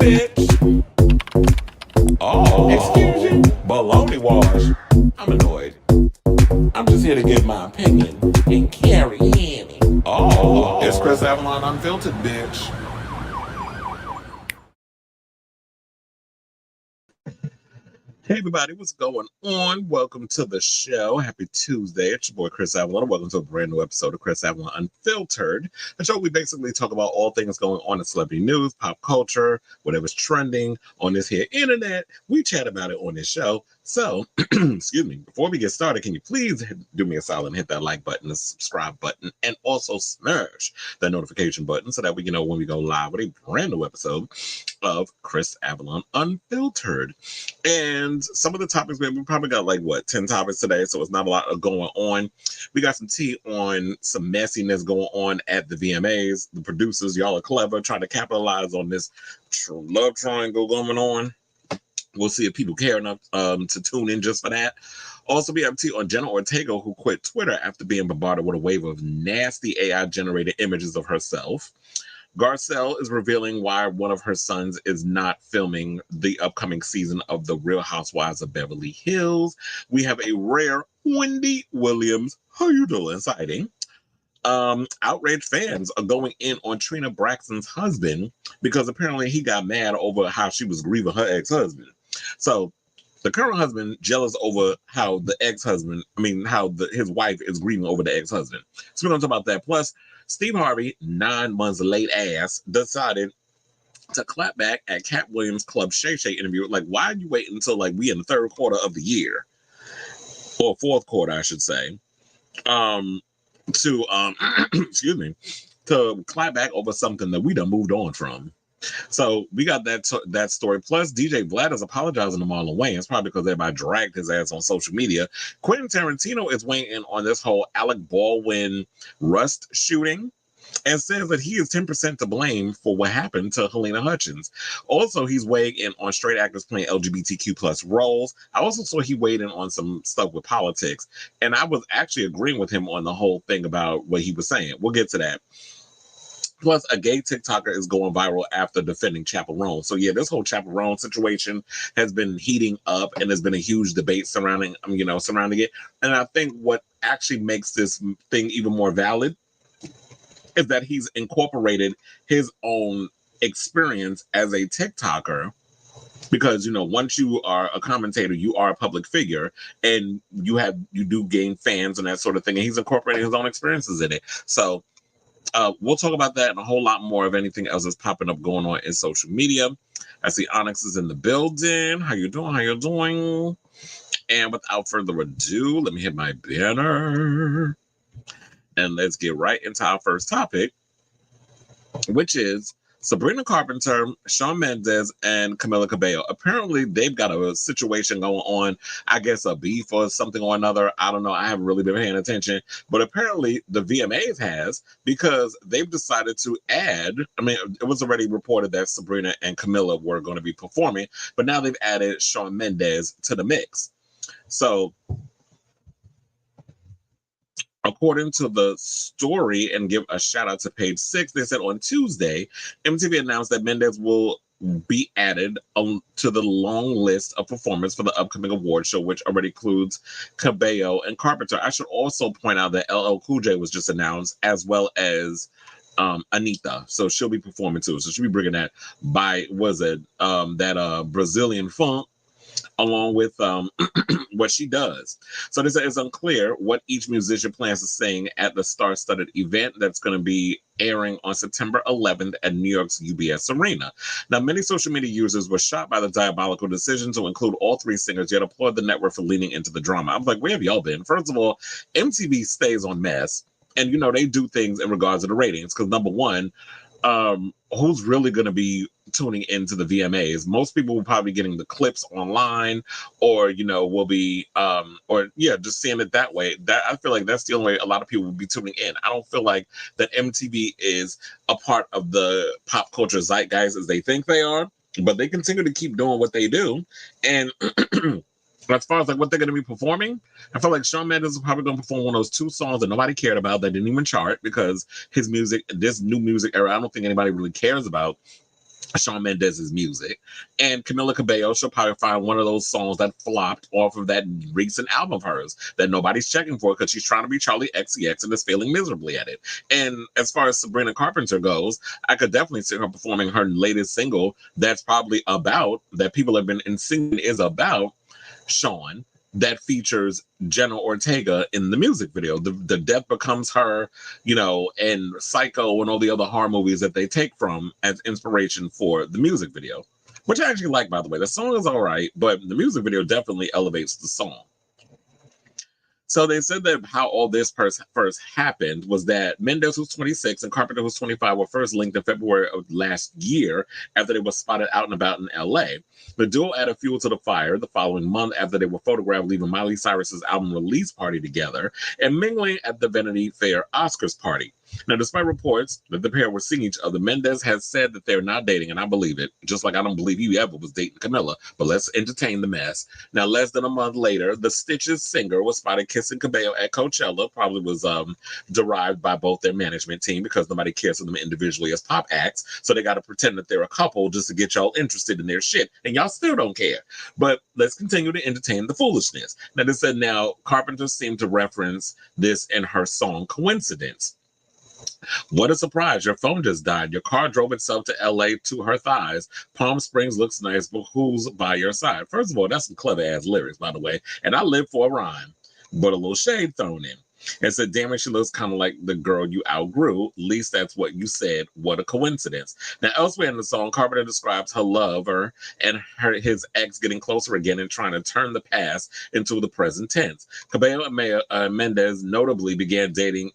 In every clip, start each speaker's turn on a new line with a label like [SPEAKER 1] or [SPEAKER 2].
[SPEAKER 1] bitch. Oh, excuse you? Baloney wash. I'm annoyed. I'm just here to give my opinion and carry in. Oh, it's Kris Avalon Unfiltered, bitch. Hey everybody, what's going on? Welcome to the show. Happy Tuesday. It's your boy Kris Avalon. Welcome to a brand new episode of Kris Avalon Unfiltered. The show we basically talk about all things going on in celebrity news, pop culture, whatever's trending on this here internet. We chat about it on this show. So, excuse me, before we get started, can you please do me a solid and hit that like button, the subscribe button, and also smash that notification button so that we can know when we go live with a brand new episode of Kris Avalon Unfiltered. And some of the topics, we probably got 10 topics today, so it's not a lot going on. We got some tea on some messiness going on at the VMAs. The producers, y'all are clever, trying to capitalize on this love triangle going on. We'll see if people care enough to tune in just for that. Also, we have tea on Jenna Ortega, who quit Twitter after being bombarded with a wave of nasty AI-generated images of herself. Garcelle is revealing why one of her sons is not filming the upcoming season of The Real Housewives of Beverly Hills. We have a rare Wendy Williams, how you doing, sighting. Outraged fans are going in on Trina Braxton's husband because apparently he got mad over how she was grieving her ex-husband. So the current husband jealous over how his wife is grieving over the ex-husband. So we're going to talk about that. Plus, Steve Harvey, 9 months late ass, decided to clap back at Katt Williams' Club Shay Shay interview. Like, why are you waiting until we in the third quarter of the year, or fourth quarter, I should say, to excuse me, to clap back over something that we done moved on from. So we got that story. Plus, DJ Vlad is apologizing to Marlon Wayans, probably because everybody dragged his ass on social media. Quentin Tarantino is weighing in on this whole Alec Baldwin Rust shooting and says that he is 10% to blame for what happened to Helena Hutchins. Also, he's weighing in on straight actors playing LGBTQ plus roles. I also saw he weighed in on some stuff with politics, and I was actually agreeing with him on the whole thing about what he was saying. We'll get to that. Plus, a gay TikToker is going viral after defending Chappell. So yeah, this whole Chappell situation has been heating up, and there's been a huge debate surrounding it. And I think what actually makes this thing even more valid is that he's incorporated his own experience as a TikToker. Because once you are a commentator, you are a public figure, and you do gain fans and that sort of thing. And he's incorporating his own experiences in it. So we'll talk about that and a whole lot more of anything else that's popping up going on in social media. I see Onyx is in the building. How you doing? And without further ado, let me hit my banner. And let's get right into our first topic, which is Sabrina Carpenter, Shawn Mendes, and Camila Cabello. Apparently, they've got a situation going on, I guess a beef or something or another. I don't know. I haven't really been paying attention. But apparently, the VMAs has, because they've decided to add, it was already reported that Sabrina and Camila were going to be performing, but now they've added Shawn Mendes to the mix. So, according to the story, and give a shout out to page 6, they said on Tuesday, MTV announced that Mendes will be added to the long list of performers for the upcoming award show, which already includes Cabello and Carpenter. I should also point out that LL Cool J was just announced, as well as Anita. So she'll be performing too. So she'll be bringing that Brazilian funk along with what she does. So this is unclear what each musician plans to sing at the star-studded event that's going to be airing on September 11th at New York's UBS Arena. Now, many social media users were shocked by the diabolical decision to include all 3 singers, yet applaud the network for leaning into the drama. I was like, where have y'all been? First of all, MTV stays on mess, and they do things in regards to the ratings, because number one, who's really going to be tuning into the VMAs? Most people will probably be getting the clips online, or will be just seeing it that way. That I feel like that's the only way a lot of people will be tuning in. I don't feel like that MTV is a part of the pop culture zeitgeist as they think they are, but they continue to keep doing what they do. And as far as what they're going to be performing, I feel like Shawn Mendes is probably going to perform one of those 2 songs that nobody cared about, that didn't even chart, because his music, this new music era, I don't think anybody really cares about. Shawn Mendes' music. And Camila Cabello, she'll probably find one of those songs that flopped off of that recent album of hers that nobody's checking for because she's trying to be Charlie XCX and is failing miserably at it. And as far as Sabrina Carpenter goes, I could definitely see her performing her latest single that's probably about, that people have been insinuating is about Shawn, that features Jenna Ortega in the music video. The death becomes her, you know, and Psycho and all the other horror movies that they take from as inspiration for the music video, which I actually like, by the way. The song is all right, but the music video definitely elevates the song. So they said that how all this first happened was that Mendes, who's 26, and Carpenter, who's 25, were first linked in February of last year after they were spotted out and about in LA. The duo added fuel to the fire the following month after they were photographed leaving Miley Cyrus's album release party together and mingling at the Vanity Fair Oscars party. Now, despite reports that the pair were seeing each other, Mendes has said that they're not dating, and I believe it, just like I don't believe you ever was dating Camila, but let's entertain the mess. Now, less than a month later, the Stitches singer was spotted kissing Cabello at Coachella, probably was derived by both their management team because nobody cares for them individually as pop acts, so they got to pretend that they're a couple just to get y'all interested in their shit, and y'all still don't care. But let's continue to entertain the foolishness. Now, they said now Carpenter seemed to reference this in her song Coincidence. What a surprise. Your phone just died. Your car drove itself to LA to her thighs. Palm Springs looks nice, but who's by your side? First of all, that's some clever ass lyrics, by the way. And I live for a rhyme, but a little shade thrown in. And said, damn it, she looks kind of like the girl you outgrew. At least that's what you said. What a coincidence. Now, elsewhere in the song, Carpenter describes her lover and his ex getting closer again and trying to turn the past into the present tense. Cabello and Mendes notably began dating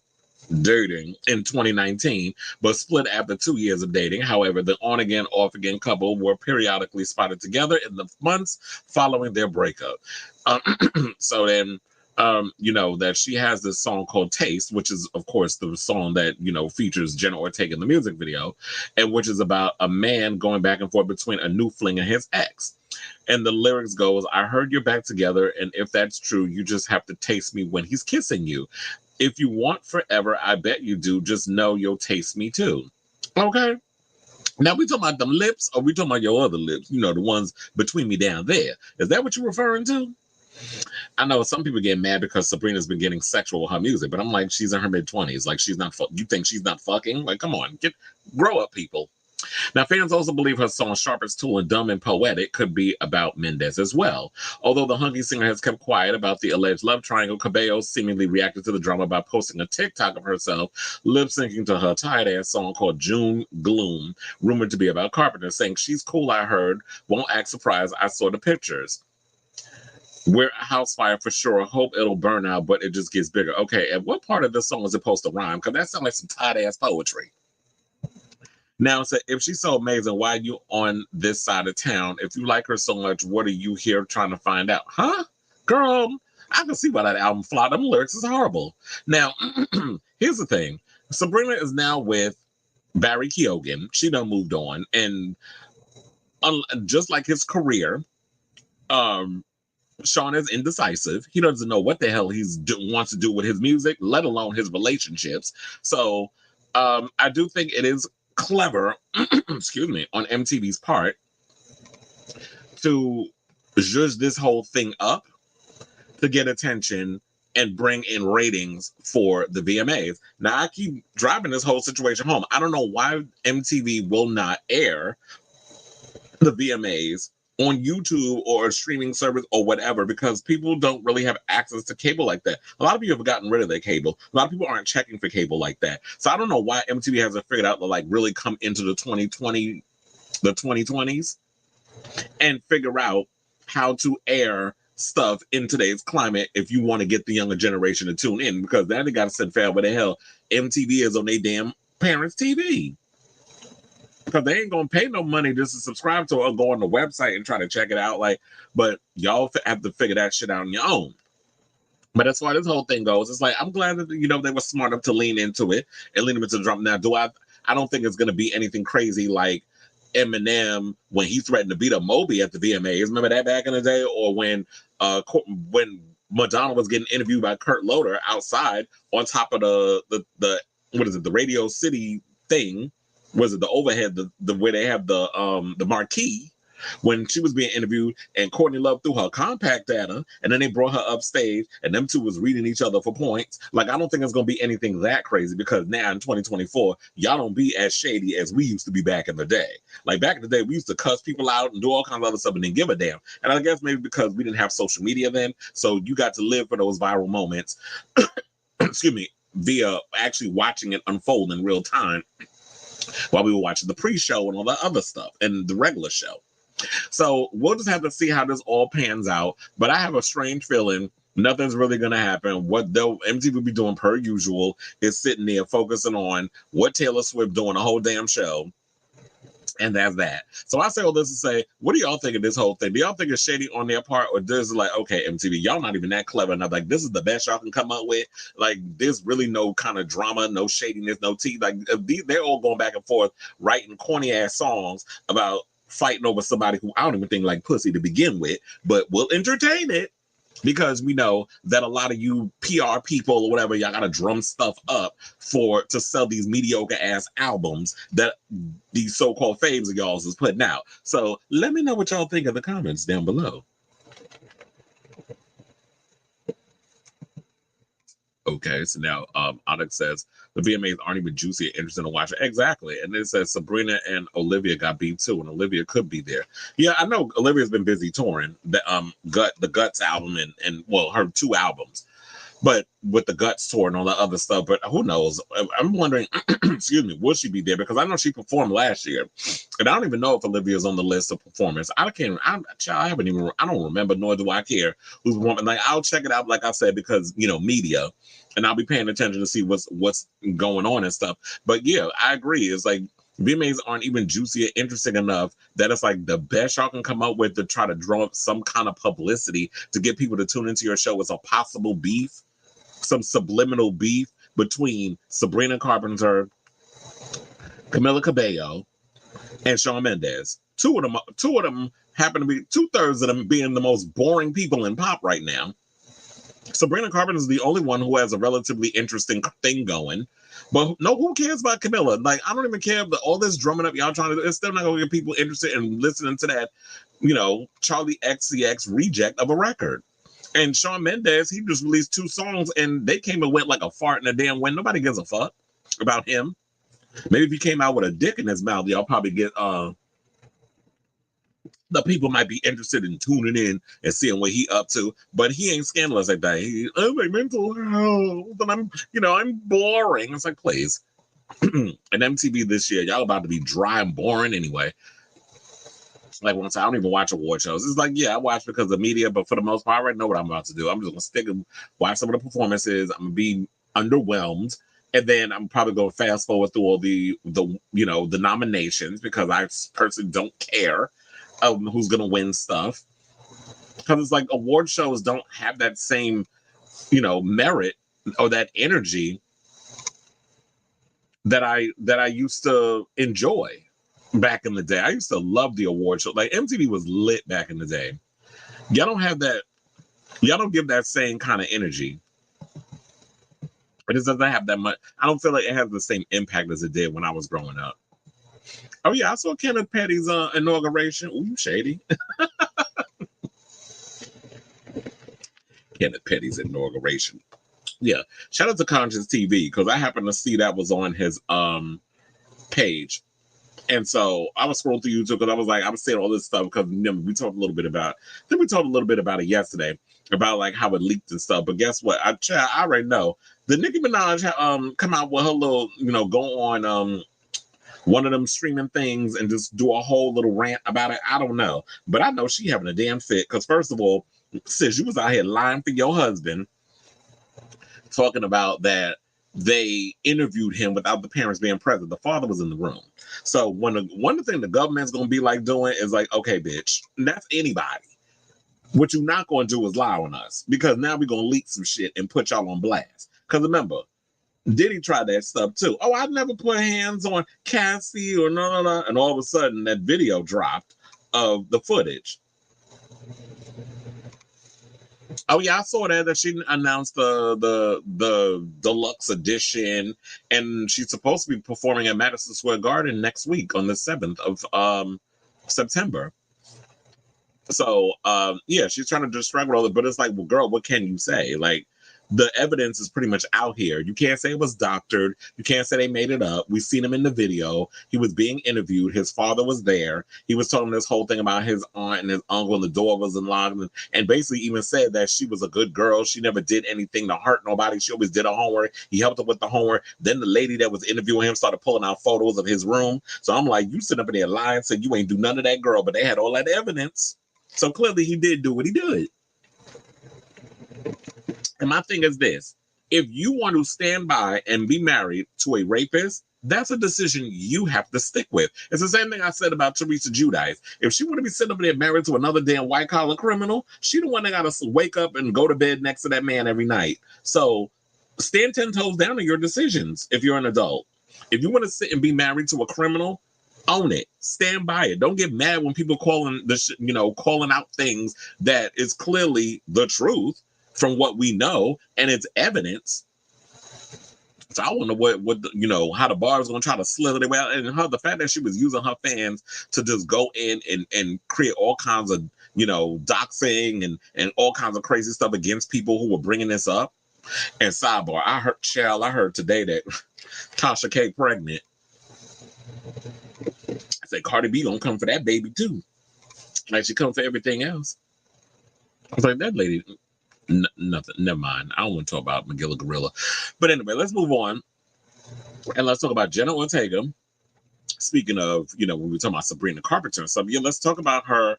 [SPEAKER 1] in 2019, but split after 2 years of dating. However, the on-again, off-again couple were periodically spotted together in the months following their breakup. So then, you know, that she has this song called Taste, which is, of course, the song that, you know, features Jenna Ortega in the music video, and which is about a man going back and forth between a new fling and his ex. And the lyrics goes, I heard you're back together, and if that's true, you just have to taste me when he's kissing you. If you want forever, I bet you do. Just know you'll taste me too. Okay. Now we talking about them lips, or we talking about your other lips? You know, the ones between me down there. Is that what you're referring to? I know some people get mad because Sabrina's been getting sexual with her music, but I'm like, she's in her mid-20s. Like, she's not. You think she's not fucking? Like, come on, grow up, people. Now, fans also believe her song Sharpest Tool and Dumb and Poetic could be about Mendes as well. Although the hunky singer has kept quiet about the alleged love triangle, Cabello seemingly reacted to the drama by posting a TikTok of herself lip-syncing to her tired-ass song called June Gloom, rumored to be about Carpenter, saying, she's cool, I heard, won't act surprised, I saw the pictures. We're a house fire for sure. Hope it'll burn out, but it just gets bigger. Okay, and what part of this song is it supposed to rhyme? Because that sounds like some tired-ass poetry. Now, so if she's so amazing, why are you on this side of town? If you like her so much, what are you here trying to find out? Huh? Girl, I can see why that album flopped. Them lyrics is horrible. Now, here's the thing. Sabrina is now with Barry Keoghan. She done moved on. And just like his career, Shawn is indecisive. He doesn't know what the hell wants to do with his music, let alone his relationships. So I do think it is clever, excuse me, on MTV's part to zhuzh this whole thing up to get attention and bring in ratings for the VMAs. Now, I keep driving this whole situation home. I don't know why MTV will not air the VMAs on YouTube or a streaming service or whatever, because people don't really have access to cable like that. A lot of people have gotten rid of their cable. A lot of people aren't checking for cable like that. So I don't know why MTV hasn't figured out to like really come into the 2020s and figure out how to air stuff in today's climate if you want to get the younger generation to tune in, because then they got to sit fair where the hell MTV is on their damn parents' TV. Because they ain't gonna pay no money just to subscribe to it or go on the website and try to check it out. Like, but y'all have to figure that shit out on your own. But as far as this whole thing goes, it's like, I'm glad that, you know, they were smart enough to lean into it and lean into the drama. Now, I don't think it's gonna be anything crazy like Eminem when he threatened to beat up Moby at the VMAs. Remember that back in the day? Or when Madonna was getting interviewed by Kurt Loder outside on top of the what is it, the Radio City thing. was it the overhead, the where they have the marquee, when she was being interviewed and Courtney Love threw her compact at her and then they brought her upstage and them two was reading each other for points. Like, I don't think it's going to be anything that crazy, because now in 2024, y'all don't be as shady as we used to be back in the day. Like, back in the day, we used to cuss people out and do all kinds of other stuff and didn't give a damn. And I guess maybe because we didn't have social media then, so you got to live for those viral moments, excuse me, via actually watching it unfold in real time while we were watching the pre-show and all that other stuff and the regular show. So we'll just have to see how this all pans out. But I have a strange feeling nothing's really going to happen. What they'll MTV will be doing per usual is sitting there focusing on what Taylor Swift doing the whole damn show. And that's that. So I say all this to say, what do y'all think of this whole thing? Do y'all think it's shady on their part, or this is like, okay, MTV, y'all not even that clever enough? Like, this is the best y'all can come up with. Like, there's really no kind of drama, no shadiness, no tea. Like, they're all going back and forth, writing corny ass songs about fighting over somebody who I don't even think like pussy to begin with, but we'll entertain it. Because we know that a lot of you PR people or whatever, y'all gotta drum stuff up to sell these mediocre ass albums that these so-called faves of y'all's is putting out. So let me know what y'all think in the comments down below. Okay, so now Alec says the VMAs aren't even juicy or interesting to watch. Exactly. And it says Sabrina and Olivia got beat too, and Olivia could be there. Yeah, I know Olivia's been busy touring the Guts album and well, her 2 albums. But with the Guts tour and all that other stuff, but who knows? I'm wondering, excuse me, will she be there? Because I know she performed last year, and I don't even know if Olivia's on the list of performers. I don't remember, nor do I care who's performing. Like, I'll check it out, like I said, because media, and I'll be paying attention to see what's going on and stuff. But yeah, I agree. It's like VMAs aren't even juicy or interesting enough that it's like the best y'all can come up with to try to draw up some kind of publicity to get people to tune into your show is a possible beef. Some subliminal beef between Sabrina Carpenter, Camila Cabello, and Shawn Mendes. Two of them happen to be 2/3 of them being the most boring people in pop right now. Sabrina Carpenter is the only one who has a relatively interesting thing going. But no, who cares about Camila? Like, I don't even care if all this drumming up y'all trying to do, it's still not going to get people interested in listening to that, Charlie XCX reject of a record. And Shawn Mendes, he just released 2 songs and they came and went like a fart in a damn wind. Nobody gives a fuck about him. Maybe if he came out with a dick in his mouth, y'all probably get the people might be interested in tuning in and seeing what he up to. But he ain't scandalous like that. My mental health, and I'm boring. It's like, please. And MTV this year, y'all about to be dry and boring anyway. Like, once I don't even watch award shows. It's like, yeah, I watch because of media, but for the most part, I already know what I'm about to do. I'm just gonna stick and watch some of the performances. I'm gonna be underwhelmed, and then I'm probably gonna fast forward through all the nominations, because I personally don't care who's gonna win stuff. Because it's like award shows don't have that same merit or that energy that I used to enjoy back in the day. I used to love the award show. Like, MTV was lit back in the day. Y'all don't have that. Y'all don't give that same kind of energy. It just doesn't have that much. I don't feel like it has the same impact as it did when I was growing up. Oh yeah, I saw Kenneth Petty's inauguration. Ooh, you shady. Kenneth Petty's inauguration. Yeah, shout out to Conscious TV, because I happened to see that was on his page. And so I was scrolling through YouTube because I was saying all this stuff because we talked a little bit about it yesterday about like how it leaked and stuff. But guess what? I already know. Did Nicki Minaj come out with her little, go on one of them streaming things and just do a whole little rant about it? I don't know. But I know she having a damn fit, because first of all, sis, you was out here lying for your husband, talking about that they interviewed him without the parents being present. The father was in the room. So one of the things the government's going to be like doing is like, okay, bitch, that's anybody. What you're not going to do is lie on us, because now we're going to leak some shit and put y'all on blast. Because remember, Diddy tried that stuff too. Oh, I never put hands on Cassie or no. And all of a sudden that video dropped of the footage. Oh yeah, I saw that she announced the deluxe edition, and she's supposed to be performing at Madison Square Garden next week on the 7th of September. So yeah, she's trying to distract with all it, but it's like, well, girl, what can you say? Like, the evidence is pretty much out here. You can't say it was doctored. You can't say they made it up. We've seen him in the video. He was being interviewed. His father was there. He was telling this whole thing about his aunt and his uncle, and the door was unlocked, and basically even said that she was a good girl. She never did anything to hurt nobody. She always did her homework. He helped her with the homework. Then the lady that was interviewing him started pulling out photos of his room. So I'm like, you sit up in there lying, said you ain't do none of that, girl, but they had all that evidence. So clearly he did do what he did. And my thing is this: if you want to stand by and be married to a rapist, that's a decision you have to stick with. It's the same thing I said about Teresa Giudice. If she want to be sitting up there married to another damn white collar criminal, she the one that got to wake up and go to bed next to that man every night. So stand 10 toes down on your decisions if you're an adult. If you want to sit and be married to a criminal, own it. Stand by it. Don't get mad when people calling out things that is clearly the truth from what we know, and it's evidence. So I wonder how the bar is going to try to slither their way out. And the fact that she was using her fans to just go in and create all kinds of, doxing and all kinds of crazy stuff against people who were bringing this up. And sidebar, I heard today that Tasha K pregnant. I said Cardi B gonna come for that baby too. Like she come for everything else. I was like, that lady... Nothing. Never mind. I don't want to talk about Magilla Gorilla. But anyway, let's move on. And let's talk about Jenna Ortega. Speaking of, when we were talking about Sabrina Carpenter and stuff, let's talk about her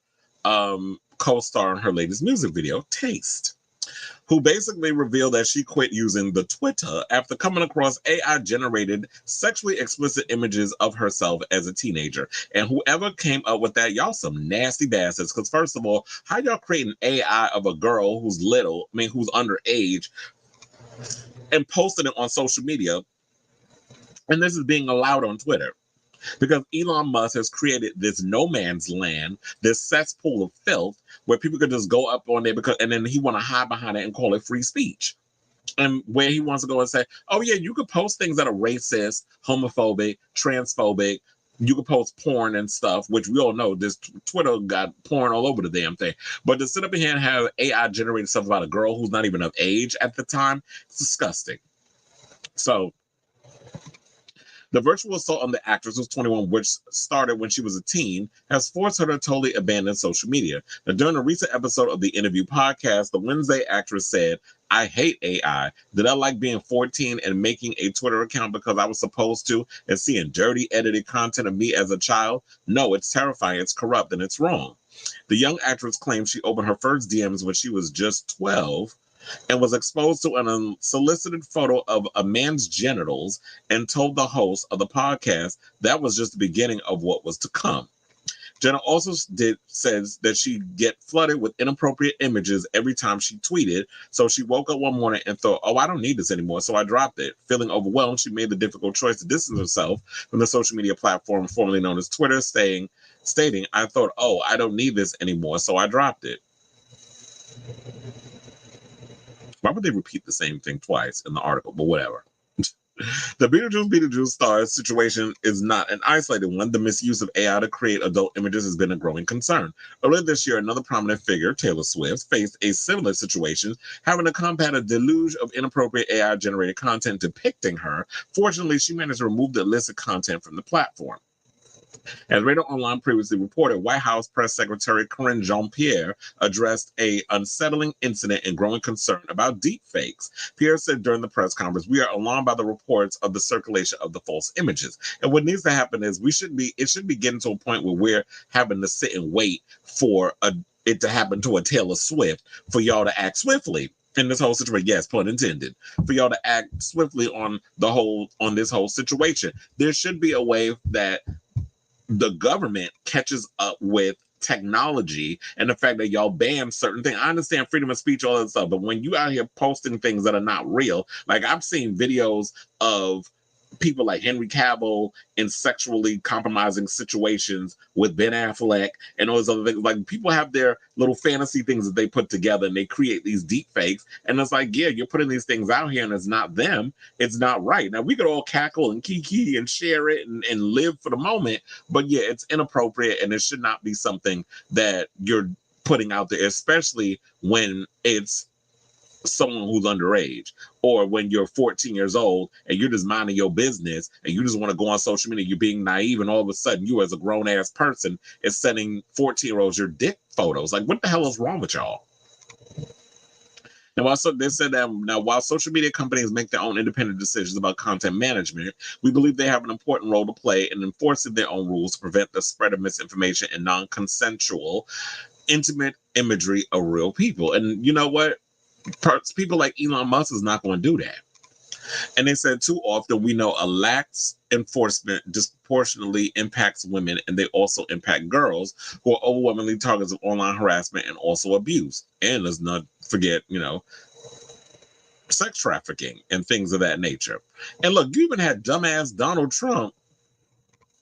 [SPEAKER 1] co-star in her latest music video, Taste, who basically revealed that she quit using the Twitter after coming across AI-generated sexually explicit images of herself as a teenager. And whoever came up with that, y'all some nasty bastards. Because first of all, how y'all create an AI of a girl who's who's underage, and posting it on social media? And this is being allowed on Twitter. Because Elon Musk has created this no man's land, this cesspool of filth, where people could just go up on there and then he want to hide behind it and call it free speech. And where he wants to go and say, oh yeah, you could post things that are racist, homophobic, transphobic. You could post porn and stuff, which we all know this Twitter got porn all over the damn thing. But to sit up here and have AI generated stuff about a girl who's not even of age at the time, it's disgusting. So the virtual assault on the actress, who's 21, which started when she was a teen, has forced her to totally abandon social media. Now, during a recent episode of the Interview podcast, the Wednesday actress said, I hate AI. Did I like being 14 and making a Twitter account because I was supposed to and seeing dirty edited content of me as a child? No, it's terrifying, it's corrupt, and it's wrong. The young actress claims she opened her first DMs when she was just 12 and was exposed to an unsolicited photo of a man's genitals and told the host of the podcast that was just the beginning of what was to come. Jenna also says that she get flooded with inappropriate images every time she tweeted, so she woke up one morning and thought, oh, I don't need this anymore, so I dropped it. Feeling overwhelmed, she made the difficult choice to distance herself from the social media platform formerly known as Twitter, stating, I thought, oh, I don't need this anymore, so I dropped it. Why would they repeat the same thing twice in the article? But whatever. The Beetlejuice star situation is not an isolated one. The misuse of AI to create adult images has been a growing concern. Earlier this year, another prominent figure, Taylor Swift, faced a similar situation, having to combat a deluge of inappropriate AI-generated content depicting her. Fortunately, she managed to remove the illicit content from the platform. As Radar Online previously reported, White House Press Secretary Karine Jean-Pierre addressed an unsettling incident and growing concern about deepfakes. Pierre said during the press conference, we are alarmed by the reports of the circulation of the false images. And what needs to happen is it should be getting to a point where we're having to sit and wait for it to happen to a Taylor Swift for y'all to act swiftly. In this whole situation, yes, pun intended, for y'all to act swiftly on this whole situation. There should be a way that the government catches up with technology and the fact that y'all ban certain things. I understand freedom of speech, all that stuff, but when you out here posting things that are not real, like I've seen videos of people like Henry Cavill in sexually compromising situations with Ben Affleck and all those other things. Like, people have their little fantasy things that they put together and they create these deep fakes. And it's like, yeah, you're putting these things out here and it's not them. It's not right. Now, we could all cackle and kiki and share it and live for the moment. But yeah, it's inappropriate and it should not be something that you're putting out there, especially when it's someone who's underage, or when you're 14 years old and you're just minding your business and you just want to go on social media, you're being naive, and all of a sudden you as a grown-ass person is sending 14-year-olds your dick photos. Like, what the hell is wrong with y'all? Now, also, they said that while social media companies make their own independent decisions about content management, we believe they have an important role to play in enforcing their own rules to prevent the spread of misinformation and non-consensual, intimate imagery of real people. And you know what? People like Elon Musk is not going to do that. And they said too often we know a lax enforcement disproportionately impacts women, and they also impact girls who are overwhelmingly targets of online harassment and also abuse. And let's not forget, sex trafficking and things of that nature. And look, you even had dumbass Donald Trump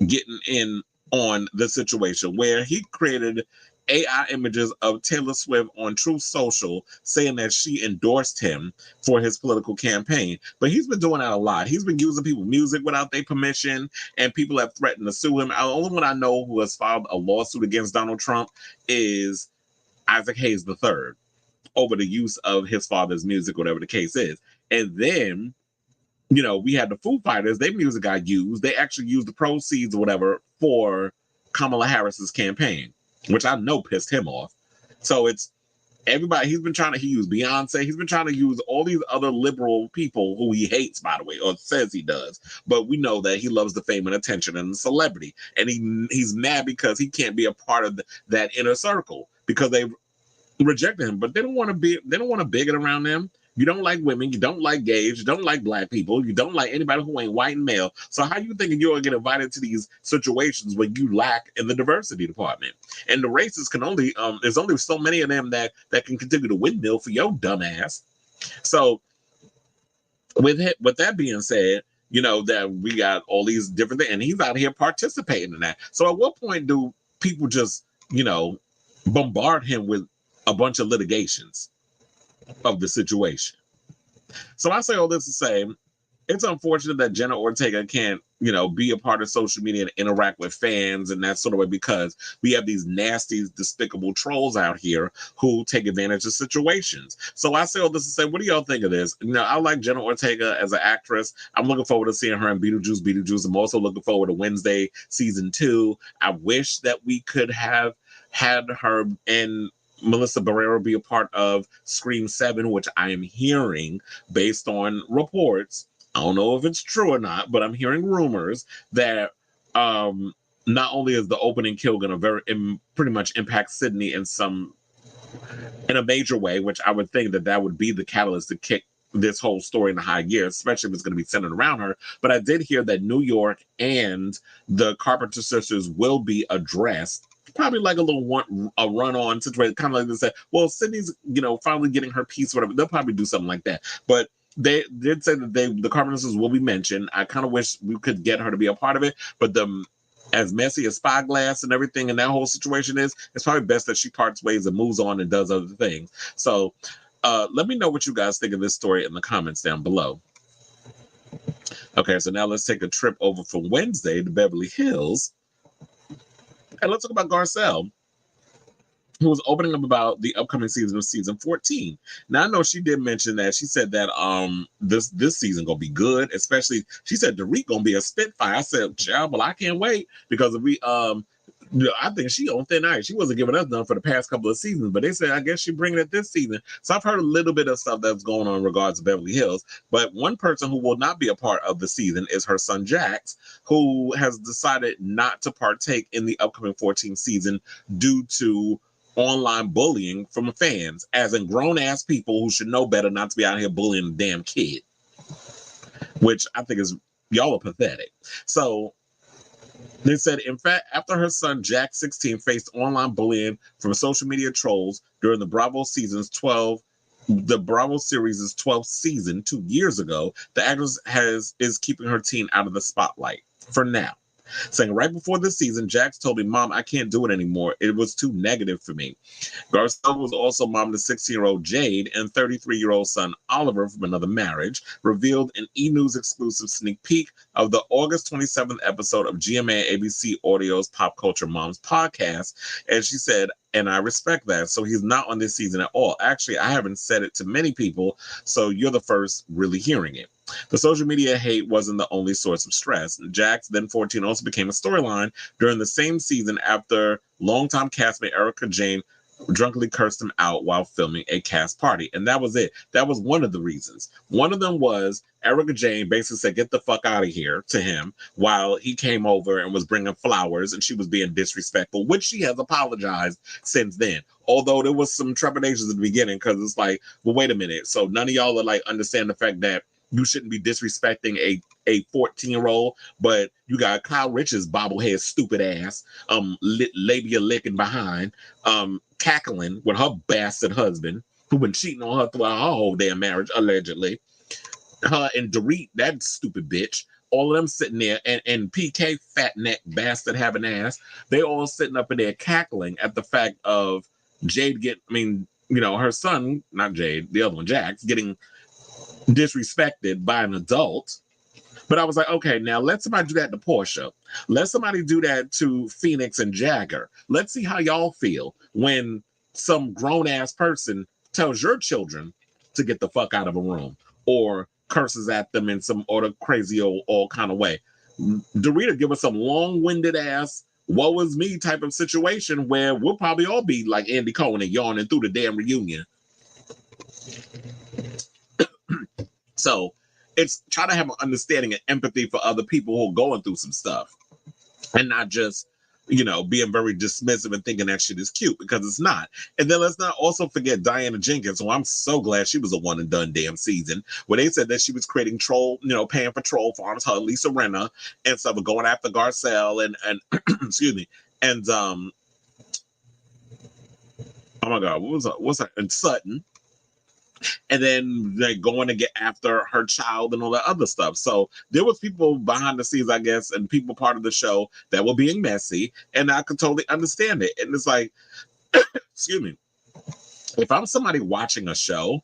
[SPEAKER 1] getting in on the situation where he created AI images of Taylor Swift on Truth Social saying that she endorsed him for his political campaign. But he's been doing that a lot. He's been using people's music without their permission, and people have threatened to sue him. The only one I know who has filed a lawsuit against Donald Trump is Isaac Hayes III over the use of his father's music, whatever the case is. And then, we had the Foo Fighters, their music got used. They actually used the proceeds or whatever for Kamala Harris's campaign, which I know pissed him off. So it's everybody. He used Beyonce. He's been trying to use all these other liberal people who he hates, by the way, or says he does. But we know that he loves the fame and attention and the celebrity. And he's mad because he can't be a part of that inner circle because they rejected him. But they don't want to bigot around them. You don't like women, you don't like gays, you don't like black people, you don't like anybody who ain't white and male. So how you thinking you're gonna get invited to these situations when you lack in the diversity department? And the racists can only there's only so many of them that can continue to windmill for your dumb ass. So with that being said, that we got all these different things, and he's out here participating in that. So at what point do people just bombard him with a bunch of litigations of the situation? So I say all this to say, it's unfortunate that Jenna Ortega can't, be a part of social media and interact with fans and that sort of way, because we have these nasty, despicable trolls out here who take advantage of situations. So I say all this to say, what do y'all think of this? I like Jenna Ortega as an actress. I'm looking forward to seeing her in Beetlejuice. I'm also looking forward to Wednesday season 2. I wish that we could have had her and Melissa Barrera be a part of Scream 7, which I am hearing based on reports. I don't know if it's true or not, but I'm hearing rumors that not only is the opening kill going to pretty much impact Sydney in a major way, which I would think that would be the catalyst to kick this whole story in a high gear, especially if it's going to be centered around her. But I did hear that New York and the Carpenter sisters will be addressed, probably like a run-on situation, kind of like they said, well, Sydney's, finally getting her piece, whatever. They'll probably do something like that. But they did say that the Carpenter sisters will be mentioned. I kind of wish we could get her to be a part of it, but as messy as Spyglass and everything in that whole situation is, it's probably best that she parts ways and moves on and does other things. So let me know what you guys think of this story in the comments down below. Okay, so now let's take a trip over from Wednesday to Beverly Hills. And let's talk about Garcelle, who was opening up about the upcoming season of season 14. Now, I know she did mention that. She said that this season gonna be good, especially, she said Dorit gonna be a spitfire. I said, child, well, I can't wait, because I think she on thin ice. She wasn't giving us none for the past couple of seasons, but they said, I guess she bringing it this season. So I've heard a little bit of stuff that's going on in regards to Beverly Hills. But one person who will not be a part of the season is her son, Jax, who has decided not to partake in the upcoming 14th season due to online bullying from fans, as in grown-ass people who should know better not to be out here bullying a damn kid, which I think is, y'all are pathetic. So they said, in fact, after her son, Jack, 16, faced online bullying from social media trolls during the Bravo seasons 12 the Bravo series' 12th season 2 years ago, the actress is keeping her teen out of the spotlight for now. Saying right before this season, Jax told me, "Mom, I can't do it anymore. It was too negative for me." Garcelle was also mom to 16-year-old Jade and 33-year-old son Oliver from another marriage, revealed an E! News exclusive sneak peek of the August 27th episode of GMA ABC Audio's Pop Culture Moms podcast. And she said, "And I respect that. So he's not on this season at all. Actually, I haven't said it to many people, so you're the first really hearing it." The social media hate wasn't the only source of stress. Jax, then 14, also became a storyline during the same season after longtime castmate Erica Jane drunkenly cursed him out while filming a cast party. And that was it. That was one of the reasons. One of them was Erica Jane basically said, "Get the fuck out of here" to him while he came over and was bringing flowers, and she was being disrespectful, which she has apologized since then. Although there was some trepidations at the beginning, because it's like, well, wait a minute. So none of y'all are like understand the fact that you shouldn't be disrespecting a 14-year-old, but you got Kyle Rich's bobblehead stupid ass, labia licking behind, cackling with her bastard husband, who been cheating on her throughout her whole damn marriage, allegedly. Her and Dorit, that stupid bitch, all of them sitting there, and PK, fat neck bastard having ass, they all sitting up in there cackling at the fact of Jade her son, not Jade, the other one, Jax, getting disrespected by an adult. But I was like, okay, now let somebody do that to Portia. Let somebody do that to Phoenix and Jagger. Let's see how y'all feel when some grown-ass person tells your children to get the fuck out of a room or curses at them in some other crazy old kind of way. Dorita give us some long-winded ass woe is me type of situation where we'll probably all be like Andy Cohen and yawning through the damn reunion. So it's trying to have an understanding and empathy for other people who are going through some stuff and not just, being very dismissive and thinking that shit is cute, because it's not. And then let's not also forget Diana Jenkins, who I'm so glad she was a one and done damn season, where they said that she was creating troll, paying for troll farms, her Lisa Rinna and stuff, going after Garcelle and excuse me, and oh my God, what's that? And Sutton. And then they're going to get after her child and all that other stuff. So there was people behind the scenes, I guess, and people part of the show that were being messy, and I could totally understand it. And it's like, excuse me, if I'm somebody watching a show,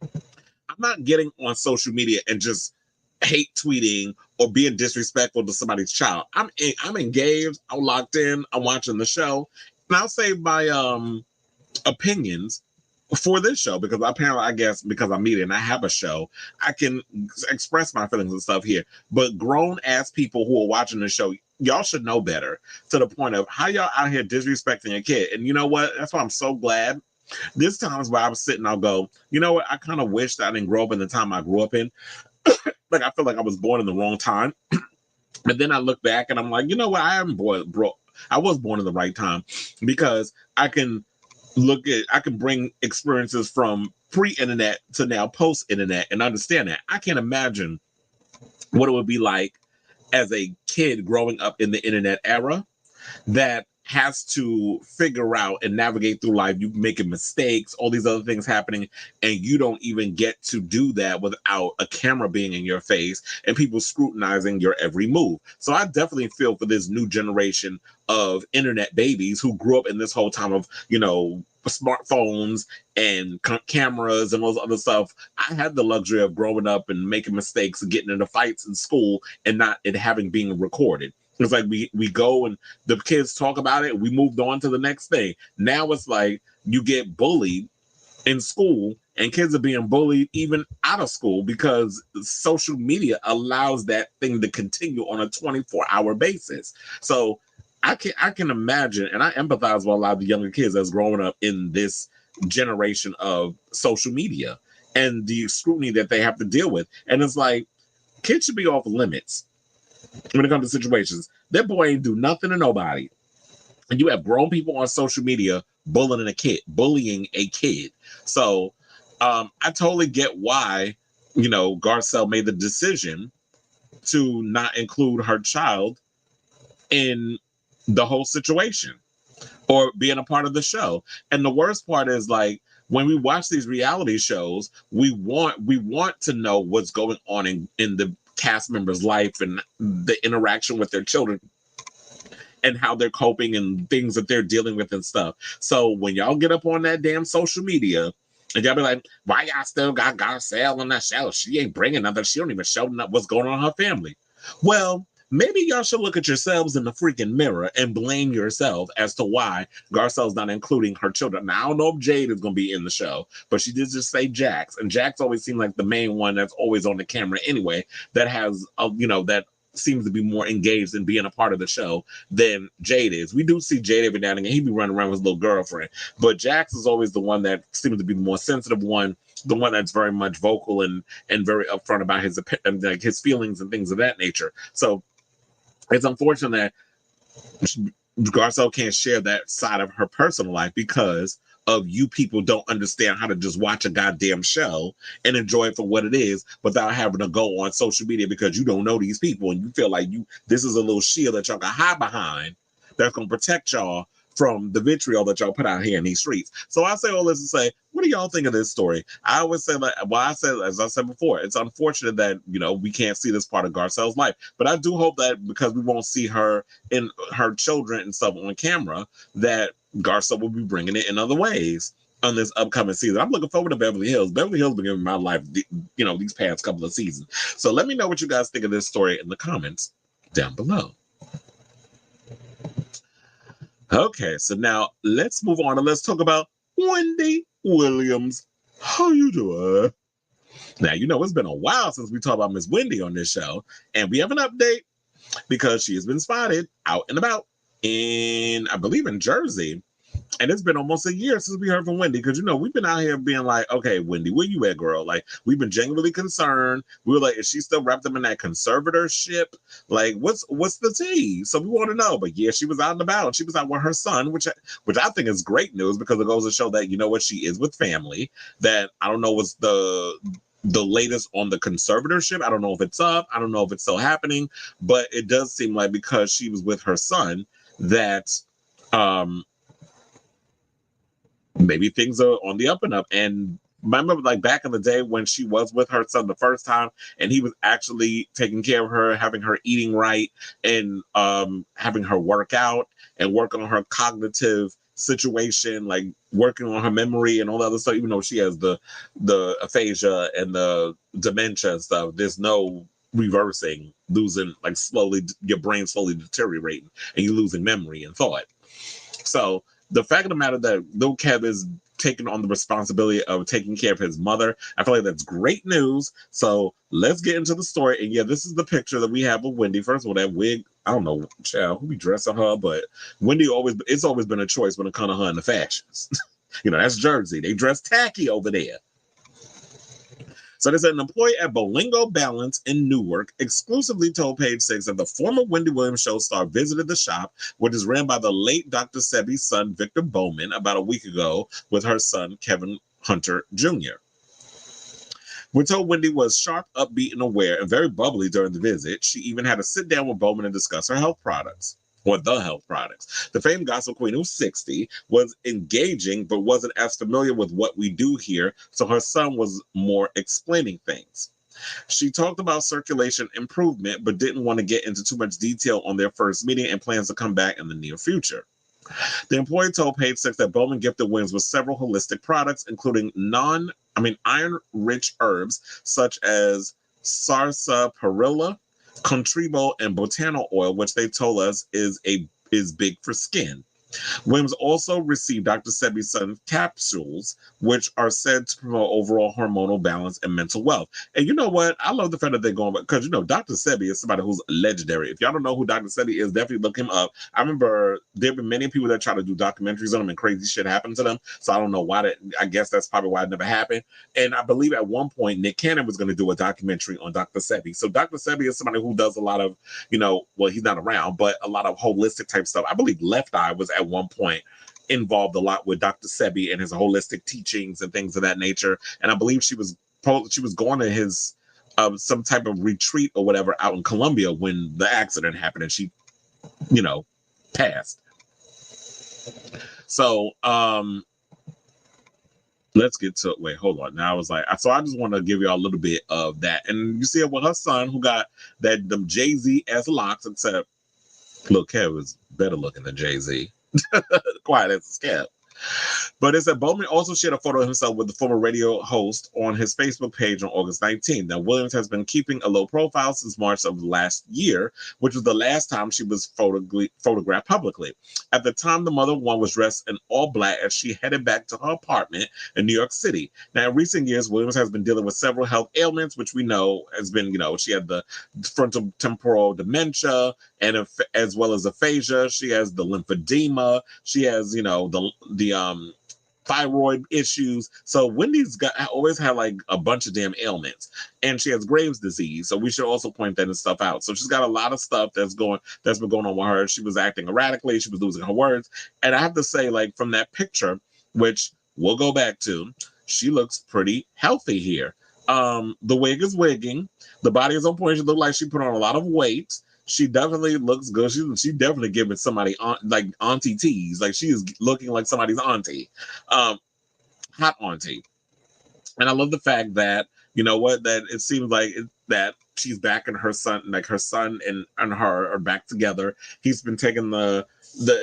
[SPEAKER 1] I'm not getting on social media and just hate tweeting or being disrespectful to somebody's child. I'm engaged, I'm locked in, I'm watching the show, and I'll say my opinions for this show, because apparently, I guess, because I'm media and I have a show, I can express my feelings and stuff here. But grown ass people who are watching the show, y'all should know better, to the point of how y'all out here disrespecting a kid. And you know what? That's why I'm so glad. This times where I was sitting, I'll go, you know what? I kind of wish that I didn't grow up in the time I grew up in. Like, I feel like I was born in the wrong time. But then I look back and I'm like, you know what? I was born in the right time, because I can bring experiences from pre-internet to now post-internet and understand that. I can't imagine what it would be like as a kid growing up in the internet era that has to figure out and navigate through life. You making mistakes, all these other things happening, and you don't even get to do that without a camera being in your face and people scrutinizing your every move. So I definitely feel for this new generation of internet babies who grew up in this whole time of, smartphones and cameras and all this other stuff. I had the luxury of growing up and making mistakes and getting into fights in school and not it having been recorded. It's like we go and the kids talk about it. We moved on to the next thing. Now it's like you get bullied in school, and kids are being bullied even out of school because social media allows that thing to continue on a 24-hour basis. So I can imagine, and I empathize with a lot of the younger kids that's growing up in this generation of social media and the scrutiny that they have to deal with. And it's like, kids should be off limits when it comes to situations. That boy ain't do nothing to nobody. And you have grown people on social media bullying a kid. So I totally get why, Garcelle made the decision to not include her child in the whole situation or being a part of the show. And the worst part is, like, when we watch these reality shows, we want to know what's going on in the cast member's life and the interaction with their children and how they're coping and things that they're dealing with and stuff. So when y'all get up on that damn social media and y'all be like, why y'all still got Garcelle on that show? She ain't bringing nothing. She don't even show what's going on in her family. Well, maybe y'all should look at yourselves in the freaking mirror and blame yourself as to why Garcelle's not including her children. Now, I don't know if Jade is going to be in the show, but she did just say Jax. And Jax always seemed like the main one that's always on the camera anyway, that has, that seems to be more engaged in being a part of the show than Jade is. We do see Jade every now and again. He be running around with his little girlfriend. But Jax is always the one that seems to be the more sensitive one, the one that's very much vocal and very upfront about his feelings and things of that nature. So it's unfortunate that Garcelle can't share that side of her personal life because of you people don't understand how to just watch a goddamn show and enjoy it for what it is without having to go on social media because you don't know these people and you feel like this is a little shield that y'all can hide behind that's going to protect y'all from the vitriol that y'all put out here in these streets. So I say all this to say, what do y'all think of this story? I always say that, as I said before, it's unfortunate that, we can't see this part of Garcelle's life. But I do hope that because we won't see her and her children and stuff on camera, that Garcelle will be bringing it in other ways on this upcoming season. I'm looking forward to Beverly Hills. Beverly Hills been giving my life, these past couple of seasons. So let me know what you guys think of this story in the comments down below. Okay, so now let's move on and let's talk about Wendy Williams. How you doing? Now, it's been a while since we talked about Miss Wendy on this show, and we have an update because she has been spotted out and about I believe in Jersey. And it's been almost a year since we heard from Wendy because, we've been out here being like, okay, Wendy, where you at, girl? Like, we've been genuinely concerned. We were like, is she still wrapped up in that conservatorship? Like, what's the tea? So we want to know. But yeah, she was out and about. She was out with her son, which I think is great news because it goes to show that, she is with family. That I don't know what's the latest on the conservatorship. I don't know if it's up. I don't know if it's still happening. But it does seem like because she was with her son that maybe things are on the up and up. And I remember like back in the day when she was with her son the first time and he was actually taking care of her, having her eating right and having her work out and working on her cognitive situation, like working on her memory and all that other stuff, even though she has the aphasia and the dementia and stuff, there's no reversing, losing, like slowly, your brain slowly deteriorating and you're losing memory and thought. So the fact of the matter that Lil Kev is taking on the responsibility of taking care of his mother, I feel like that's great news. So let's get into the story. And yeah, this is the picture that we have of Wendy. First of all, that wig, I don't know, child, who be dressing her, but Wendy it's always been a choice when it comes to her in the fashions. That's Jersey. They dress tacky over there. So there's an employee at Bolingo Balance in Newark exclusively told Page Six that the former Wendy Williams show star visited the shop, which is ran by the late Dr. Sebi's son, Victor Bowman, about a week ago with her son, Kevin Hunter Jr. We're told Wendy was sharp, upbeat, and aware, and very bubbly during the visit. She even had to sit down with Bowman and discuss her health products. Or the health products. The famed gospel queen, who's 60, was engaging but wasn't as familiar with what we do here, so her son was more explaining things. She talked about circulation improvement but didn't want to get into too much detail on their first meeting and plans to come back in the near future. The employee told Page Six that Bowman gifted Williams with several holistic products, including iron-rich herbs such as sarsaparilla, Contribo, and botano oil, which they told us is big for skin. Williams also received Dr. Sebi's son capsules, which are said to promote overall hormonal balance and mental wealth. And you know what? I love the fact that they're going, because, Dr. Sebi is somebody who's legendary. If y'all don't know who Dr. Sebi is, definitely look him up. I remember there have been many people that try to do documentaries on him and crazy shit happened to them. So I don't know why I guess that's probably why it never happened. And I believe at one point, Nick Cannon was going to do a documentary on Dr. Sebi. So Dr. Sebi is somebody who does a lot of, well, he's not around, but a lot of holistic type stuff. I believe Left Eye was at one point involved a lot with Dr. Sebi and his holistic teachings and things of that nature. And I believe she was going to his some type of retreat or whatever out in Colombia when the accident happened and she, passed. So let's get to it. Wait, hold on. Now I was like, so I just want to give you all a little bit of that. And you see it with her son, who got them Jay-Z as locks, except look, Kev is better looking than Jay-Z. Quiet as a scab. But it said Bowman also shared a photo of himself with the former radio host on his Facebook page on August 19th. Now, Williams has been keeping a low profile since March of last year, which was the last time she was photographed publicly. At the time, the mother one was dressed in all black as she headed back to her apartment in New York City. Now, in recent years, Williams has been dealing with several health ailments, which we know has been, she had the frontal temporal dementia, and as well as aphasia. She has the lymphedema. She has, the thyroid issues. So Wendy's always had like a bunch of damn ailments, and she has Graves' disease. So we should also point that and stuff out. So she's got a lot of stuff that's been going on with her. She was acting erratically. She was losing her words. And I have to say, like, from that picture, which we'll go back to, she looks pretty healthy here. The wig is wigging. The body is on point. She looked like she put on a lot of weight. She definitely looks good. She definitely giving somebody like auntie tease. Like, she is looking like somebody's auntie, hot auntie. And I love the fact that, that it seems like that she's back and her son, and her are back together. He's been taking the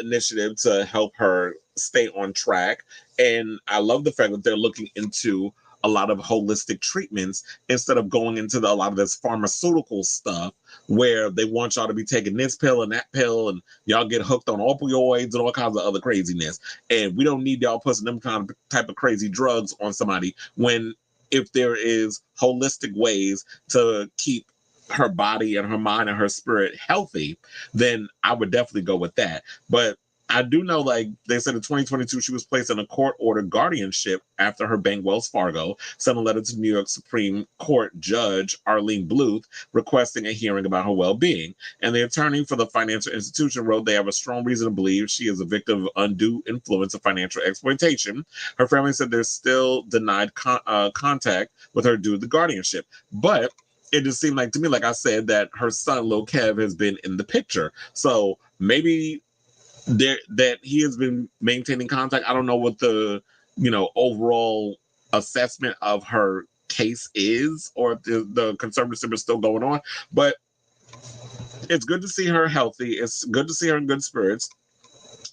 [SPEAKER 1] initiative to help her stay on track. And I love the fact that they're looking into a lot of holistic treatments instead of going into a lot of this pharmaceutical stuff where they want y'all to be taking this pill and that pill, and y'all get hooked on opioids and all kinds of other craziness. And we don't need y'all putting them type of crazy drugs on somebody, when if there is holistic ways to keep her body and her mind and her spirit healthy, then I would definitely go with that. But I do know, like they said in 2022, she was placed in a court-ordered guardianship after her bank Wells Fargo sent a letter to New York Supreme Court Judge Arlene Bluth requesting a hearing about her well-being. And the attorney for the financial institution wrote they have a strong reason to believe she is a victim of undue influence of financial exploitation. Her family said they're still denied contact with her due to the guardianship. But it just seemed like to me, like I said, that her son, Lil Kev, has been in the picture. So maybe that he has been maintaining contact. I don't know what the overall assessment of her case is, or if the conservatorship is still going on, but it's good to see her healthy. It's good to see her in good spirits,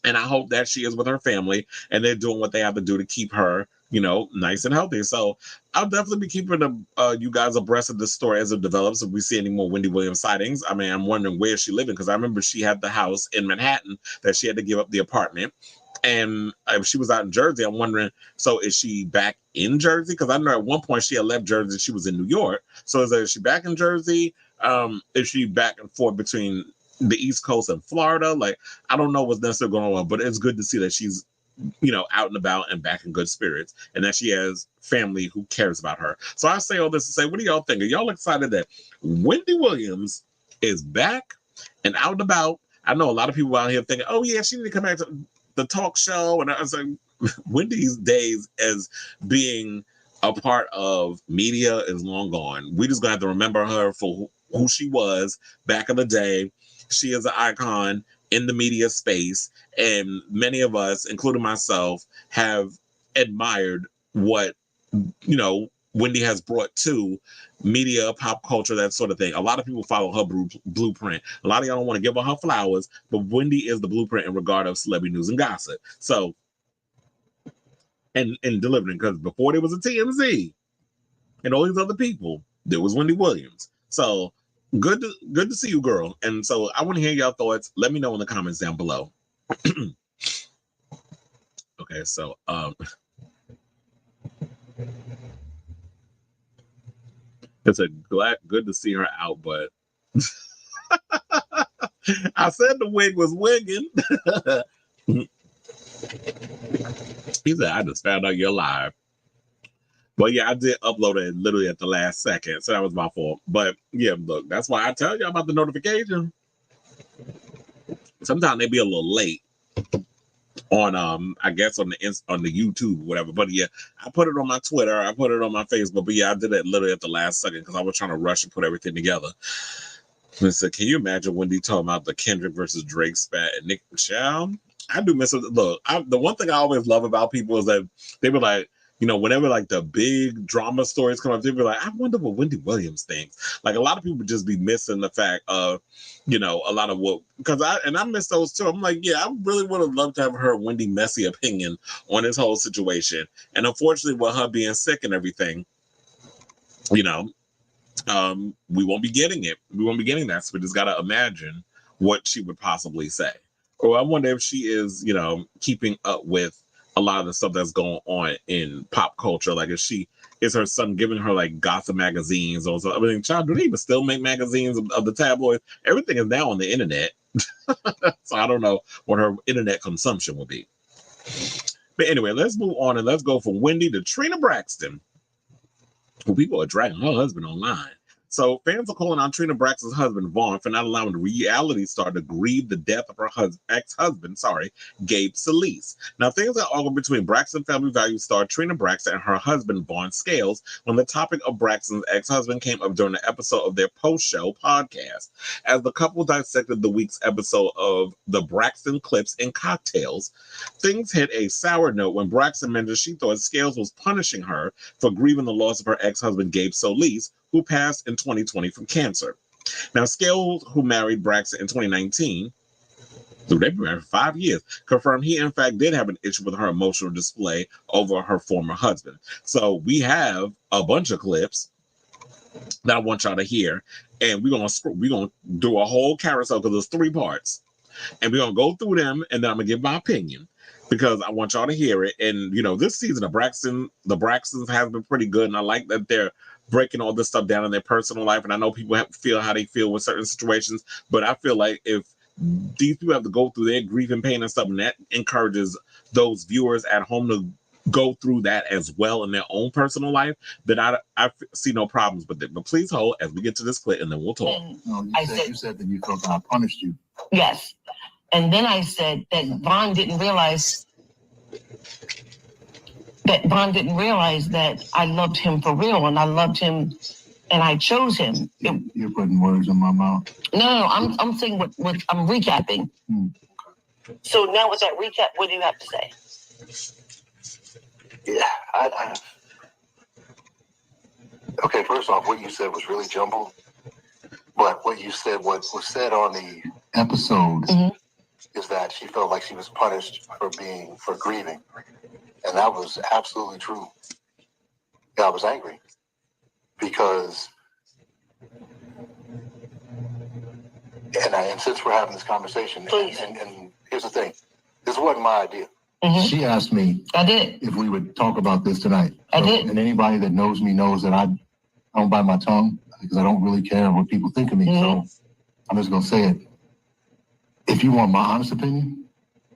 [SPEAKER 1] and I hope that she is with her family and they're doing what they have to do to keep her nice and healthy. So I'll definitely be keeping you guys abreast of this story as it develops. If we see any more Wendy Williams sightings, I mean, I'm wondering where she's living, because I remember she had the house in Manhattan that she had to give up the apartment. And if she was out in Jersey, I'm wondering, so is she back in Jersey? Because I know at one point she had left Jersey, she was in New York. So is she back in Jersey? Is she back and forth between the East Coast and Florida? Like, I don't know what's necessarily going on, but it's good to see that she's out and about and back in good spirits, and that she has family who cares about her. So I say all this to say, what do y'all think? Are y'all excited that Wendy Williams is back and out and about? I know a lot of people out here thinking, oh yeah, she need to come back to the talk show. And I was like, Wendy's days as being a part of media is long gone. We just gonna have to remember her for who she was back in the day. She is an icon in the media space, and many of us, including myself, have admired what Wendy has brought to media, pop culture, that sort of thing. A lot of people follow her blueprint. A lot of y'all don't want to give her flowers, but Wendy is the blueprint in regard of celebrity news and gossip. So, and delivering, because before there was a TMZ and all these other people, there was Wendy Williams. So good to see you, girl. And so I want to hear y'all thoughts. Let me know in the comments down below. Okay, so it's good to see her out, but I said the wig was wigging. He said, I just found out you're live. But yeah, I did upload it literally at the last second, so that was my fault. But yeah, look, that's why I tell you about the notification. Sometimes they be a little late on I guess on the YouTube or whatever. But yeah, I put it on my Twitter, I put it on my Facebook. But yeah, I did it literally at the last second because I was trying to rush and put everything together. Listen, can you imagine Wendy talking about the Kendrick versus Drake spat and Nick Michelle? I do miss it. Look, the one thing I always love about people is that they were like, whenever like the big drama stories come up, they'll be like, I wonder what Wendy Williams thinks. Like a lot of people just be missing the fact of, a lot of because I miss those too. I'm like, yeah, I really would have loved to have heard Wendy messy opinion on this whole situation. And unfortunately, with her being sick and everything, we won't be getting it. We won't be getting that. So we just got to imagine what she would possibly say. Or I wonder if she is, keeping up with a lot of the stuff that's going on in pop culture. Like, is her son giving her like gossip magazines or something? I mean, child, do they even still make magazines of the tabloids? Everything is now on the internet. So I don't know what her internet consumption will be. But anyway, let's move on and let's go from Wendy to Trina Braxton. Well, people are dragging her husband online. So fans are calling on Trina Braxton's husband, Vaughn, for not allowing the reality star to grieve the death of her ex-husband, Gabe Solis. Now, things are arguing between Braxton Family Values star Trina Braxton and her husband, Vaughn Scales, when the topic of Braxton's ex-husband came up during the episode of their post-show podcast. As the couple dissected the week's episode of the Braxton Clips and Cocktails, things hit a sour note when Braxton mentioned she thought Scales was punishing her for grieving the loss of her ex-husband, Gabe Solis, who passed in 2020 from cancer. Now, Scales, who married Braxton in 2019, so they've been married for 5 years, confirmed he, in fact, did have an issue with her emotional display over her former husband. So we have a bunch of clips that I want y'all to hear, and we're gonna do a whole carousel because there's 3 parts, and we're gonna go through them, and then I'm gonna give my opinion because I want y'all to hear it. And this season of the Braxtons has been pretty good, and I like that they're breaking all this stuff down in their personal life. And I know people feel how they feel with certain situations, but I feel like if these people have to go through their grief and pain and stuff, and that encourages those viewers at home to go through that as well in their own personal life, then I see no problems with it. But please hold as we get to this clip, and then we'll talk.
[SPEAKER 2] No, you said that you felt I punished you.
[SPEAKER 3] Yes. And then I said that Vaughn didn't realize that I loved him for real, and I loved him, and I chose him.
[SPEAKER 2] You're putting words in my mouth.
[SPEAKER 3] No, I'm saying what I'm recapping. So now with that recap, what do you have to say?
[SPEAKER 2] Yeah, okay, first off, what you said was really jumbled. But what was said on the episode is that she felt like she was punished for grieving. And that was absolutely true. Yeah, I was angry because, and since we're having this conversation, and here's the thing, this wasn't my idea. She asked me if we would talk about this tonight.
[SPEAKER 3] I did.
[SPEAKER 2] And anybody that knows me knows that I don't bite my tongue because I don't really care what people think of me. So I'm just going to say it. If you want my honest opinion,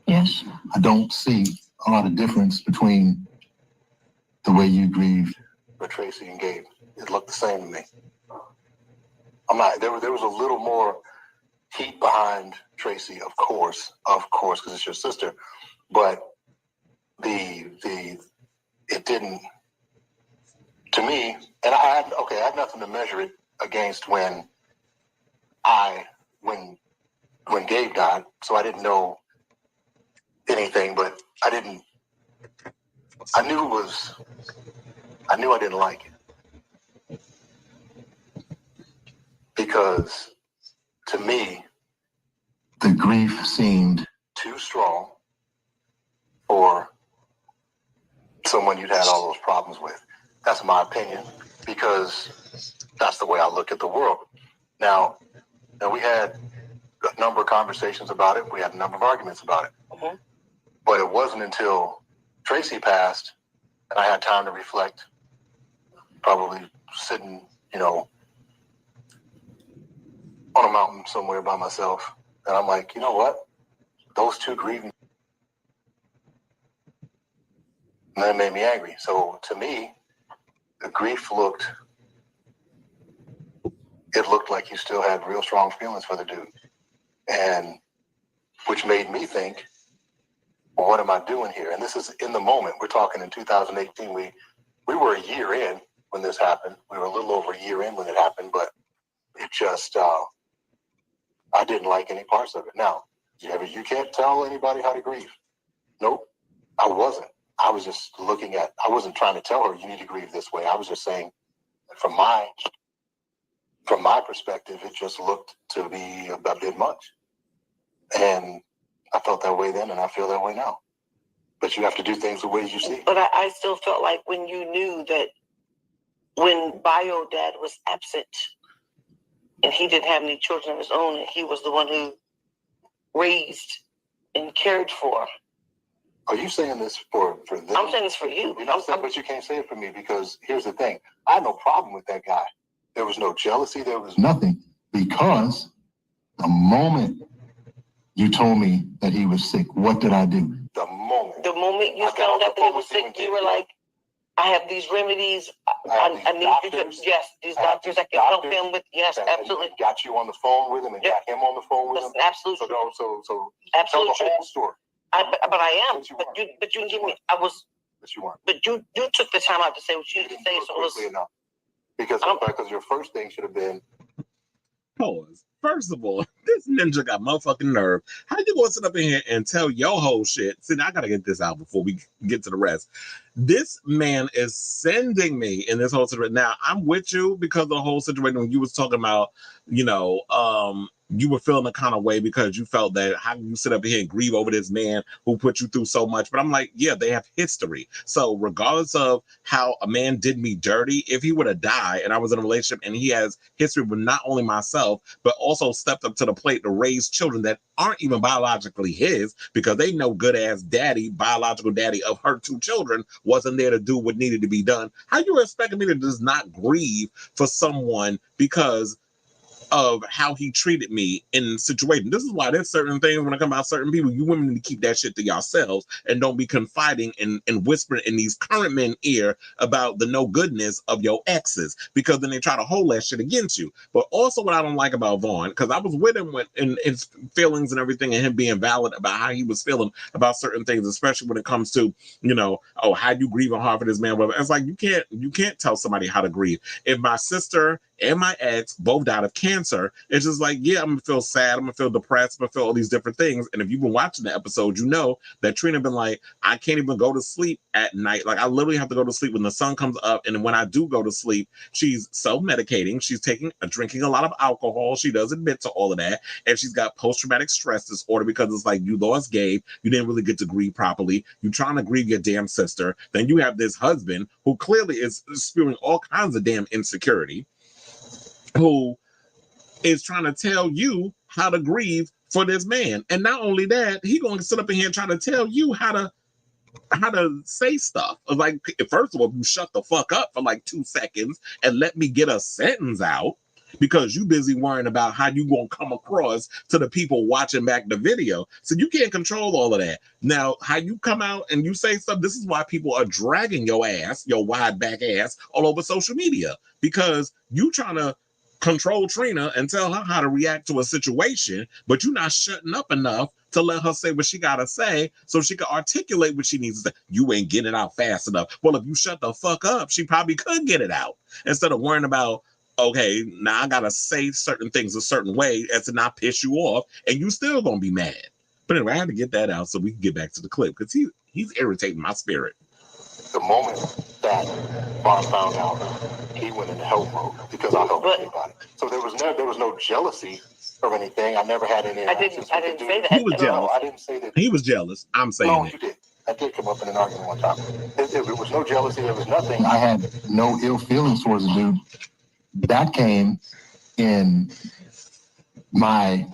[SPEAKER 3] yes,
[SPEAKER 2] I don't see a lot of difference between the way you grieved for Tracy and Gabe. It looked the same to me. There was a little more heat behind Tracy, of course, because it's your sister. But it didn't, to me, and I had nothing to measure it against when Gabe died, so I didn't know anything, but I knew I didn't like it. Because to me, the grief seemed too strong for someone you'd had all those problems with. That's my opinion, because that's the way I look at the world. Now we had a number of conversations about it. We had a number of arguments about it. But it wasn't until Tracy passed and I had time to reflect, probably sitting, on a mountain somewhere by myself. And I'm like, you know what? Those two grieving. And that made me angry. So to me, the grief looked like you still had real strong feelings for the dude. And which made me think, well, what am I doing here? And this is in the moment. We're talking in 2018. We were a year in when this happened. We were a little over a year in when it happened, but it just, I didn't like any parts of it. Now, you can't tell anybody how to grieve. Nope, I wasn't. I was just looking at, I wasn't trying to tell her you need to grieve this way. I was just saying from my perspective, it just looked to be a bit much. And I felt that way then, and I feel that way now. But you have to do things the way you see.
[SPEAKER 3] But I still felt like when you knew that when bio dad was absent and he didn't have any children of his own, and he was the one who raised and cared for.
[SPEAKER 2] Are you saying this for them?
[SPEAKER 3] I'm saying this for you.
[SPEAKER 2] But you can't say it for me, because here's the thing. I had no problem with that guy. There was no jealousy. There was nothing, because the moment you told me that he was sick, what did I do? The moment
[SPEAKER 3] you found out that he was sick, you were like, I have these remedies. I need you to, yes, these doctors I can help him with. Yes, absolutely.
[SPEAKER 2] Got you on the phone with him and got him on the phone with him.
[SPEAKER 3] Absolutely.
[SPEAKER 2] So
[SPEAKER 3] absolutely
[SPEAKER 2] tell the whole story.
[SPEAKER 3] But I am. But you didn't give me.
[SPEAKER 2] But you weren't.
[SPEAKER 3] But you took the time out to say what you needed to say. So it was
[SPEAKER 2] enough. Because your first thing should have been.
[SPEAKER 1] Pause. First of all, this ninja got motherfucking nerve. How you gonna sit up in here and tell your whole shit? See, I gotta get this out before we get to the rest. This man is sending me in this whole situation. Now, I'm with you because of the whole situation when you was talking about, you were feeling the kind of way because you felt that how can you sit up here and grieve over this man who put you through so much? But I'm like, yeah, they have history. So regardless of how a man did me dirty, if he would have died and I was in a relationship and he has history with not only myself, but also stepped up to the plate to raise children that aren't even biologically his, because they know good ass daddy, biological daddy of her 2 children, wasn't there to do what needed to be done. How you expecting me to just not grieve for someone because of how he treated me in the situation? This is why there's certain things when it comes about certain people, you women need to keep that shit to yourselves and don't be confiding and whispering in these current men ear about the no goodness of your exes, because then they try to hold that shit against you. But also what I don't like about Vaughn, because I was with him in his feelings and everything, and him being valid about how he was feeling about certain things, especially when it comes to, how you grieve on Harvey, this man, whatever. It's like you can't tell somebody how to grieve. If my sister and my ex both died of cancer, it's just like, yeah, I'm gonna feel sad, I'm gonna feel depressed, I'm gonna feel all these different things. And if you've been watching the episode, you know that Trina been like, I can't even go to sleep at night. Like, I literally have to go to sleep when the sun comes up. And when I do go to sleep, she's self-medicating, she's drinking a lot of alcohol, she does admit to all of that, and she's got post-traumatic stress disorder, because it's like, you lost Gabe, you didn't really get to grieve properly, you're trying to grieve your damn sister, then you have this husband who clearly is spewing all kinds of damn insecurity, who is trying to tell you how to grieve for this man. And not only that, he going to sit up in here and try to tell you how to say stuff. Like, first of all, you shut the fuck up for like 2 seconds and let me get a sentence out, because you busy worrying about how you gonna come across to the people watching back the video. So you can't control all of that. Now, how you come out and you say stuff, this is why people are dragging your ass, your wide back ass, all over social media, because you trying to control Trina and tell her how to react to a situation, but you're not shutting up enough to let her say what she gotta say so she can articulate what she needs to say. You ain't getting it out fast enough. Well, if you shut the fuck up, she probably could get it out, instead of worrying about, okay, now I gotta say certain things a certain way as to not piss you off, and you still gonna be mad. But anyway, I had to get that out so we can get back to the clip, because he's irritating my spirit.
[SPEAKER 2] The moment that Vaughn found out, he went into help mode, because I helped everybody. So there was no jealousy or anything. I never had any.
[SPEAKER 3] I didn't say that.
[SPEAKER 1] He was jealous.
[SPEAKER 2] No, I didn't say that.
[SPEAKER 1] He was jealous. I'm saying
[SPEAKER 2] no,
[SPEAKER 1] it.
[SPEAKER 2] You did. That did come up in an argument one time. There was no jealousy. There was nothing. I had no ill feelings towards the dude. That came in my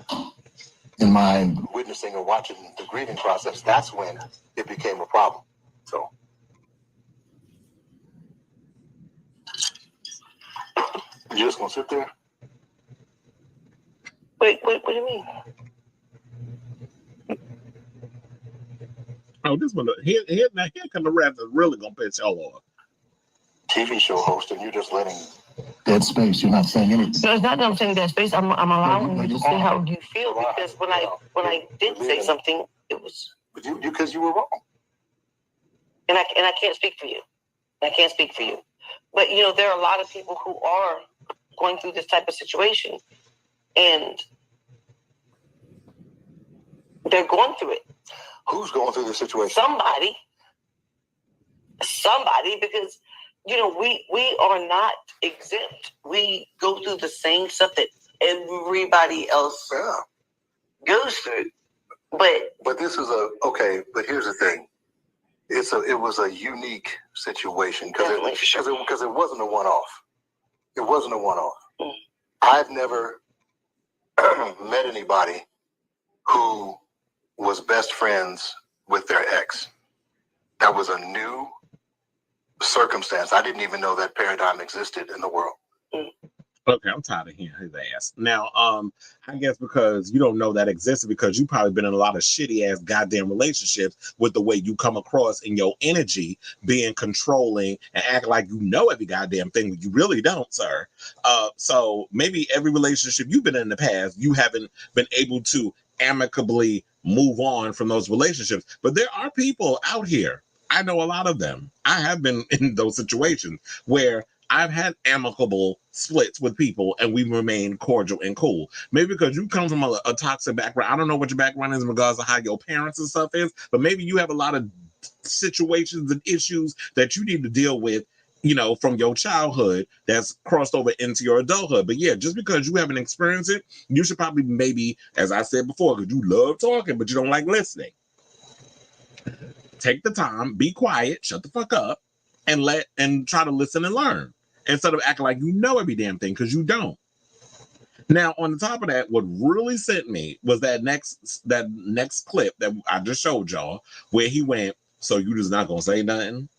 [SPEAKER 2] witnessing or watching the grieving process. That's when it became a problem. So. You just gonna sit there?
[SPEAKER 3] Wait, what do you mean?
[SPEAKER 1] Oh, this one, here come the rap that's really gonna piss y'all off.
[SPEAKER 2] TV show host, and you're just letting dead space. You're not saying anything.
[SPEAKER 3] No, it's not that I'm saying dead space. I'm allowing you to say how you feel, because when I did say something, it was.
[SPEAKER 2] But you because you were wrong.
[SPEAKER 3] And I can't speak for you. I can't speak for you. But there are a lot of people who are going through this type of situation, and they're going through it.
[SPEAKER 2] Who's going through the situation?
[SPEAKER 3] Somebody. somebody, because we are not exempt. We go through the same stuff that everybody else goes through. But
[SPEAKER 2] this is but here's the thing. It was a unique situation because it wasn't a one-off. It wasn't a one-off. I've never met anybody who was best friends with their ex. That was a new circumstance. I didn't even know that paradigm existed in the world.
[SPEAKER 1] Okay, I'm tired of hearing his ass. Now, I guess because you don't know that existed because you probably been in a lot of shitty ass goddamn relationships with the way you come across in your energy, being controlling and acting like you know every goddamn thing, but you really don't, sir. So maybe every relationship you've been in the past, you haven't been able to amicably move on from those relationships. But there are people out here. I know a lot of them. I have been in those situations where I've had amicable splits with people and we remain cordial and cool. Maybe because you come from a toxic background. I don't know what your background is in regards to how your parents and stuff is, but maybe you have a lot of situations and issues that you need to deal with, from your childhood that's crossed over into your adulthood. But yeah, just because you haven't experienced it, you should probably maybe, as I said before, because you love talking, but you don't like listening. Take the time, be quiet, shut the fuck up, and try to listen and learn instead of acting like you know every damn thing, because you don't. Now, on the top of that, what really sent me was that next clip that I just showed y'all, where he went, "So you just not gonna say nothing?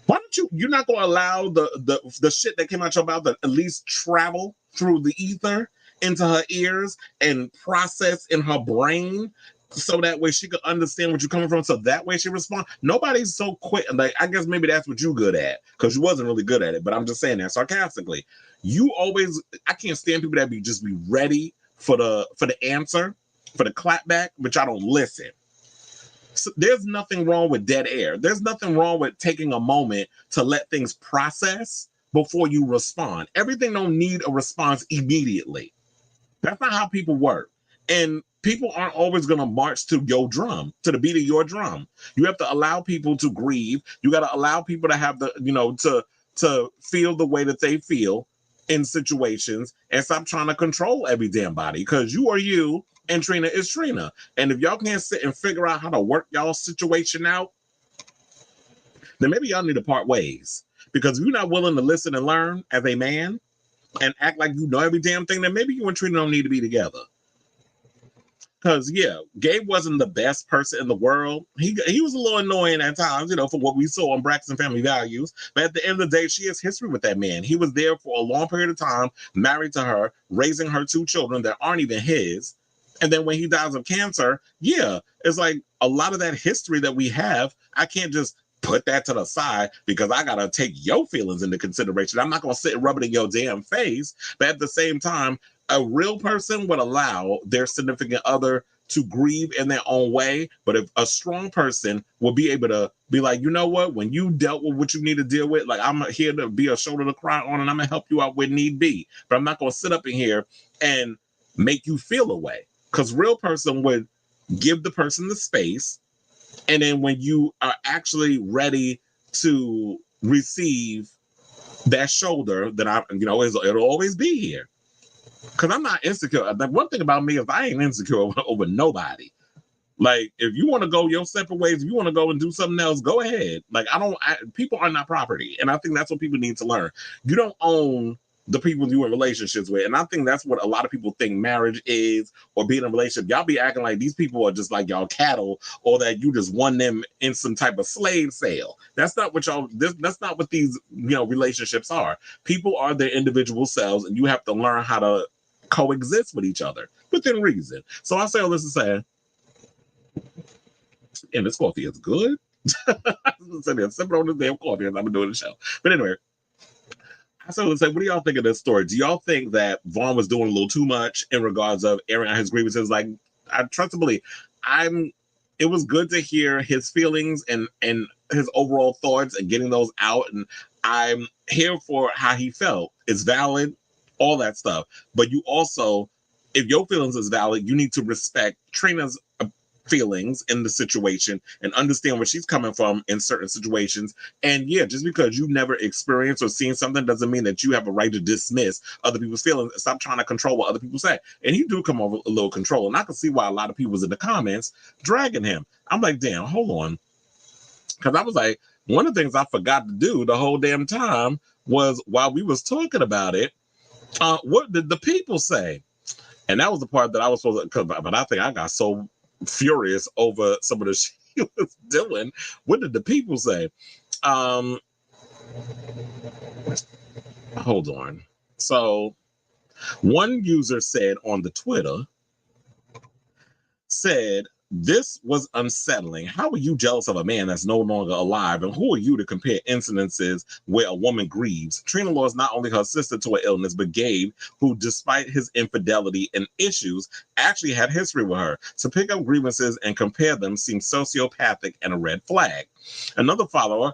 [SPEAKER 1] Why don't you're not gonna allow the shit that came out your mouth to at least travel through the ether into her ears and process in her brain?" So that way she could understand what you're coming from. So that way she responds. Nobody's so quick. Like, I guess maybe that's what you're good at, because you wasn't really good at it. But I'm just saying that sarcastically. I can't stand people that be ready for the answer, for the clapback, but y'all don't listen. So there's nothing wrong with dead air. There's nothing wrong with taking a moment to let things process before you respond. Everything don't need a response immediately. That's not how people work. And people aren't always going to march to your drum, to the beat of your drum. You have to allow people to grieve. You got to allow people to have to feel the way that they feel in situations, and stop trying to control every damn body, because you are you and Trina is Trina. And if y'all can't sit and figure out how to work y'all situation out, then maybe y'all need to part ways. Because if you're not willing to listen and learn as a man and act like you know every damn thing, then maybe you and Trina don't need to be together. Because, yeah, Gabe wasn't the best person in the world. He was a little annoying at times, for what we saw on Braxton Family Values. But at the end of the day, she has history with that man. He was there for a long period of time, married to her, raising her 2 children that aren't even his. And then when he dies of cancer, yeah, it's like a lot of that history that we have, I can't just put that to the side because I got to take your feelings into consideration. I'm not going to sit and rub it in your damn face. But at the same time, a real person would allow their significant other to grieve in their own way. But if a strong person will be able to be like, you know what, when you dealt with what you need to deal with, like, I'm here to be a shoulder to cry on, and I'm going to help you out when need be. But I'm not going to sit up in here and make you feel away. Because real person would give the person the space. And then when you are actually ready to receive that shoulder, that it'll always be here. Because I'm not insecure. The one thing about me is I ain't insecure over nobody. Like, if you want to go your separate ways, if you want to go and do something else, go ahead. Like, people are not property. And I think that's what people need to learn. You don't own the people you're in relationships with. And I think that's what a lot of people think marriage is, or being in a relationship. Y'all be acting like these people are just like y'all cattle, or that you just won them in some type of slave sale. That's not what that's not what these, relationships are. People are their individual selves, and you have to learn how to coexist with each other within reason. So I say all this to say, and this coffee is good. I'm sitting there sipping on this damn coffee as I've been doing the show. But anyway, so let's say, what do y'all think of this story? Do y'all think that Vaughn was doing a little too much in regards of airing out his grievances? Like, I trust to believe, it was good to hear his feelings and his overall thoughts and getting those out. And I'm here for how he felt. It's valid, all that stuff. But you also, if your feelings is valid, you need to respect Trina's feelings in the situation and understand where she's coming from in certain situations. And yeah, just because you never experienced or seen something doesn't mean that you have a right to dismiss other people's feelings. Stop trying to control what other people say. And he do come over a little control. And I can see why a lot of people was in the comments dragging him. I'm like, damn, hold on. Because I was like, one of the things I forgot to do the whole damn time was while we was talking about it, what did the people say? And that was the part that I was supposed to, but I think I got so furious over some of the shit he was doing. What did the people say? Hold on. So one user said on the Twitter, said, this was unsettling. How are you jealous of a man that's no longer alive? And who are you to compare incidences where a woman grieves? Trina lost not only her sister to an illness, but Gabe, who, despite his infidelity and issues, actually had history with her. To pick up grievances and compare them seems sociopathic and a red flag. Another follower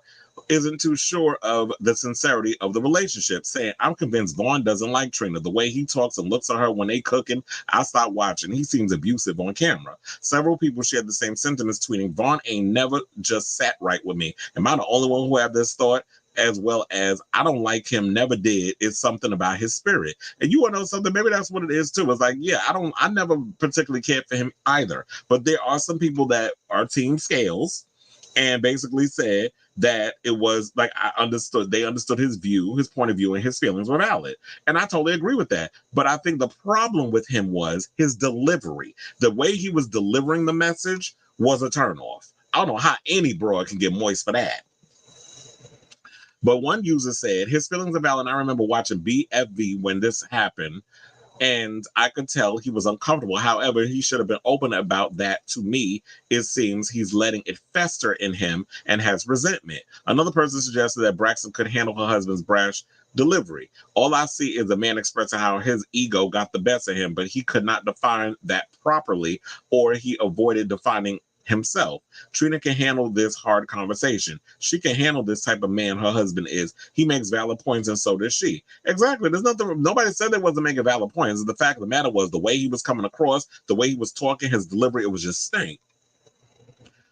[SPEAKER 1] isn't too sure of the sincerity of the relationship, saying, I'm convinced Vaughn doesn't like Trina. The way he talks and looks at her when they cooking, I stopped watching. He seems abusive on camera. Several people shared the same sentiments, tweeting, Vaughn ain't never just sat right with me. Am I the only one who have this thought? As well as, I don't like him, never did. It's something about his spirit. And you want to know something? Maybe that's what it is too. It's like, yeah, I never particularly cared for him either. But there are some people that are team scales and basically said that it was like, they understood his view, his point of view, and his feelings were valid. And I totally agree with that. But I think the problem with him was his delivery. The way he was delivering the message was a turnoff. I don't know how any broad can get moist for that. But one user said, his feelings are valid. I remember watching BFV when this happened, and I could tell he was uncomfortable. However, he should have been open about that. To me, it seems he's letting it fester in him and has resentment. Another person suggested that Braxton could handle her husband's brash delivery. All I see is a man expressing how his ego got the best of him, but he could not define that properly, or he avoided defining himself. Trina can handle this hard conversation. She can handle this type of man her husband is. He makes valid points, and so does she. Exactly. There's nothing. Nobody said they wasn't making valid points. The fact of the matter was the way he was coming across, the way he was talking, his delivery, it was just stink.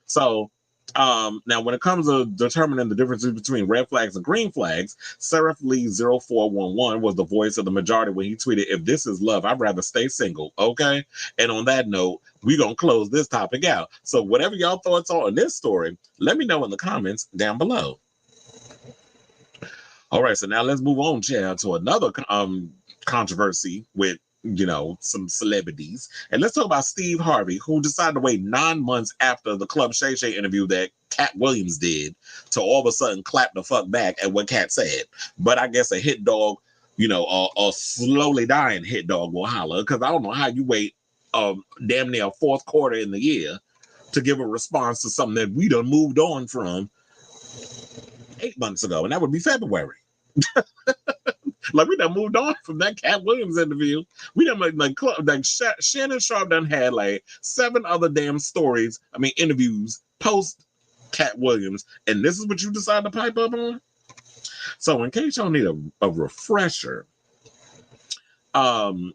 [SPEAKER 1] So now when it comes to determining the differences between red flags and green flags, Seraph Lee 0411 was the voice of the majority when he tweeted, if this is love, I'd rather stay single. Okay. And on that note, we're going to close this topic out. So whatever y'all thoughts are on this story, let me know in the comments down below. All right. So now let's move on, Chad, to another controversy with, you know, some celebrities. And let's talk about Steve Harvey, who decided to wait 9 months after the Club Shay Shay interview that Katt Williams did to all of a sudden clap the fuck back at what Katt said. But I guess a hit dog, you know, a slowly dying hit dog will holler, because I don't know how you wait damn near a fourth quarter in the year to give a response to something that we done moved on from 8 months ago, and that would be February. Like, we done moved on from that Katt Williams interview. We done like Shannon Sharp done had like 7 other damn stories, interviews post Katt Williams, and this is what you decide to pipe up on? So in case y'all need a refresher, here's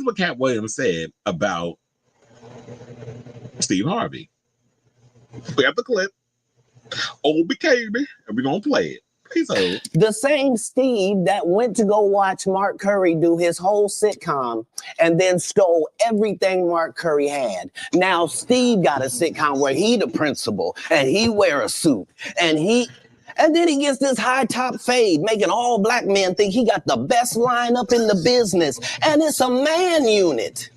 [SPEAKER 1] what Katt Williams said about Steve Harvey. We have the clip, Old Baby, and we're gonna play it. Please hold.
[SPEAKER 4] The same Steve that went to go watch Mark Curry do his whole sitcom and then stole everything Mark Curry had. Now Steve got a sitcom where he the principal and he wear a suit and then he gets this high top fade, making all black men think he got the best lineup in the business, and it's a man unit.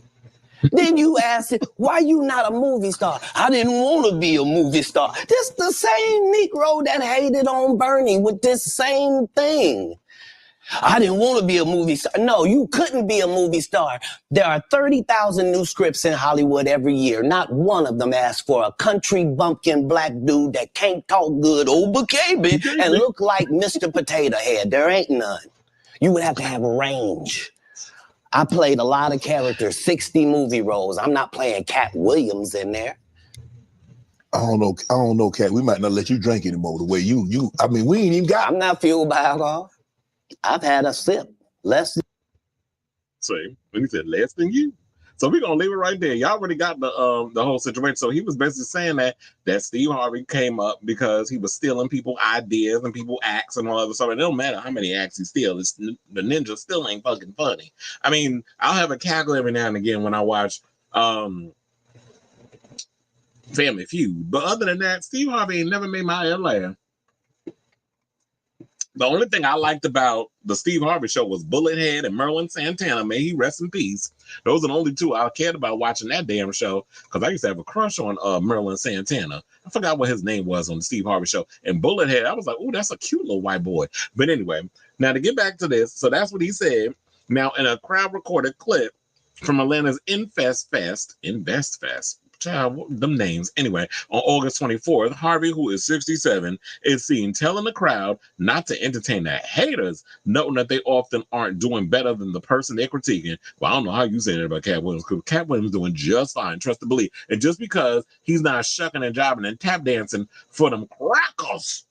[SPEAKER 4] Then you ask him, why you not a movie star? I didn't want to be a movie star. This the same Negro that hated on Bernie with this same thing. I didn't want to be a movie star. No, you couldn't be a movie star. There are 30,000 new scripts in Hollywood every year. Not one of them asks for a country bumpkin black dude that can't talk good, old baby, and look like Mr. Potato Head. There ain't none. You would have to have range. I played a lot of characters, 60 movie roles. I'm not playing Katt Williams in there.
[SPEAKER 5] I don't know, Katt. We might not let you drink anymore the way we ain't even got.
[SPEAKER 4] I'm not fueled by alcohol. I've had a sip. Less.
[SPEAKER 1] Same. When he said less than you. So we're gonna leave it right there. Y'all already got the whole situation. So he was basically saying that Steve Harvey came up because he was stealing people ideas and people acts and all other stuff. And it don't matter how many acts he steals, the ninja still ain't fucking funny. I mean, I'll have a cackle every now and again when I watch Family Feud. But other than that, Steve Harvey ain't never made my head laugh. The only thing I liked about the Steve Harvey show was Bullethead and Merlin Santana. May he rest in peace. Those are the only two I cared about watching that damn show, because I used to have a crush on Merlin Santana. I forgot what his name was on the Steve Harvey show. And Bullethead, I was like, oh, that's a cute little white boy. But anyway, now to get back to this, so that's what he said. Now, in a crowd-recorded clip from Atlanta's Invest Fest, child, them names. Anyway, on August 24th, Harvey, who is 67, is seen telling the crowd not to entertain the haters, noting that they often aren't doing better than the person they're critiquing. Well, I don't know how you say that about Katt Williams, because Katt Williams is doing just fine, trust to believe. And just because he's not shucking and jiving and tap dancing for them crackers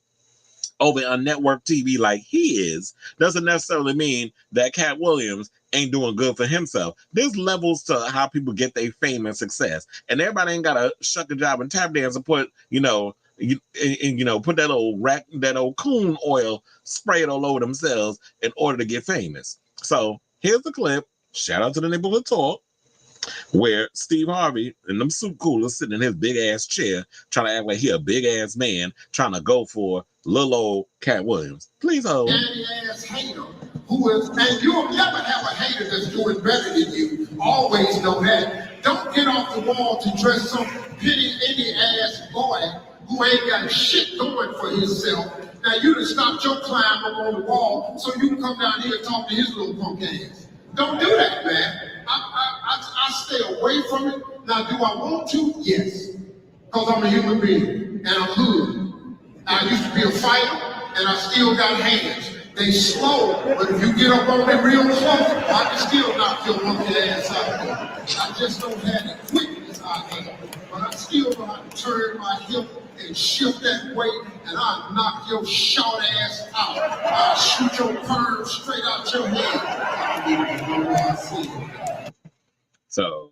[SPEAKER 1] over on network TV like he is, doesn't necessarily mean that Katt Williams ain't doing good for himself. There's levels to how people get their fame and success, and everybody ain't gotta shuck a job and tap dance and put, put that old coon oil, spray it all over themselves in order to get famous. So here's the clip. Shout out to the Neighborhood Talk, where Steve Harvey and them soup coolers sitting in his big ass chair trying to act like he a big ass man trying to go for little old Katt Williams. Please hold.
[SPEAKER 2] Any ass hater who is, and you'll never have a hater that's doing better than you. Always know that. Don't get off the wall to dress some pity any ass boy who ain't got shit going for himself. Now you done stopped your climb up on the wall so you can come down here and talk to his little punk ass. Don't do that, man. I stay away from it. Now, do I want to? Yes. Because I'm a human being and I'm hood. I used to be a fighter and I still got hands. They slow, but if you get up on them real close, I can still knock your monkey ass out there. I just don't have the quickness I have. But I still know how to turn my hip and shift that weight, and I'll knock your short ass out. I'll shoot your perm straight out your head. I don't even know what I see.
[SPEAKER 1] So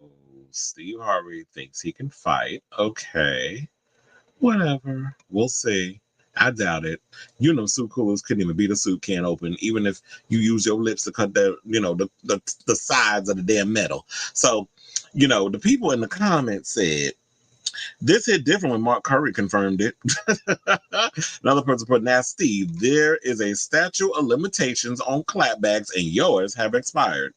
[SPEAKER 1] Steve Harvey thinks he can fight. Okay, whatever. We'll see. I doubt it. Soup coolers couldn't even beat a soup can open, even if you use your lips to cut the sides of the damn metal. So, the people in the comments said, this hit different when Mark Curry confirmed it. Another person put, now, Steve, there is a statute of limitations on clapbacks and yours have expired.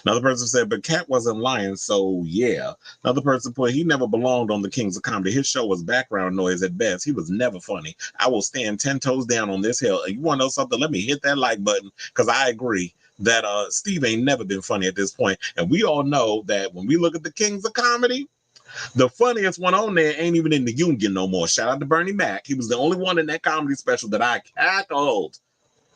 [SPEAKER 1] Another person said, but Katt wasn't lying, so yeah. Another person put, he never belonged on the Kings of Comedy. His show was background noise at best. He was never funny. I will stand 10 toes down on this hill. And you want to know something? Let me hit that like button, because I agree that Steve ain't never been funny at this point. And we all know that when we look at the Kings of Comedy, the funniest one on there ain't even in the union no more. Shout out to Bernie Mac. He was the only one in that comedy special that I cackled,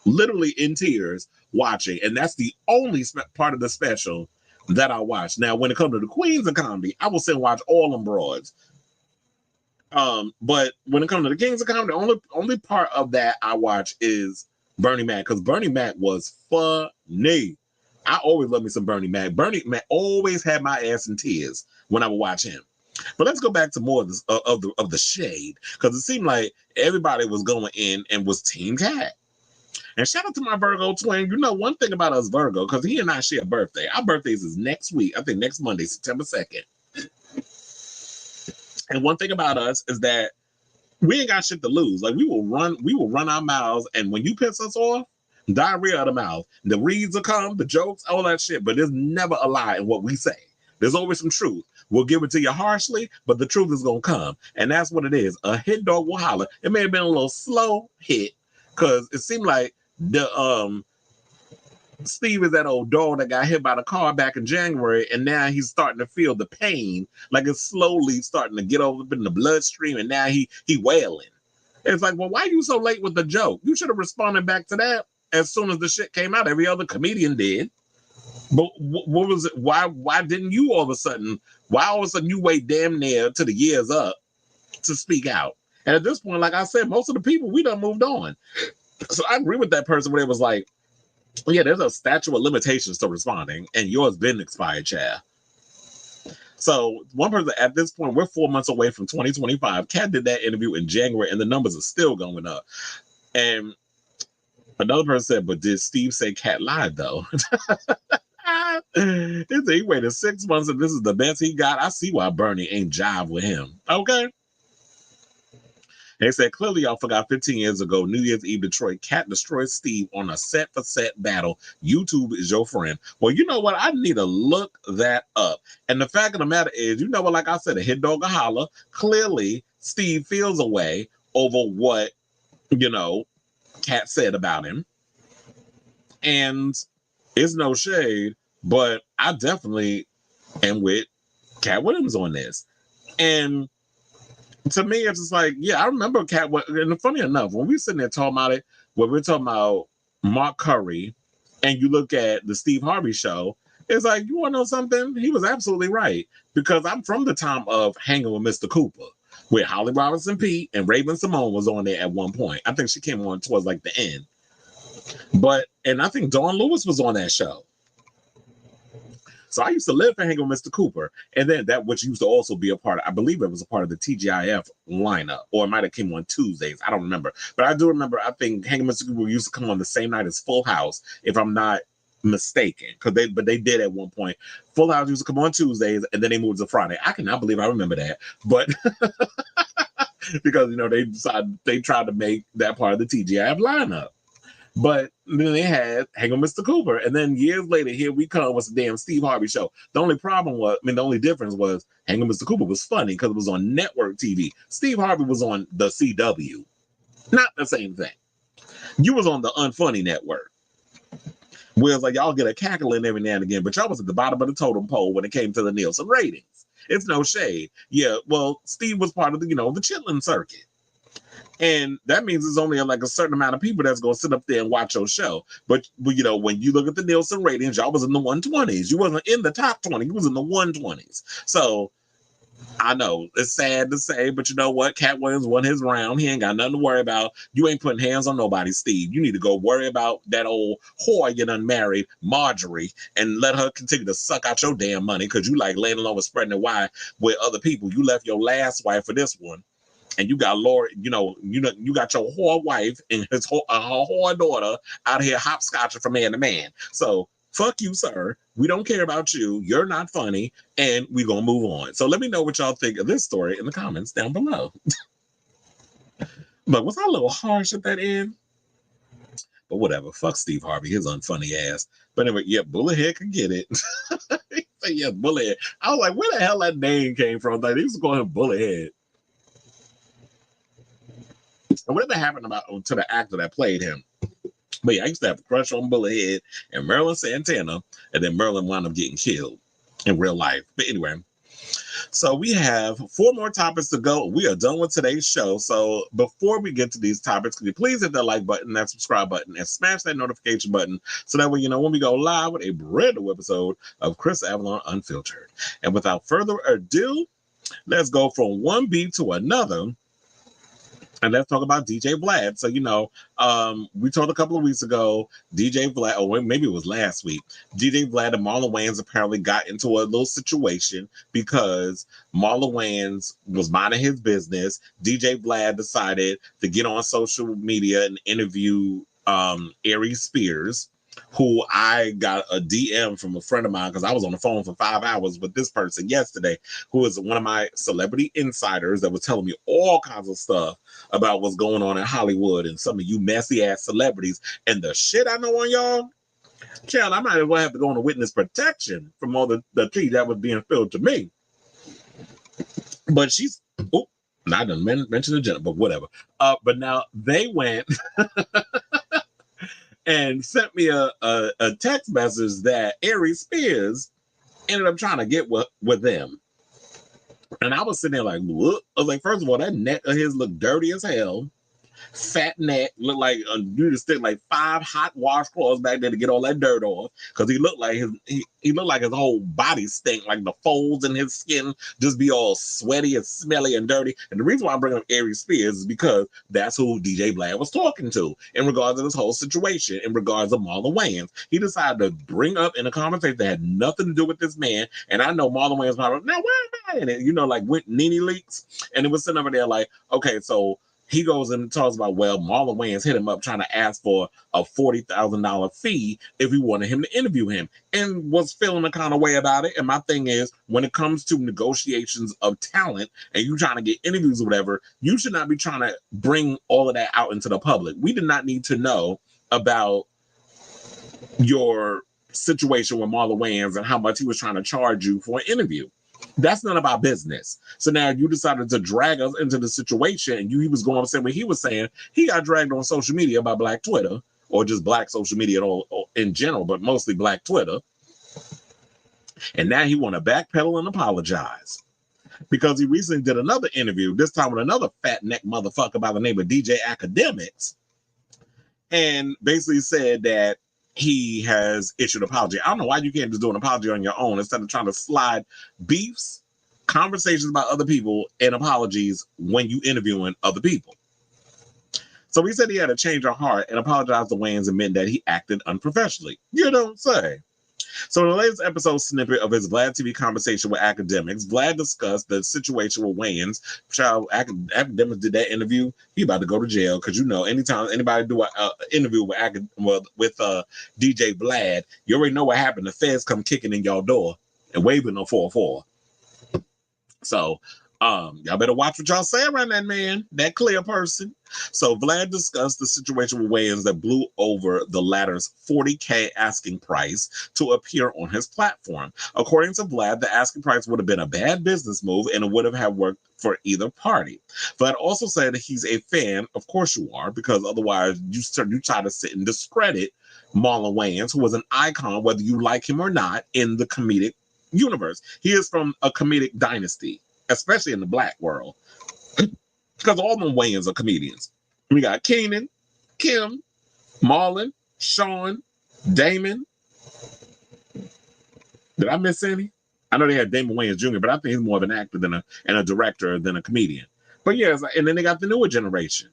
[SPEAKER 1] literally in tears, watching. And that's the only part of the special that I watched. Now, when it comes to the Queens of Comedy, I will sit and watch all them broads. But when it comes to the Kings of Comedy, the only part of that I watch is Bernie Mac, because Bernie Mac was funny. I always love me some Bernie Mac. Bernie Mac always had my ass in tears when I would watch him. But let's go back to more of the shade, because it seemed like everybody was going in and was Team Katt. And shout out to my Virgo twin. One thing about us Virgo, because he and I share a birthday. Our birthdays is next week. I think next Monday, September 2nd. And one thing about us is that we ain't got shit to lose. Like, we will run our mouths, and when you piss us off, diarrhea out of the mouth. The reads will come, the jokes, all that shit, but there's never a lie in what we say. There's always some truth. We'll give it to you harshly, but the truth is going to come. And that's what it is. A hit dog will holler. It may have been a little slow hit, because it seemed like Steve is that old dog that got hit by the car back in January, and now he's starting to feel the pain, like it's slowly starting to get over in the bloodstream, and now he wailing. It's like, well, why are you so late with the joke? You should have responded back to that as soon as the shit came out. Every other comedian did. But what was it? Why didn't you all of a sudden you wait damn near to the years up to speak out? And at this point, like I said, most of the people, we done moved on. So I agree with that person where it was like, yeah, there's a statute of limitations to responding, and yours been expired, child. So one person at this point, we're 4 months away from 2025. Katt did that interview in January, and the numbers are still going up. And another person said, but did Steve say Katt lied though? He waited 6 months and this is the best he got. I see why Bernie ain't jive with him. Okay. They said, clearly y'all forgot 15 years ago, New Year's Eve, Detroit, Katt destroyed Steve on a set-for-set battle. YouTube is your friend. Well, you know what? I need to look that up. And the fact of the matter is, you know what, like I said, a hit dog a holler. Clearly, Steve feels a way over what, Katt said about him. And it's no shade, but I definitely am with Katt Williams on this. And to me, it's just like, yeah, I remember Katt. And funny enough, when we sitting there talking about it, when we're talking about Mark Curry, and you look at the Steve Harvey show, it's like, you want to know something? He was absolutely right. Because I'm from the time of Hanging with Mr. Cooper, where Holly Robinson Pete and Raven Simone was on there at one point. I think she came on towards like the end. And I think Dawn Lewis was on that show. So I used to live for Hanging with Mr. Cooper. And then that, which used to also be a part of, I believe it was a part of the TGIF lineup, or it might have came on Tuesdays. I don't remember. But I do remember, I think Hanging with Mr. Cooper used to come on the same night as Full House, if I'm not mistaken. But they did at one point. Full House used to come on Tuesdays, and then they moved to Friday. I cannot believe I remember that. But because, they tried to make that part of the TGIF lineup. But then they had Hanging with Mr. Cooper. And then years later, here we come with the damn Steve Harvey show. The only problem was, the only difference was Hanging with Mr. Cooper was funny because it was on network TV. Steve Harvey was on the CW. Not the same thing. You was on the Unfunny network. Whereas like y'all get a cackle in every now and again, but y'all was at the bottom of the totem pole when it came to the Nielsen ratings. It's no shade. Yeah, well, Steve was part of the, the chitlin circuit. And that means there's only like a certain amount of people that's going to sit up there and watch your show. But, when you look at the Nielsen ratings, y'all was in the 120s. You wasn't in the top 20. You was in the 120s. So I know it's sad to say, but you know what? Katt Williams won his round. He ain't got nothing to worry about. You ain't putting hands on nobody, Steve. You need to go worry about that old whore you done married, Marjorie, and let her continue to suck out your damn money because you like laying along with spreading the wire with other people. You left your last wife for this one. And you got Lord, you got your whore wife and her whore daughter out here hopscotching from man to man. So fuck you, sir. We don't care about you. You're not funny, and we're gonna move on. So let me know what y'all think of this story in the comments down below. But was I a little harsh at that end? But whatever. Fuck Steve Harvey, his unfunny ass. But anyway, yeah, Bullethead could get it. He said, yeah, Bullethead. I was like, where the hell that name came from? Like, he was calling him Bullethead. And whatever happened to the actor that played him. But yeah, I used to have a crush on Bullethead and Marilyn Santana, and then Marilyn wound up getting killed in real life. But anyway, so we have 4 more topics to go. We are done with today's show. So before we get to these topics, could you please hit that like button, that subscribe button, and smash that notification button so that way when we go live with a brand new episode of Kris Avalon Unfiltered. And without further ado, let's go from one beat to another. And let's talk about DJ Vlad. So, we told a couple of weeks ago, DJ Vlad, or maybe it was last week, DJ Vlad and Marlon Wayans apparently got into a little situation because Marlon Wayans was minding his business. DJ Vlad decided to get on social media and interview Aries Spears, who I got a DM from a friend of mine because I was on the phone for 5 hours with this person yesterday, who is one of my celebrity insiders that was telling me all kinds of stuff about what's going on in Hollywood and some of you messy ass celebrities. And the shit I know on y'all, child, I might as well have to go on a witness protection from all the tea that was being spilled to me. But she's, I didn't mention the gender, but whatever. But now they went and sent me a text message that Aries Spears ended up trying to get with them. And I was sitting there like, what? I was like, first of all, that neck of his looked dirty as hell. fat neck, looked like a dude to stick like 5 hot washcloths back there to get all that dirt off, because he looked like he looked like his whole body stink, like the folds in his skin just be all sweaty and smelly and dirty. And the reason why I'm bringing up Aries Spears is because that's who DJ Vlad was talking to in regards to this whole situation, in regards to Marlon Wayans. He decided to bring up in a conversation that had nothing to do with this man. And I know Marlon Wayans probably, now where am I in it? You know, like with Nene Leaks. And it was sitting over there like, okay, so he goes and talks about, well, Marlon Wayans hit him up trying to ask for a $40,000 fee if we wanted him to interview him, and was feeling a kind of way about it. And my thing is, when it comes to negotiations of talent and you trying to get interviews or whatever, you should not be trying to bring all of that out into the public. We did not need to know about your situation with Marlon Wayans and how much he was trying to charge you for an interview. That's none of our business. So now you decided to drag us into the situation, and he was going to say what he was saying. He got dragged on social media by Black Twitter, or just Black social media in general, but mostly Black Twitter. And now he want to backpedal and apologize because he recently did another interview, this time with another fat neck motherfucker by the name of DJ Academics, and basically said that he has issued an apology. I don't know why you can't just do an apology on your own instead of trying to slide beefs, conversations about other people, and apologies when you interviewing other people. So he said he had a change of heart and apologized to Wayans, admitting that he acted unprofessionally. You don't say. So in the latest episode snippet of his Vlad TV conversation with Academics, Vlad discussed the situation with Wayans. Academics did that interview. He about to go to jail because, you know, anytime anybody do an interview with DJ Vlad, you already know what happened. The feds come kicking in y'all door and waving on 4-4. So y'all better watch what y'all say around that man, that clear person. So Vlad discussed the situation with Wayans that blew over the latter's $40K asking price to appear on his platform. According to Vlad, the asking price would have been a bad business move and it would have worked for either party. Vlad also said that he's a fan. Of course you are, because otherwise you try to sit and discredit Marlon Wayans, who was an icon, whether you like him or not, in the comedic universe. He is from a comedic dynasty, especially in the Black world, because all them Wayans are comedians. We got Kenan, Kim, Marlon, Shawn, Damon. Did I miss any? I know they had Damon Wayans Jr., but I think he's more of an actor and a director than a comedian. But yes, and then they got the newer generation.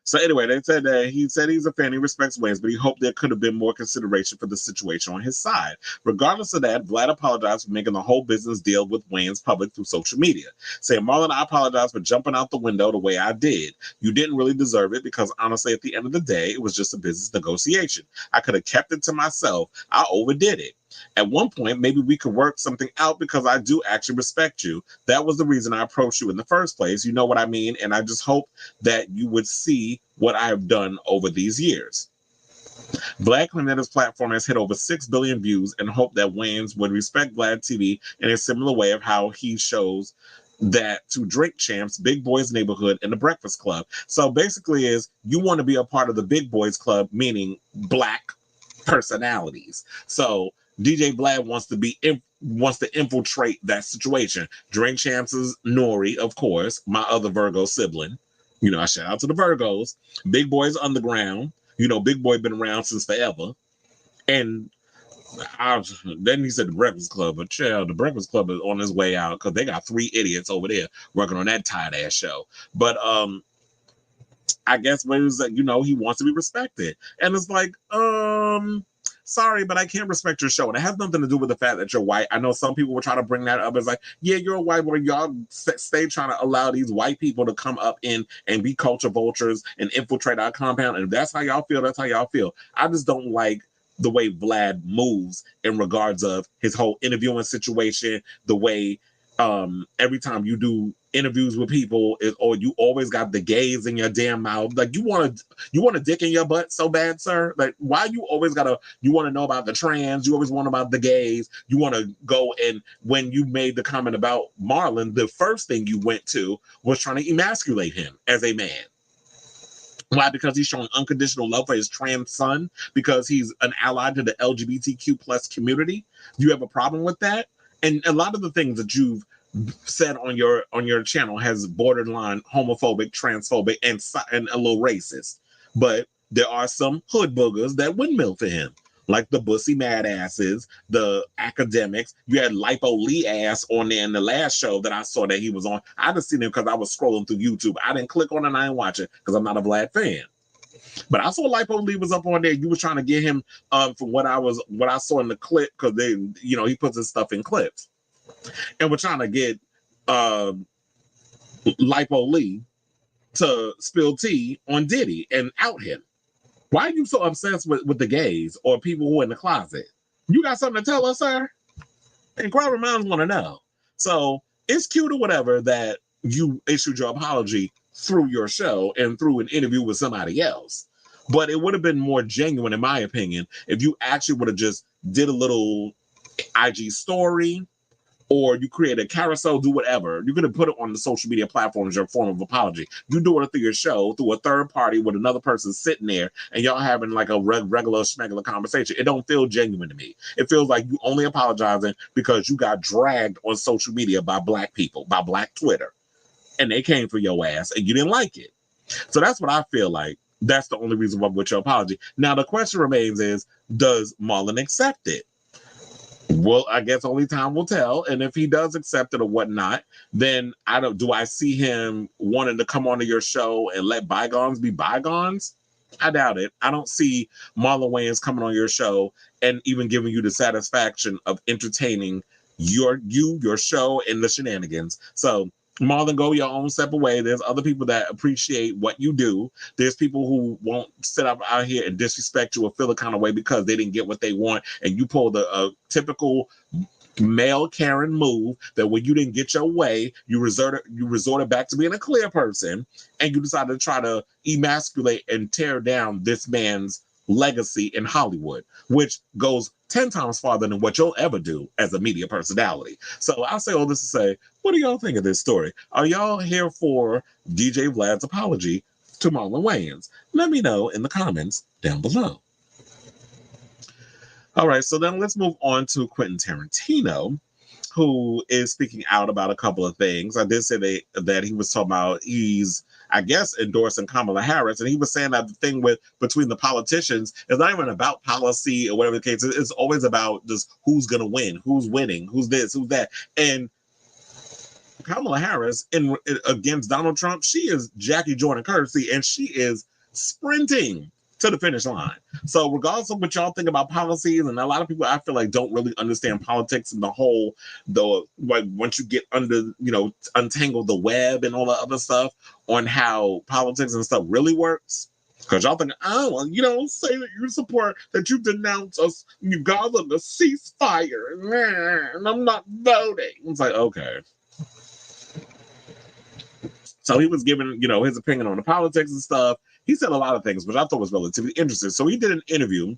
[SPEAKER 1] So anyway, they said that he said he's a fan, he respects Wayans, but he hoped there could have been more consideration for the situation on his side. Regardless of that, Vlad apologized for making the whole business deal with Wayans public through social media, saying, Marlon, I apologize for jumping out the window the way I did. You didn't really deserve it because honestly, at the end of the day, it was just a business negotiation. I could have kept it to myself. I overdid it. At one point, maybe we could work something out because I do actually respect you. That was the reason I approached you in the first place. You know what I mean? And I just hope that you would see what I have done over these years. Vlad claimed that his platform has hit over 6 billion views and hoped that Wayans would respect Vlad TV in a similar way of how he shows that to Drink Champs, Big Boys Neighborhood, and the Breakfast Club. So basically is you want to be a part of the Big Boys Club, meaning Black personalities. So DJ Vlad wants to infiltrate that situation. Drink Champs is Nori, of course, my other Virgo sibling. You know, I shout out to the Virgos. Big Boys Underground. You know, Big Boy been around since forever. And then he said the Breakfast Club, but child, the Breakfast Club is on his way out because they got 3 idiots over there working on that tight ass show. But I guess when it was like, you know, he wants to be respected. And it's like, sorry, but I can't respect your show. And it has nothing to do with the fact that you're white. I know some people will try to bring that up. It's like, yeah, you're a white boy. Y'all stay trying to allow these white people to come up in and be culture vultures and infiltrate our compound. And if that's how y'all feel, that's how y'all feel. I just don't like the way Vlad moves in regards of his whole interviewing situation, the way every time you do interviews with people, or you always got the gays in your damn mouth. Like you want a dick in your butt so bad, sir? Like why you always you want to know about the trans, you always want about the gays, you want to go, and when you made the comment about Marlon, the first thing you went to was trying to emasculate him as a man. Why? Because he's showing unconditional love for his trans son, because he's an ally to the LGBTQ plus community. Do you have a problem with that? And a lot of the things that you've said on your channel has borderline homophobic, transphobic, and a little racist. But there are some hood boogers that windmill for him, like the bussy mad asses, the academics. You had Lipo Lee ass on there in the last show that I saw that he was on. I just seen him because I was scrolling through YouTube. I didn't click on it and I didn't watch it because I'm not a Vlad fan. But I saw Lipo Lee was up on there. You were trying to get him from what I saw in the clip, because he puts his stuff in clips. And we're trying to get Lipo Lee to spill tea on Diddy and out him. Why are you so obsessed with the gays or people who are in the closet? You got something to tell us, sir? And crowd minds want to know. So it's cute or whatever that you issued your apology through your show and through an interview with somebody else. But it would have been more genuine, in my opinion, if you actually would have just did a little IG story, or you create a carousel, do whatever. You're going to put it on the social media platforms, your form of apology. You do it through your show, through a third party with another person sitting there, and y'all having like a regular schmegular conversation. It don't feel genuine to me. It feels like you only apologizing because you got dragged on social media by black people, by black Twitter, and they came for your ass, and you didn't like it. So that's what I feel like. That's the only reason why with your apology. Now, the question remains is, does Marlon accept it? Well, I guess only time will tell. And if he does accept it or whatnot, then do I see him wanting to come onto your show and let bygones be bygones? I doubt it. I don't see Marlon Wayans coming on your show and even giving you the satisfaction of entertaining your show and the shenanigans. So Marlon, go your own separate way. There's other people that appreciate what you do. There's people who won't sit up out here and disrespect you or feel a kind of way because they didn't get what they want, and you pulled a typical male Karen move that when you didn't get your way, you resorted back to being a clear person, and you decided to try to emasculate and tear down this man's legacy in Hollywood, which goes 10 times farther than what you'll ever do as a media personality. So I'll say all this to say, what do y'all think of this story? Are y'all here for DJ Vlad's apology to Marlon Wayans? Let me know in the comments down below. All right, so then let's move on to Quentin Tarantino, who is speaking out about a couple of things. I did say that he was talking about he's, I guess, endorsing Kamala Harris, and he was saying that the thing between the politicians is not even about policy or whatever the case is. It's always about just who's going to win, who's winning, who's this, who's that. And Kamala Harris against Donald Trump, she is Jackie Jordan Kersey, and she is sprinting to the finish line. So regardless of what y'all think about policies, and a lot of people I feel like don't really understand politics and once you get under, untangle the web and all the other stuff on how politics and stuff really works. Because y'all think, you don't say that you support, that you denounce us, you guys are the ceasefire, and I'm not voting. It's like, okay. So he was giving, his opinion on the politics and stuff. He said a lot of things, which I thought was relatively interesting. So he did an interview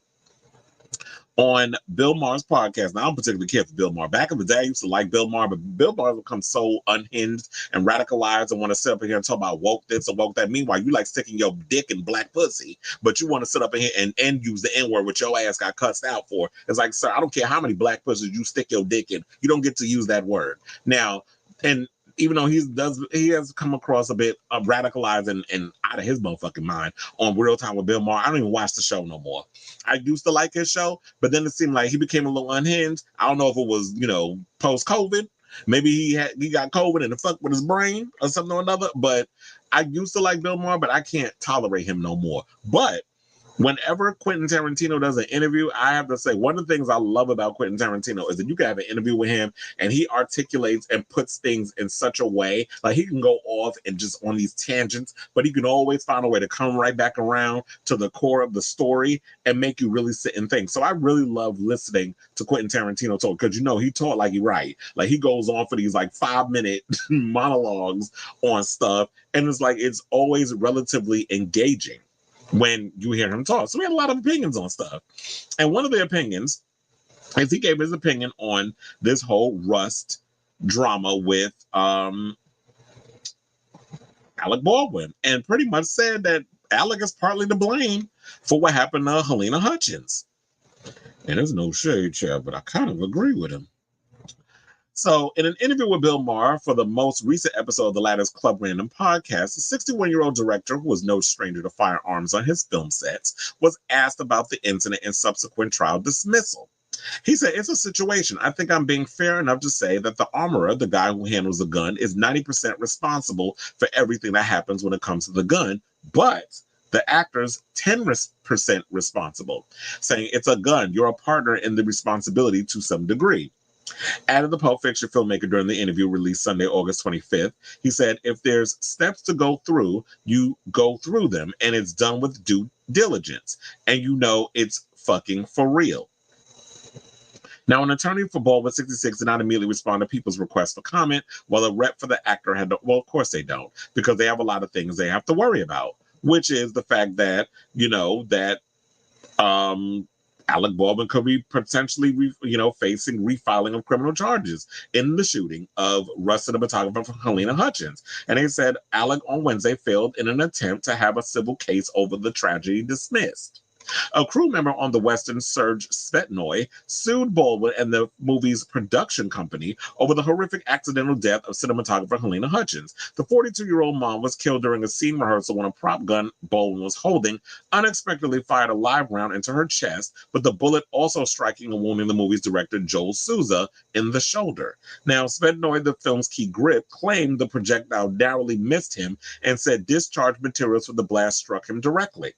[SPEAKER 1] on Bill Maher's podcast. Now, I don't particularly care for Bill Maher. Back in the day, I used to like Bill Maher, but Bill Maher has become so unhinged and radicalized and want to sit up in here and talk about woke this or woke that. Meanwhile, you like sticking your dick in black pussy, but you want to sit up in here and use the N-word, which your ass got cussed out for. It's like, sir, I don't care how many black pussies you stick your dick in. You don't get to use that word. Now, and even though he has come across a bit radicalized and out of his motherfucking mind on Real Time with Bill Maher. I don't even watch the show no more. I used to like his show, but then it seemed like he became a little unhinged. I don't know if it was, post-COVID. Maybe he got COVID and it fucked with his brain or something or another. But I used to like Bill Maher, but I can't tolerate him no more. But whenever Quentin Tarantino does an interview, I have to say, one of the things I love about Quentin Tarantino is that you can have an interview with him and he articulates and puts things in such a way, like he can go off and just on these tangents, but he can always find a way to come right back around to the core of the story and make you really sit and think. So I really love listening to Quentin Tarantino talk, because he taught like he right. Like he goes on for these like 5-minute monologues on stuff, and it's always relatively engaging when you hear him talk. So we had a lot of opinions on stuff. And one of the opinions is he gave his opinion on this whole Rust drama with Alec Baldwin, and pretty much said that Alec is partly to blame for what happened to Helena Hutchins. And there's no shade, Chair, but I kind of agree with him. So, in an interview with Bill Maher for the most recent episode of the latter's Club Random podcast, the 61-year-old director, who was no stranger to firearms on his film sets, was asked about the incident and subsequent trial dismissal. He said, "It's a situation. I think I'm being fair enough to say that the armorer, the guy who handles the gun, is 90% responsible for everything that happens when it comes to the gun, but the actor's 10% responsible, saying it's a gun. You're a partner in the responsibility to some degree." Added the Pulp Fiction filmmaker during the interview released Sunday, August 25th. He said, "If there's steps to go through, you go through them, and it's done with due diligence, and you know it's fucking for real." Now, an attorney for Baldwin 66 did not immediately respond to people's request for comment, while a rep for the actor had to, well, of course they don't, because they have a lot of things they have to worry about, which is the fact that, Alec Baldwin could be potentially, facing refiling of criminal charges in the shooting of Russ cinematographer Helena Hutchins. And they said Alec on Wednesday failed in an attempt to have a civil case over the tragedy dismissed. A crew member on the Western, Serge Svetnoy, sued Baldwin and the movie's production company over the horrific accidental death of cinematographer Helena Hutchins. The 42-year-old mom was killed during a scene rehearsal when a prop gun Baldwin was holding unexpectedly fired a live round into her chest, with the bullet also striking and wounding the movie's director Joel Souza in the shoulder. Now, Svetnoy, the film's key grip, claimed the projectile narrowly missed him and said discharged materials from the blast struck him directly.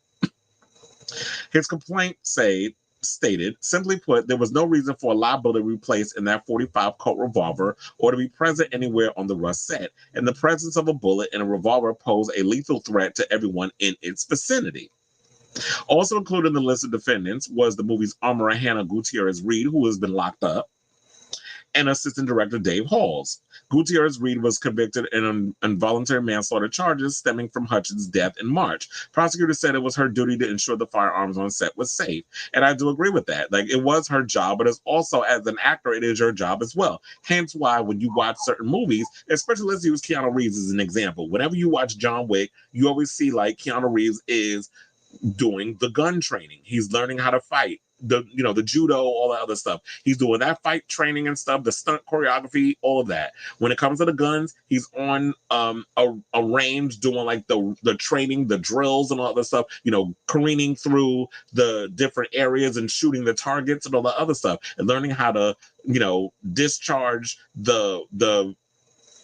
[SPEAKER 1] His complaint stated, simply put, there was no reason for a live bullet to be placed in that .45 Colt revolver or to be present anywhere on the Russ set, and the presence of a bullet in a revolver posed a lethal threat to everyone in its vicinity. Also included in the list of defendants was the movie's armorer Hannah Gutierrez-Reed, who has been locked up, and assistant director Dave Halls. Gutierrez-Reed was convicted in involuntary manslaughter charges stemming from Hutchins' death in March. Prosecutors said it was her duty to ensure the firearms on set was safe. And I do agree with that. Like, it was her job, but it's also, as an actor, it is your job as well. Hence why when you watch certain movies, especially let's use Keanu Reeves as an example. Whenever you watch John Wick, you always see like Keanu Reeves is doing the gun training. He's learning how to fight. The judo, all the other stuff. He's doing that fight training and stuff, the stunt choreography, all of that. When it comes to the guns, he's on a range doing like the training, the drills and all that stuff, careening through the different areas and shooting the targets and all the other stuff, and learning how to, discharge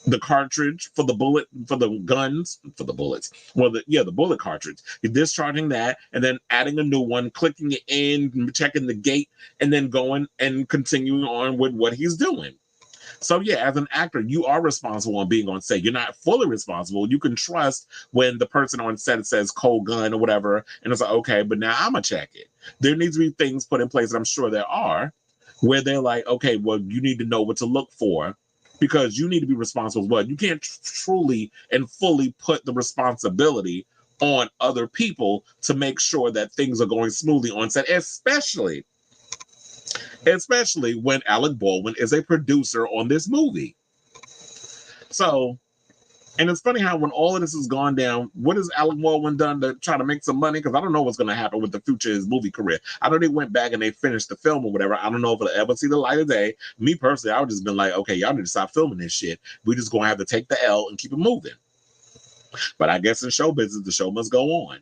[SPEAKER 1] the cartridge for the bullet, for the guns, for the bullets. Well, the bullet cartridge. You're discharging that and then adding a new one, clicking it in, checking the gate, and then going and continuing on with what he's doing. So yeah, as an actor, you are responsible on being on set. You're not fully responsible. You can trust when the person on set says cold gun or whatever, and it's like, okay, but now I'm gonna check it. There needs to be things put in place, and I'm sure there are, where they're like, okay, well, you need to know what to look for, because you need to be responsible as well. You can't truly and fully put the responsibility on other people to make sure that things are going smoothly on set, especially when Alec Baldwin is a producer on this movie. So, and it's funny how when all of this has gone down, what has Alec Baldwin done to try to make some money? Because I don't know what's going to happen with the future of his movie career. I know they went back and they finished the film or whatever. I don't know if it'll ever see the light of day. Me personally, I would just been like, okay, y'all need to stop filming this shit. We're just going to have to take the L and keep it moving. But I guess in show business, the show must go on.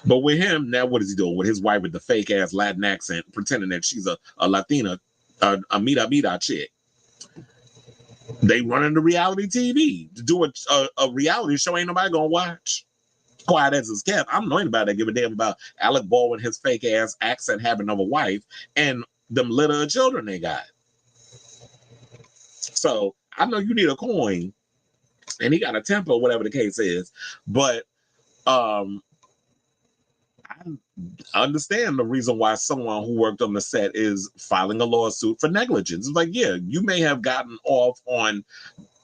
[SPEAKER 1] But with him, now what is he doing? With his wife with the fake ass Latin accent, pretending that she's a Latina, a mira chick. They run into reality TV to do a reality show. Ain't nobody gonna watch. Quiet as it's kept. I don't know anybody that give a damn about Alec Baldwin, his fake ass accent, having of a wife, and them litter of children they got. So I know you need a coin, and he got a temper, whatever the case is. But I understand the reason why someone who worked on the set is filing a lawsuit for negligence. It's like, yeah, you may have gotten off on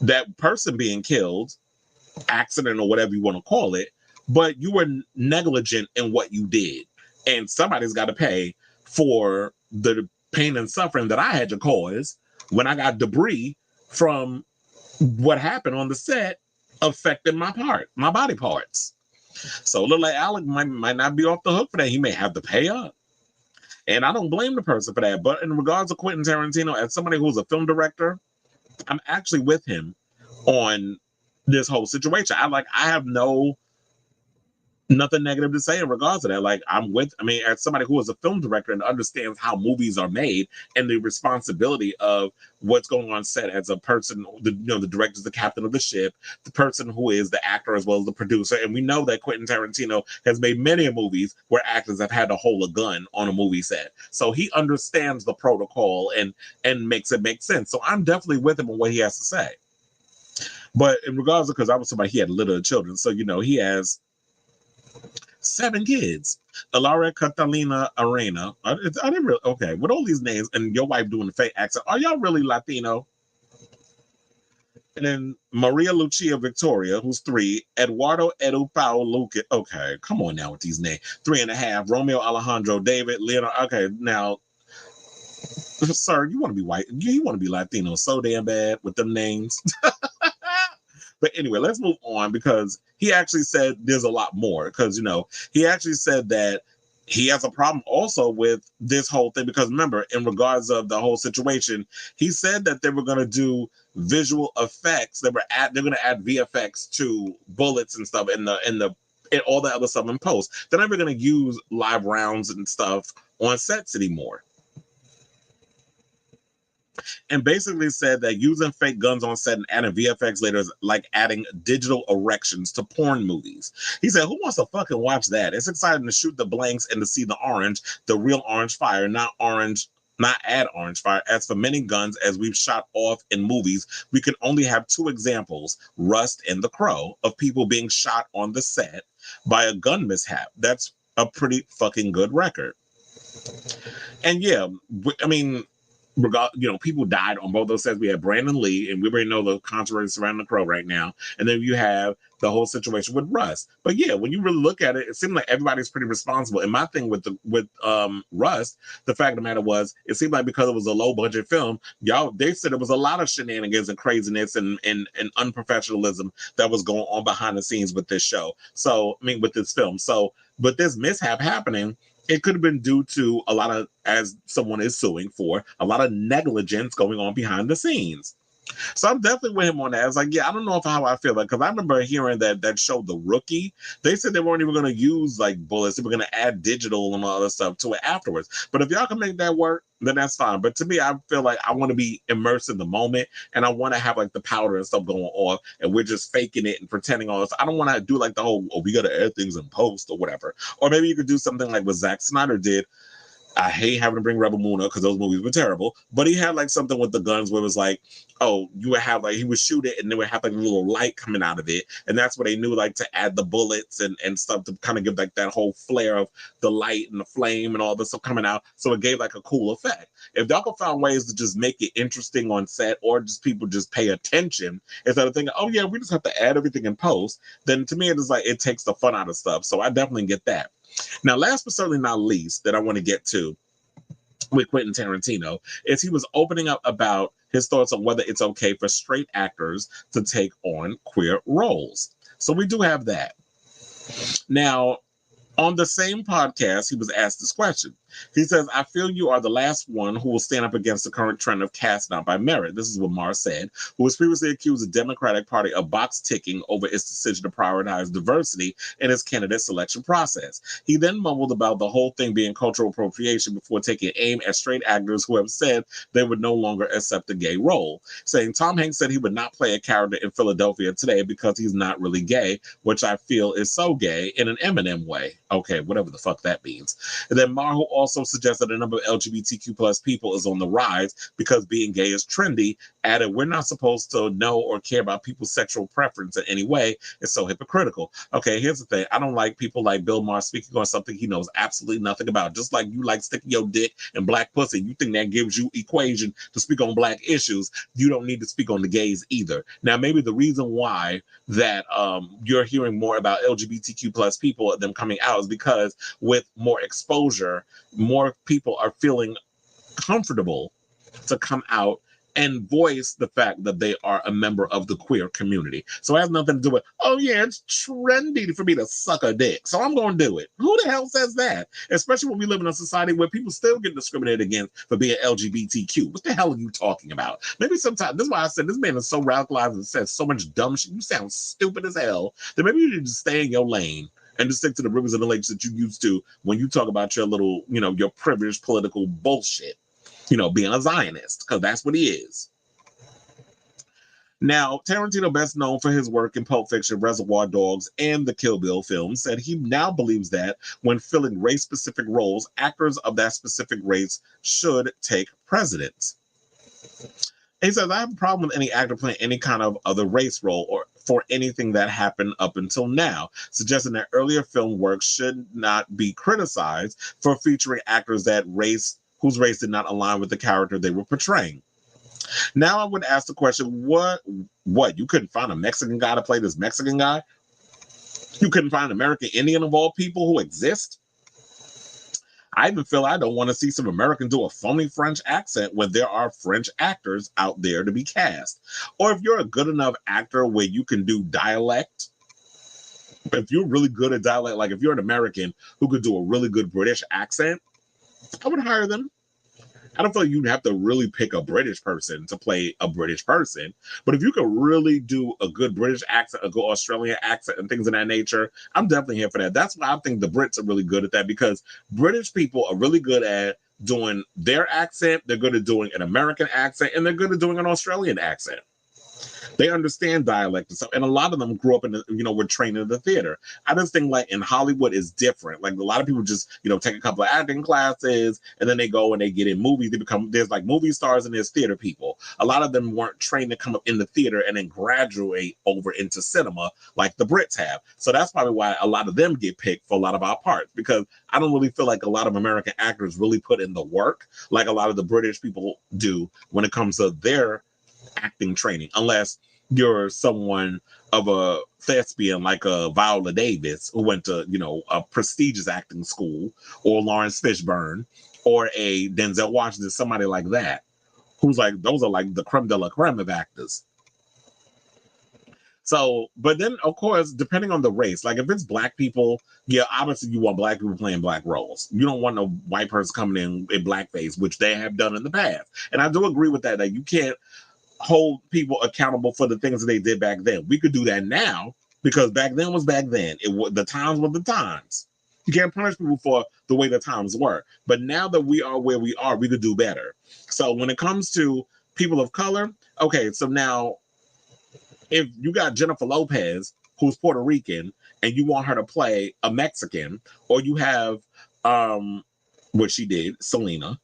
[SPEAKER 1] that person being killed, accident or whatever you want to call it, but you were negligent in what you did. And somebody's got to pay for the pain and suffering that I had to cause when I got debris from what happened on the set affecting my body parts. So look like Alec might not be off the hook for that. He may have to pay up. And I don't blame the person for that. But in regards to Quentin Tarantino, as somebody who's a film director I'm actually with him on this whole situation. I have nothing negative to say in regards to that. Like, as somebody who is a film director and understands how movies are made and the responsibility of what's going on set as a person, the director's the captain of the ship, the person who is the actor as well as the producer. And we know that Quentin Tarantino has made many movies where actors have had to hold a gun on a movie set. So he understands the protocol and makes it make sense. So I'm definitely with him on what he has to say. But in regards to, because I was somebody, he had little children. So, he has 7 kids. Alara Catalina Arena. I didn't really, okay, with all these names and your wife doing the fake accent, are y'all really Latino? And then Maria Lucia Victoria, who's 3. Eduardo Edu Pao Luca. Okay, come on now with these names. 3.5. Romeo Alejandro David Leonardo. Okay, now, sir, you want to be white? You want to be Latino so damn bad with them names. But anyway, let's move on, because he actually said there's a lot more. Because, he actually said that he has a problem also with this whole thing. Because remember, in regards of the whole situation, he said that they were going to do visual effects. They're going to add VFX to bullets and stuff and all the other stuff in post. They're never going to use live rounds and stuff on sets anymore. And basically said that using fake guns on set and adding VFX later is like adding digital erections to porn movies. He said, who wants to fucking watch that? It's exciting to shoot the blanks and to see the orange, the real orange fire, not add orange fire. As for many guns, as we've shot off in movies, we can only have 2 examples, Rust and The Crow, of people being shot on the set by a gun mishap. That's a pretty fucking good record. And yeah, I mean, people died on both those sets. We had Brandon Lee, and we already know the controversy surrounding The Crow right now. And then you have the whole situation with Rust. But yeah, when you really look at it, it seemed like everybody's pretty responsible. And my thing with Rust, the fact of the matter was, it seemed like because it was a low budget film, they said it was a lot of shenanigans and craziness and unprofessionalism that was going on behind the scenes with this show. So, I mean, with this film. So, with this mishap happening, it could have been due to a lot of, as someone is suing for, a lot of negligence going on behind the scenes. So I'm definitely with him on that. I was like, yeah, I don't know how I feel. Because I remember hearing that show, The Rookie. They said they weren't even going to use like bullets. They were going to add digital and all that stuff to it afterwards. But if y'all can make that work, then that's fine. But to me, I feel like I want to be immersed in the moment, and I want to have like the powder and stuff going off, and we're just faking it and pretending all this. I don't want to do like the whole, we got to add things in post or whatever. Or maybe you could do something like what Zack Snyder did. I hate having to bring Rebel Moon up because those movies were terrible. But he had like something with the guns where it was like, oh, you would have like, he would shoot it and then would have like a little light coming out of it. And that's where they knew like to add the bullets and stuff to kind of give like that whole flare of the light and the flame and all this stuff coming out. So it gave like a cool effect. If y'all could find ways to just make it interesting on set, or just people just pay attention instead of thinking, oh yeah, we just have to add everything in post, then to me it is like, it takes the fun out of stuff. So I definitely get that. Now, last but certainly not least, that I want to get to with Quentin Tarantino is he was opening up about his thoughts on whether it's okay for straight actors to take on queer roles. So we do have that. Now, on the same podcast, he was asked this question. He says, I feel you are the last one who will stand up against the current trend of casting out by merit. This is what Marr said, who was previously accused the Democratic Party of box ticking over its decision to prioritize diversity in its candidate selection process. He then mumbled about the whole thing being cultural appropriation before taking aim at straight actors who have said they would no longer accept a gay role, saying Tom Hanks said he would not play a character in Philadelphia today because he's not really gay, which I feel is so gay in an Eminem way. Okay, whatever the fuck that means. And then Marr, who also suggested the number of LGBTQ plus people is on the rise because being gay is trendy, added, we're not supposed to know or care about people's sexual preference in any way. It's so hypocritical. Okay, here's the thing. I don't like people like Bill Maher speaking on something he knows absolutely nothing about. Just like you like sticking your dick in black pussy. You think that gives you equation to speak on black issues. You don't need to speak on the gays either. Now, maybe the reason why that you're hearing more about LGBTQ plus people, them coming out, is because with more exposure, more people are feeling comfortable to come out and voice the fact that they are a member of the queer community. So it has nothing to do with, oh yeah, it's trendy for me to suck a dick, so I'm going to do it. Who the hell says that? Especially when we live in a society where people still get discriminated against for being LGBTQ. What the hell are you talking about? Maybe sometimes, this is why I said this man is so radicalized and says so much dumb shit. You sound stupid as hell. Then maybe you should just stay in your lane and just stick to the rivers and the lakes that you used to when you talk about your little, your privileged political bullshit. Being a Zionist, because that's what he is. Now, Tarantino, best known for his work in Pulp Fiction, Reservoir Dogs, and the Kill Bill films, said he now believes that when filling race-specific roles, actors of that specific race should take precedence. He says, I have a problem with any actor playing any kind of other race role or for anything that happened up until now, suggesting that earlier film work should not be criticized for featuring actors whose race did not align with the character they were portraying. Now I would ask the question, what? You couldn't find a Mexican guy to play this Mexican guy? You couldn't find an American Indian of all people who exist? I even feel I don't want to see some Americans do a phony French accent when there are French actors out there to be cast. Or if you're a good enough actor where you can do dialect, if you're really good at dialect, like if you're an American who could do a really good British accent, I would hire them. I don't feel like you'd have to really pick a British person to play a British person. But if you could really do a good British accent, a good Australian accent, and things of that nature, I'm definitely here for that. That's why I think the Brits are really good at that, because British people are really good at doing their accent. They're good at doing an American accent, and they're good at doing an Australian accent. They understand dialect and stuff, and a lot of them grew up in, were trained in the theater. I just think like in Hollywood is different. Like a lot of people just, take a couple of acting classes and then they go and they get in movies. There's like movie stars and there's theater people. A lot of them weren't trained to come up in the theater and then graduate over into cinema like the Brits have. So that's probably why a lot of them get picked for a lot of our parts, because I don't really feel like a lot of American actors really put in the work like a lot of the British people do when it comes to their acting training, unless you're someone of a thespian like a Viola Davis who went to, a prestigious acting school, or Lawrence Fishburne, or a Denzel Washington, somebody like that, who's like, those are like the creme de la creme of actors. So, but then of course, depending on the race, like if it's black people, yeah, obviously you want black people playing black roles. You don't want no white person coming in blackface, which they have done in the past. And I do agree with that, that you can't hold people accountable for the things that they did back then. We could do that now because back then was back then. The times were the times. You can't punish people for the way the times were. But now that we are where we are, we could do better. So when it comes to people of color, okay, so now if you got Jennifer Lopez, who's Puerto Rican, and you want her to play a Mexican, or you have, what she did, Selena,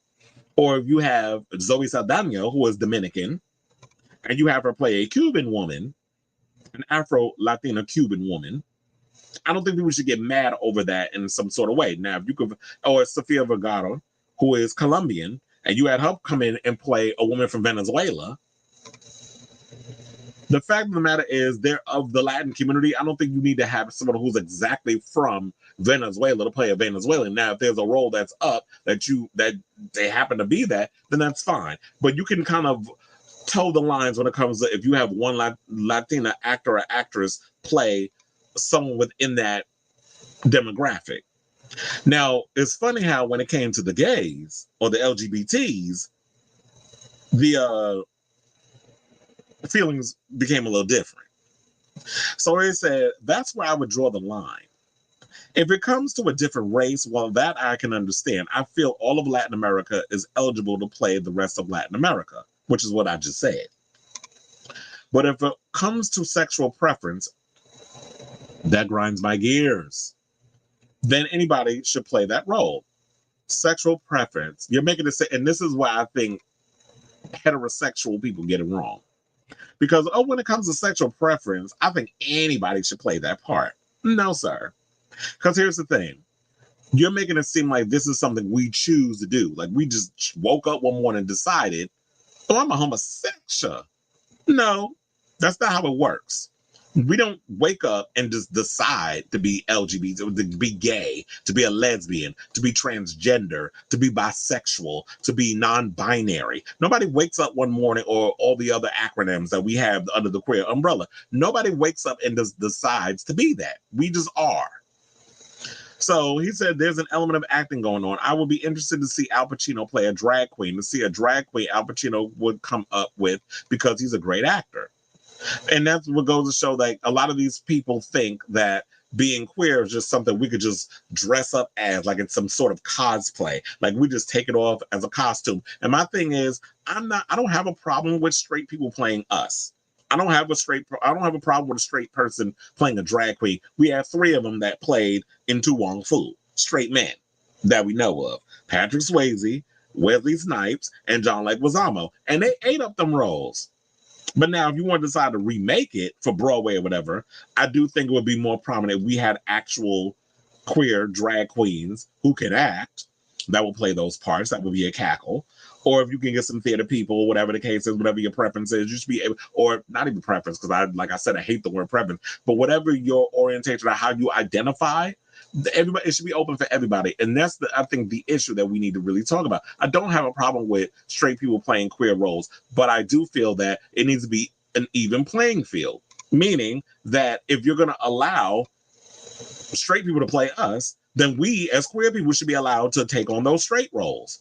[SPEAKER 1] or if you have Zoe Saldana, who is Dominican, and you have her play a Cuban woman, an Afro-Latina Cuban woman, I don't think people should get mad over that in some sort of way. Now, if you could, or Sofia Vergara, who is Colombian, and you had her come in and play a woman from Venezuela, the fact of the matter is they're of the Latin community. I don't think you need to have someone who's exactly from Venezuela to play a Venezuelan. Now, if there's a role that's up that they happen to be that, then that's fine. But you can kind of toe the lines when it comes to if you have one Latina actor or actress play someone within that demographic. Now, it's funny how when it came to the gays or the LGBTs, the feelings became a little different. So they said, that's where I would draw the line. If it comes to a different race, well, that I can understand. I feel all of Latin America is eligible to play the rest of Latin America, which is what I just said. But if it comes to sexual preference, that grinds my gears. Then anybody should play that role. Sexual preference. You're making it say, and this is why I think heterosexual people get it wrong. Because, when it comes to sexual preference, I think anybody should play that part. No, sir. Because here's the thing. You're making it seem like this is something we choose to do. Like we just woke up one morning and decided, I'm a homosexual. No, that's not how it works. We don't wake up and just decide to be LGBT, to be gay, to be a lesbian, to be transgender, to be bisexual, to be non-binary. Nobody wakes up one morning, or all the other acronyms that we have under the queer umbrella. Nobody wakes up and just decides to be that. We just are. So he said there's an element of acting going on. I would be interested to see Al Pacino play a drag queen, to see a drag queen Al Pacino would come up with, because he's a great actor. And that's what goes to show that a lot of these people think that being queer is just something we could just dress up as, like it's some sort of cosplay. Like we just take it off as a costume. And my thing is, I don't have a problem with straight people playing us. I don't have a problem with a straight person playing a drag queen. We have 3 of them that played in Tu Wong Fu, straight men that we know of. Patrick Swayze, Wesley Snipes, and John Leguizamo. And they ate up them roles. But now, if you want to decide to remake it for Broadway or whatever, I do think it would be more prominent if we had actual queer drag queens who can act that will play those parts. That would be a cackle. Or if you can get some theater people, whatever the case is, whatever your preference is, you should be able, or not even preference, because like I said, I hate the word preference, but whatever your orientation or how you identify, everybody, it should be open for everybody. And that's I think the issue that we need to really talk about. I don't have a problem with straight people playing queer roles, but I do feel that it needs to be an even playing field, meaning that if you're going to allow straight people to play us, then we as queer people should be allowed to take on those straight roles.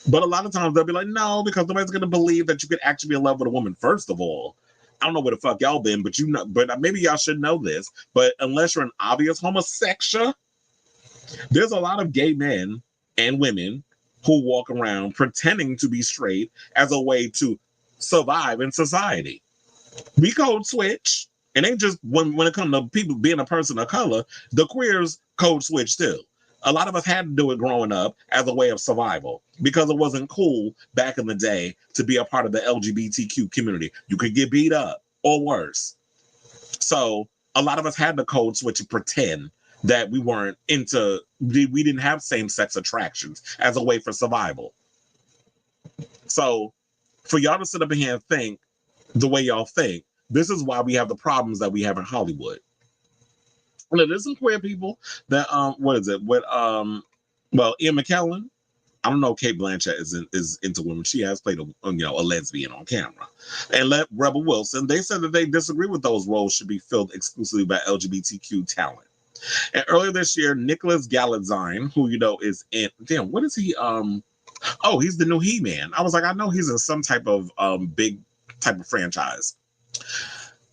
[SPEAKER 1] But a lot of times they'll be like, no, because nobody's going to believe that you could actually be in love with a woman. First of all, I don't know where the fuck y'all been, but but maybe y'all should know this. But unless you're an obvious homosexual, there's a lot of gay men and women who walk around pretending to be straight as a way to survive in society. We code switch. It ain't just when it comes to people being a person of color, the queers code switch too. A lot of us had to do it growing up as a way of survival because it wasn't cool back in the day to be a part of the LGBTQ community. You could get beat up or worse. So a lot of us had to code switch and pretend that we didn't have same-sex attractions as a way for survival. So for y'all to sit up in here and think the way y'all think, this is why we have the problems that we have in Hollywood. Now, there's some queer people that Ian McKellen. I don't know. Kate Blanchett is into women. She has played a lesbian on camera. And Rebel Wilson. They said that they disagree with those roles should be filled exclusively by LGBTQ talent. And earlier this year, Nicholas Galitzine, who is in what is he? He's the new He-Man. I was like, I know he's in some type of big type of franchise.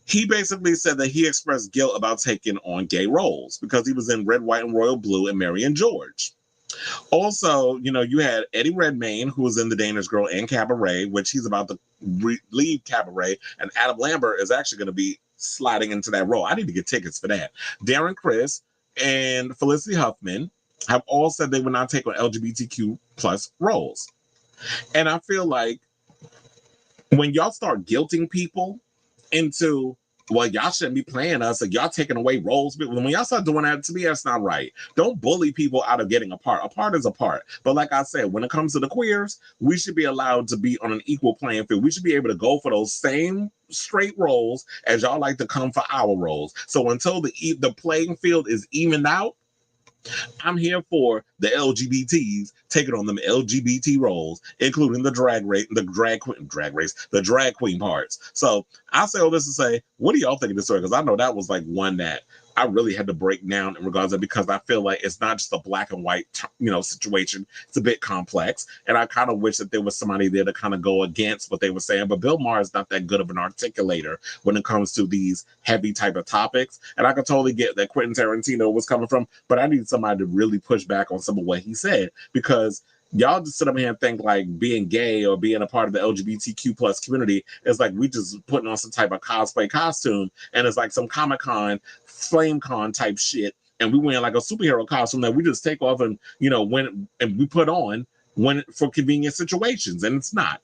[SPEAKER 1] He basically said that he expressed guilt about taking on gay roles because he was in Red, White, and Royal Blue and Mary and George. Also, you had Eddie Redmayne, who was in The Danish Girl and Cabaret, which he's about to leave Cabaret, and Adam Lambert is actually going to be sliding into that role. I need to get tickets for that. Darren Criss and Felicity Huffman have all said they would not take on LGBTQ plus roles. And I feel like when y'all start guilting people into, well, y'all shouldn't be playing us, or y'all taking away roles. But when y'all start doing that, to me, that's not right. Don't bully people out of getting a part. A part is a part. But like I said, when it comes to the queers, we should be allowed to be on an equal playing field. We should be able to go for those same straight roles as y'all like to come for our roles. So until the playing field is evened out, I'm here for the LGBTs taking on them LGBT roles, including the drag queen parts. So I'll say all this to say, what do y'all think of this story? Because I know that was like one that I really had to break down in regards to, because I feel like it's not just a black and white, situation. It's a bit complex. And I kind of wish that there was somebody there to kind of go against what they were saying. But Bill Maher is not that good of an articulator when it comes to these heavy type of topics. And I could totally get that Quentin Tarantino was coming from, but I need somebody to really push back on some of what he said, because y'all just sit up here and think like being gay or being a part of the LGBTQ plus community is like we just putting on some type of cosplay costume, and it's like some Comic-Con, FlameCon type shit, and we wearing like a superhero costume that we just take off and we put on when for convenient situations, and it's not.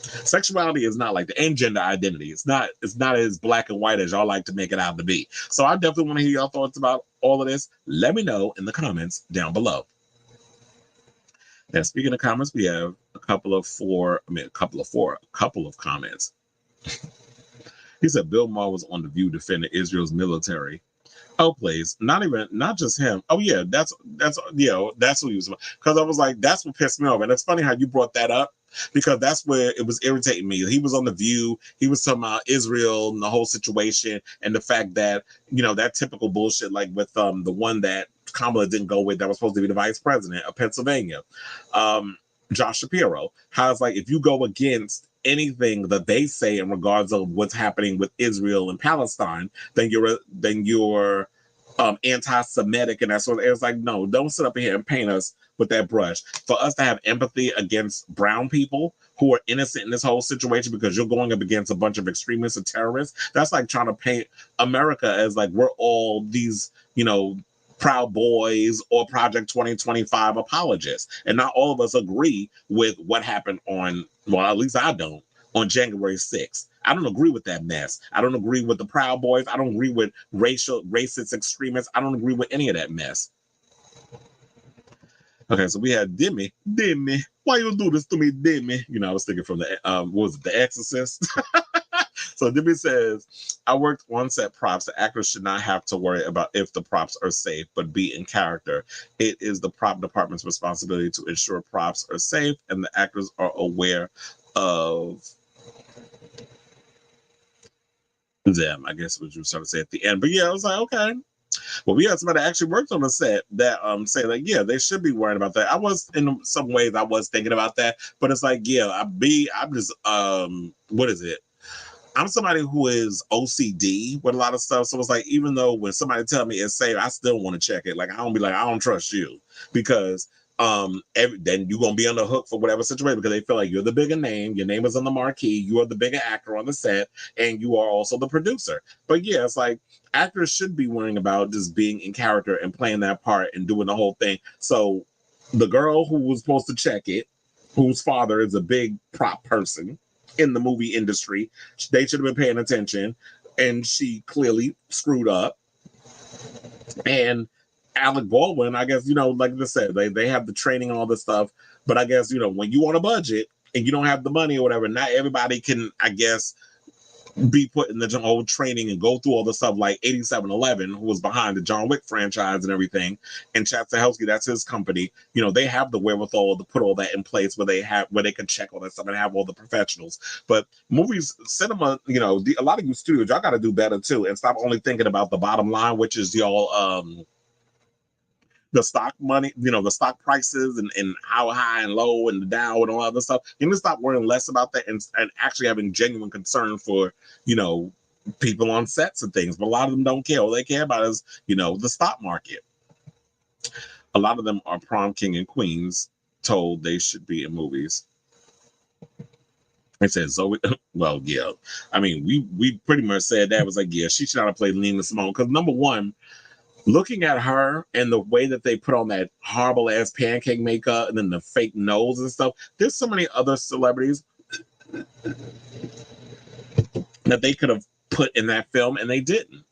[SPEAKER 1] Sexuality is not like that, and gender identity. It's not as black and white as y'all like to make it out to be. So I definitely want to hear your thoughts about all of this. Let me know in the comments down below. Now, speaking of comments, we have a couple of comments. He said Bill Maher was on The View defending Israel's military. Oh, please. Not just him. Oh, yeah, that's what he was about. Because I was like, that's what pissed me off. And it's funny how you brought that up, because that's where it was irritating me. He was on The View. He was talking about Israel and the whole situation, and the fact that, that typical bullshit, like with the one that Camila didn't go with, that was supposed to be the vice president of Pennsylvania, Josh Shapiro. How it's like, if you go against anything that they say in regards of what's happening with Israel and Palestine, then you're anti-Semitic and that sort of. It's like, no, don't sit up here and paint us with that brush. For us to have empathy against brown people who are innocent in this whole situation because you're going up against a bunch of extremists and terrorists, that's like trying to paint America as like we're all these, Proud Boys or Project 2025 apologists. And not all of us agree with what happened at least I don't, on January 6th. I don't agree with that mess. I don't agree with the Proud Boys. I don't agree with racist extremists. I don't agree with any of that mess. Okay, so we had Demi, why you do this to me, Demi? I was thinking from the, what was it, The Exorcist? So Demi says, I worked on set props. The actors should not have to worry about if the props are safe, but be in character. It is the prop department's responsibility to ensure props are safe and the actors are aware of them. I guess what you were trying to say at the end. But yeah, I was like, okay. Well, we had somebody that actually worked on the set that say like, yeah, they should be worried about that. I was, in some ways, I was thinking about that, but it's like, yeah, I'm just what is it? I'm somebody who is OCD with a lot of stuff. So it's like, even though when somebody tell me it's safe, I still want to check it. Like, I don't be like, I don't trust you, because then you're gonna be on the hook for whatever situation, because they feel like you're the bigger name, your name is on the marquee, you are the bigger actor on the set, and you are also the producer. But yeah, it's like actors should be worrying about just being in character and playing that part and doing the whole thing. So the girl who was supposed to check it, whose father is a big prop person in the movie industry, they should have been paying attention, and she clearly screwed up. And Alec Baldwin, I guess, like I said, they have the training and all this stuff, but I guess, when you on a budget and you don't have the money or whatever, not everybody can, I guess, be put in the whole training and go through all the stuff, like 8711, who was behind the John Wick franchise and everything, and Chad Stahelski, that's his company. They have the wherewithal to put all that in place where they can check all that stuff and have all the professionals. But movies, cinema, a lot of you studios, y'all got to do better too, and stop only thinking about the bottom line, which is y'all the stock money, the stock prices and how high and low and the Dow and all that other stuff. You need to stop worrying less about that and actually having genuine concern for, people on sets and things. But a lot of them don't care. All they care about is, the stock market. A lot of them are prom king and queens told they should be in movies. It says Zoe. Well, yeah. I mean, we pretty much said that. Was like, yeah, she should not have played Nina Simone, because number one, looking at her and the way that they put on that horrible ass pancake makeup and then the fake nose and stuff, there's so many other celebrities that they could have put in that film and they didn't.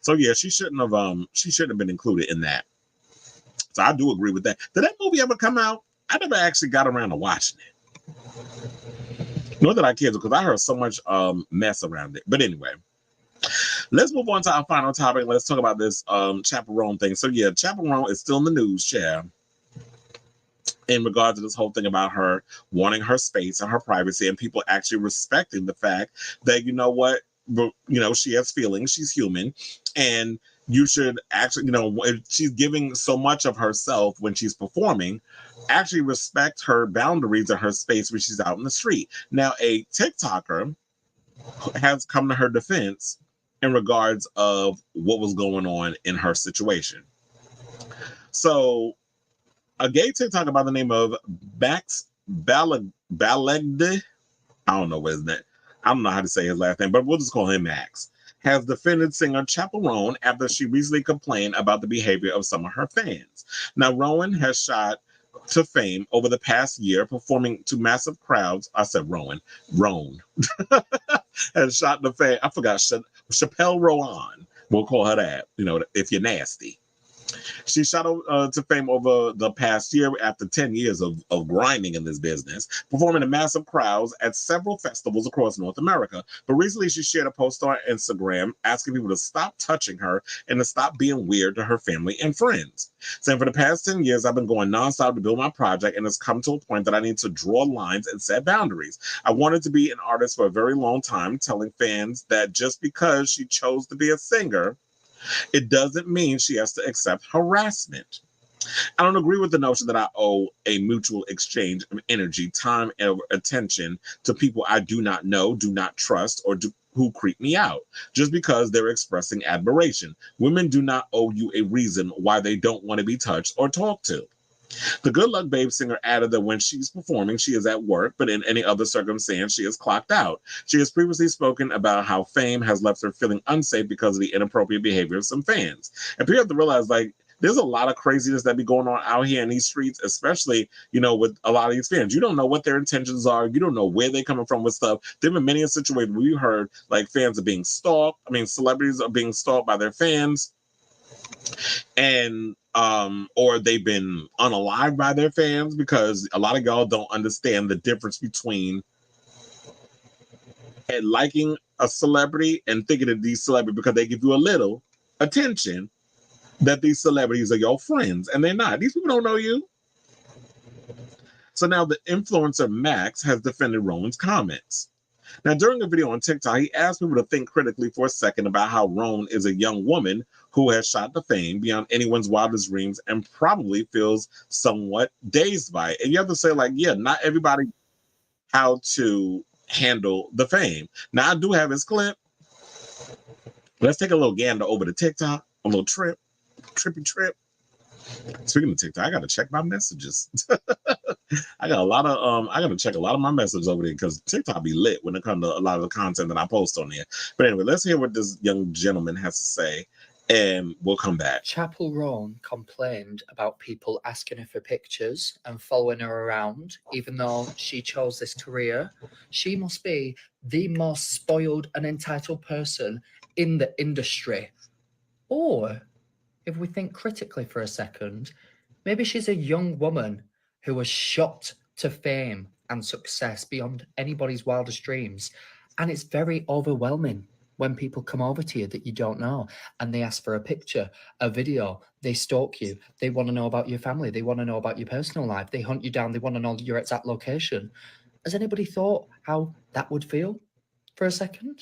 [SPEAKER 1] So yeah, she shouldn't have been included in that. So I do agree with that. Did that movie ever come out? I never actually got around to watching it. Nor did I care, because I heard so much mess around it. But anyway. Let's move on to our final topic. Let's talk about this Chappell thing. So yeah, Chappell is still in the news, Chair, in regard to this whole thing about her wanting her space and her privacy, and people actually respecting the fact that, what, she has feelings, she's human, and you should actually, if she's giving so much of herself when she's performing, actually respect her boundaries and her space when she's out in the street. Now, a TikToker has come to her defense in regards of what was going on in her situation. So a gay TikToker by the name of Balegde, I don't know what his name, I don't know how to say his last name, but we'll just call him Max, has defended singer Chappell after she recently complained about the behavior of some of her fans. Now, Roan has shot to fame over the past year, performing to massive crowds. I said Roan has shot to fame. I forgot Chappell Roan. We'll call her that. If you're nasty. She shot to fame over the past year after 10 years of grinding in this business, performing in massive crowds at several festivals across North America. But recently she shared a post on Instagram asking people to stop touching her and to stop being weird to her family and friends. Saying, for the past 10 years, I've been going nonstop to build my project, and it's come to a point that I need to draw lines and set boundaries. I wanted to be an artist for a very long time, telling fans that just because she chose to be a singer, it doesn't mean she has to accept harassment. I don't agree with the notion that I owe a mutual exchange of energy, time, and attention to people I do not know, do not trust, or who creep me out, just because they're expressing admiration. Women do not owe you a reason why they don't want to be touched or talked to. The Good Luck Babe singer added that when she's performing, she is at work, but in any other circumstance, she is clocked out. She has previously spoken about how fame has left her feeling unsafe because of the inappropriate behavior of some fans. And people have to realize, like, there's a lot of craziness that be going on out here in these streets, especially, you know, with a lot of these fans. You don't know what their intentions are. You don't know where they're coming from with stuff. There have been many situations where you heard, like, fans are being stalked. I mean, celebrities are being stalked by their fans. And or they've been unalived by their fans, because a lot of y'all don't understand the difference between liking a celebrity and thinking of these celebrities because they give you a little attention, that these celebrities are your friends, and they're not. These people don't know you. So now the influencer Max has defended Roan's comments. Now, during a video on TikTok, he asked people to think critically for a second about how Roan is a young woman who has shot to fame beyond anyone's wildest dreams and probably feels somewhat dazed by it. And you have to say, like, yeah, not everybody how to handle the fame. Now, I do have his clip. Let's take a little gander over to TikTok, a little trippy trip. Speaking of TikTok, I got to check my messages. I gotta check a lot of my messages over there, because TikTok be lit when it comes to a lot of the content that I post on there. But anyway, let's hear what this young gentleman has to say, and we'll come back.
[SPEAKER 6] Chappell Roan complained about people asking her for pictures and following her around, even though she chose this career. She must be the most spoiled and entitled person in the industry. Or, if we think critically for a second, maybe she's a young woman who was shot to fame and success beyond anybody's wildest dreams. And it's very overwhelming when people come over to you that you don't know, and they ask for a picture, a video, they stalk you, they want to know about your family, they want to know about your personal life, they hunt you down, they want to know your exact location. Has anybody thought how that would feel for a second?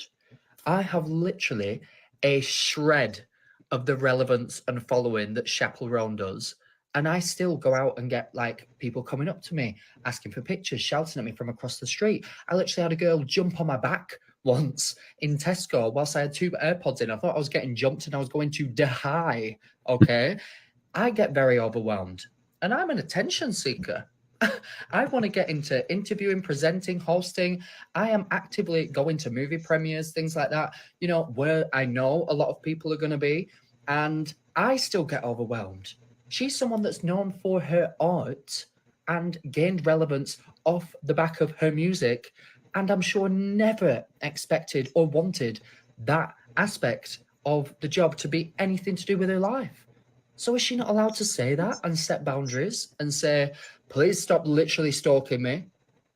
[SPEAKER 6] I have literally a shred of the relevance and following that Chappell Roan does. And I still go out and get, like, people coming up to me, asking for pictures, shouting at me from across the street. I literally had a girl jump on my back once in Tesco whilst I had 2 AirPods in. I thought I was getting jumped and I was going to die, okay? I get very overwhelmed. And I'm an attention seeker. I want to get into interviewing, presenting, hosting. I am actively going to movie premieres, things like that, you know, where I know a lot of people are going to be. And I still get overwhelmed. She's someone that's known for her art and gained relevance off the back of her music, and I'm sure never expected or wanted that aspect of the job to be anything to do with her life. So is she not allowed to say that and set boundaries and say, please stop literally stalking me?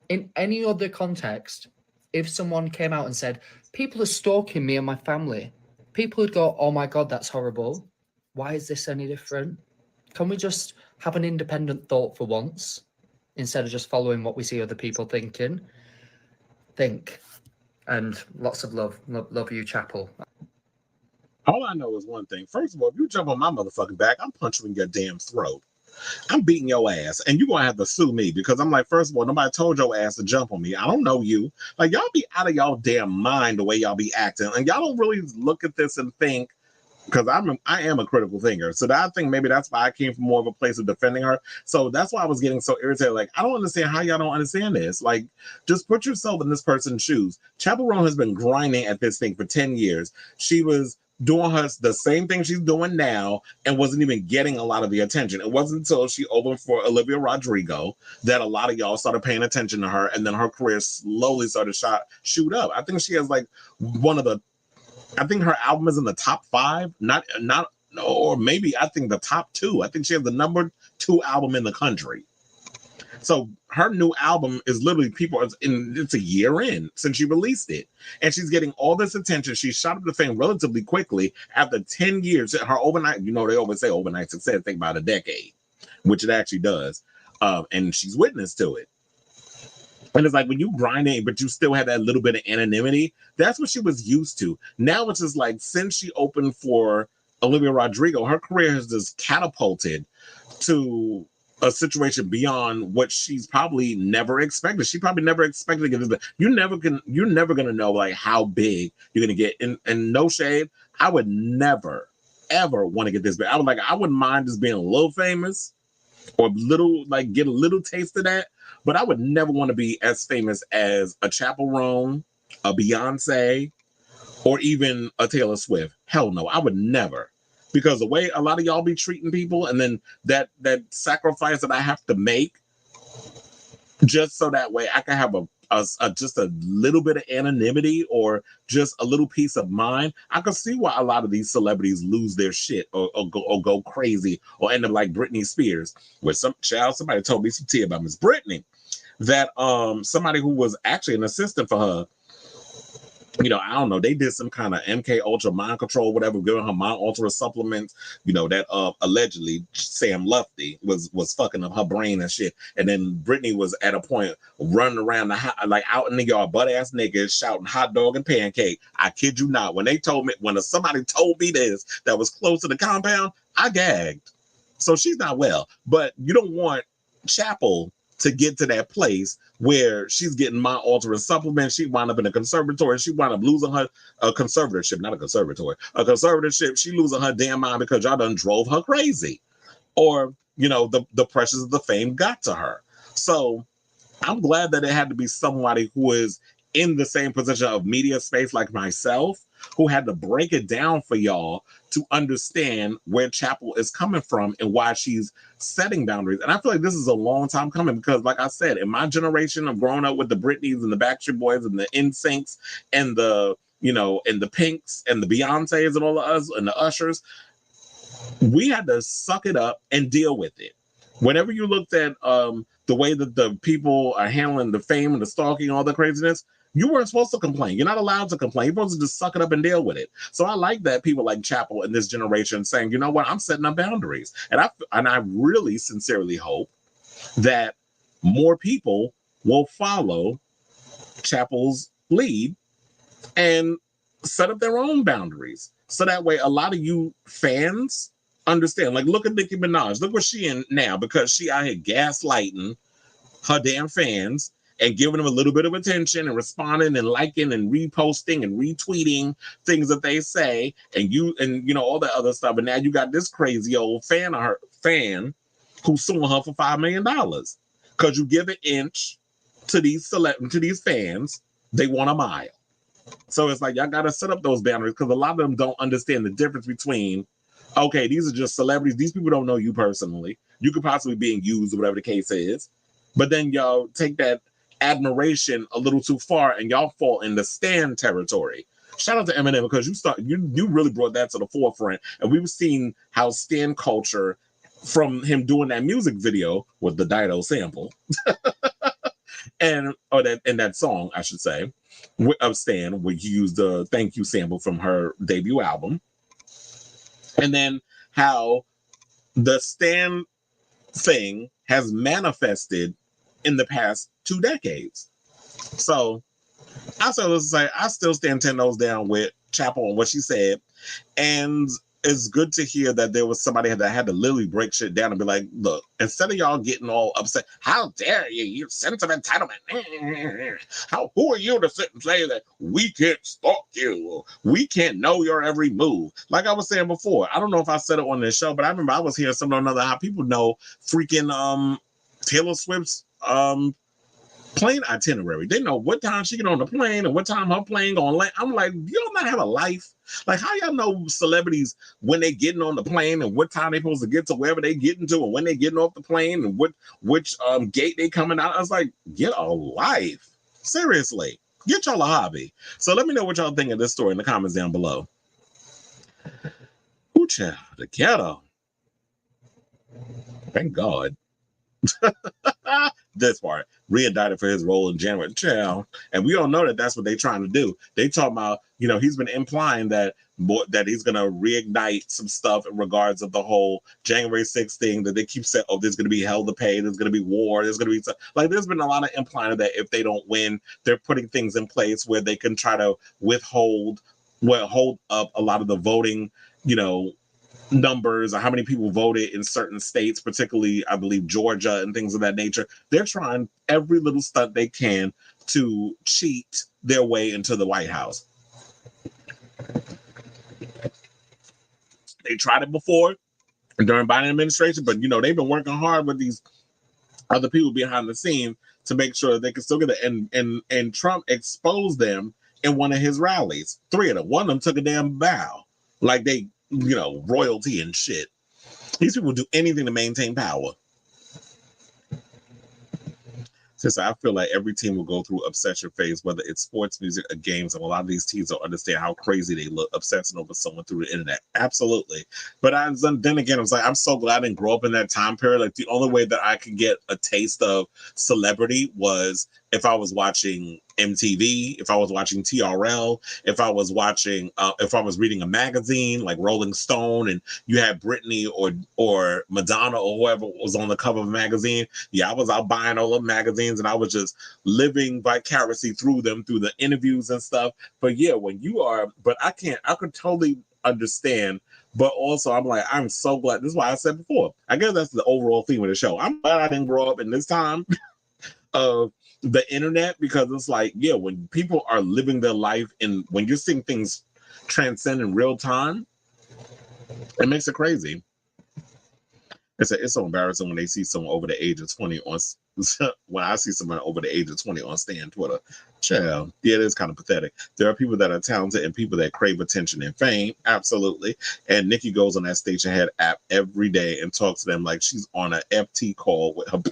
[SPEAKER 6] In any other context, if someone came out and said, people are stalking me and my family, people would go, oh my God, that's horrible. Why is this any different? Can we just have an independent thought for once, instead of just following what we see other people thinking? Think. And lots of love. Love you, Chappell.
[SPEAKER 1] All I know is one thing. First of all, if you jump on my motherfucking back, I'm punching in your damn throat. I'm beating your ass, and you're going to have to sue me, because I'm like, first of all, nobody told your ass to jump on me. I don't know you. Like, y'all be out of y'all damn mind the way y'all be acting, and y'all don't really look at this and think, because I am a critical thinker. So I think maybe that's why I came from more of a place of defending her. So that's why I was getting so irritated. Like, I don't understand how y'all don't understand this. Like, just put yourself in this person's shoes. Chappell Roan has been grinding at this thing for 10 years. She was doing the same thing she's doing now and wasn't even getting a lot of the attention. It wasn't until she opened for Olivia Rodrigo that a lot of y'all started paying attention to her, and then her career slowly started shoot up. I think she has like I think her album is in the top 5, not or maybe I think the top 2. I think she has the number 2 album in the country. So her new album is literally it's a year in since she released it. And she's getting all this attention. She shot up the fame relatively quickly after 10 years. Her overnight, they always say overnight success, think about a decade, which it actually does. And she's witness to it. And it's like when you grind it, but you still have that little bit of anonymity, that's what she was used to. Now it's just like since she opened for Olivia Rodrigo, her career has just catapulted to a situation beyond what she's probably never expected. She probably never expected to get this big. You're never gonna know like how big you're gonna get. And no shade, I would never ever want to get this big. I wouldn't mind just being a little famous or get a little taste of that, but I would never want to be as famous as a Chappell Roan, a Beyonce, or even a Taylor Swift. Hell no, I would never. Because the way a lot of y'all be treating people, and then that sacrifice that I have to make, just so that way I can have just a little bit of anonymity or just a little peace of mind. I can see why a lot of these celebrities lose their shit or go crazy or end up like Britney Spears. Where somebody told me some tea about Miss Britney, that somebody who was actually an assistant for her, I don't know, they did some kind of MK Ultra mind control, whatever, giving her mind altering supplements, that allegedly Sam Lufty was fucking up her brain and shit. And then Britney was at a point running around out in the yard, butt ass niggas shouting hot dog and pancake. I kid you not. When somebody told me this that was close to the compound, I gagged. So she's not well. But you don't want Chappell to get to that place where she's getting mind altering supplements. She wound up in a conservatory. She wound up losing her conservatorship, not a conservatory, a conservatorship. She losing her damn mind because y'all done drove her crazy. Or, the pressures of the fame got to her. So I'm glad that it had to be somebody who is in the same position of media space like myself, who had to break it down for y'all to understand where Chappell is coming from and why she's setting boundaries. And I feel like this is a long time coming because, like I said, in my generation of growing up with the Britneys and the Backstreet Boys and the NSYNCs and the, and the Pinks and the Beyoncés and all of us and the Ushers, we had to suck it up and deal with it. Whenever you looked at the way that the people are handling the fame and the stalking and all the craziness, you weren't supposed to complain. You're not allowed to complain. You're supposed to just suck it up and deal with it. So I like that people like Chappell in this generation saying, you know what, I'm setting up boundaries. And I really sincerely hope that more people will follow Chappell's lead and set up their own boundaries. So that way a lot of you fans understand. Like, look at Nicki Minaj. Look what she in now because she out here gaslighting her damn fans and giving them a little bit of attention and responding and liking and reposting and retweeting things that they say and all that other stuff. And now you got this crazy old fan who's suing her for $5 million because you give an inch to these fans, they want a mile. So it's like y'all got to set up those boundaries because a lot of them don't understand the difference between, okay, these are just celebrities. These people don't know you personally. You could possibly be being used or whatever the case is. But then y'all take that admiration a little too far and y'all fall in the stan territory. Shout out to Eminem because you really brought that to the forefront, and we've seen how stan culture from him doing that music video with the Dido sample and that song I should say of Stan, where he used the thank you sample from her debut album, and then how the stan thing has manifested in the past 2 decades. So I still stand 10 toes down with Chappell on what she said. And it's good to hear that there was somebody that had to literally break shit down and be like, look, instead of y'all getting all upset, how dare you sense of entitlement. Who are you to sit and say that we can't stalk you? We can't know your every move. Like I was saying before, I don't know if I said it on this show, but I remember I was hearing something or another how people know freaking Taylor Swift's plane itinerary. They know what time she get on the plane and what time her plane gonna land. I'm like, you don't not have a life. Like, how y'all know celebrities when they getting on the plane and what time they supposed to get to wherever they getting to and when they getting off the plane and which gate they coming out? I was like, get a life. Seriously, get y'all a hobby. So let me know what y'all think of this story in the comments down below. Who child, the ghetto. Thank God. This part, re-indicted for his role in January. Child. And we all know that that's what they're trying to do. They talk about, he's been implying that he's going to reignite some stuff in regards of the whole January 6th thing, that they keep saying, oh, there's going to be hell to pay, there's going to be war, there's going to be there's been a lot of implying that if they don't win, they're putting things in place where they can try to hold up a lot of the voting, numbers, or how many people voted in certain states, particularly I believe Georgia and things of that nature. They're trying every little stunt they can to cheat their way into the White House. They tried it before during Biden administration, but they've been working hard with these other people behind the scenes to make sure that they can still get it. And Trump exposed them in one of his rallies. 3 of them. One of them took a damn bow, like they royalty and shit. These people do anything to maintain power. Since I feel like every team will go through obsession phase, whether it's sports, music, or games, and a lot of these teams don't understand how crazy they look obsessing over someone through the internet. Absolutely. But then again, I was like, I'm so glad I didn't grow up in that time period. Like, the only way that I could get a taste of celebrity was if I was watching MTV, if I was watching TRL, if I was reading a magazine like Rolling Stone, and you had Britney or Madonna or whoever was on the cover of a magazine. Yeah, I was out buying all the magazines, and I was just living vicariously through them, through the interviews and stuff. But yeah, I could totally understand. But also, I'm like, I'm so glad. This is why I said before. I guess that's the overall theme of the show. I'm glad I didn't grow up in this time of the internet, because it's like, yeah, when people are living their life and when you're seeing things transcend in real time, it makes it crazy. It's so embarrassing when they see someone over the age of 20 on when I see someone over the age of 20 on Stan Twitter. Child. Yeah, it is kind of pathetic. There are people that are talented and people that crave attention and fame. Absolutely. And Nikki goes on that Station Head app every day and talks to them like she's on an FT call with her.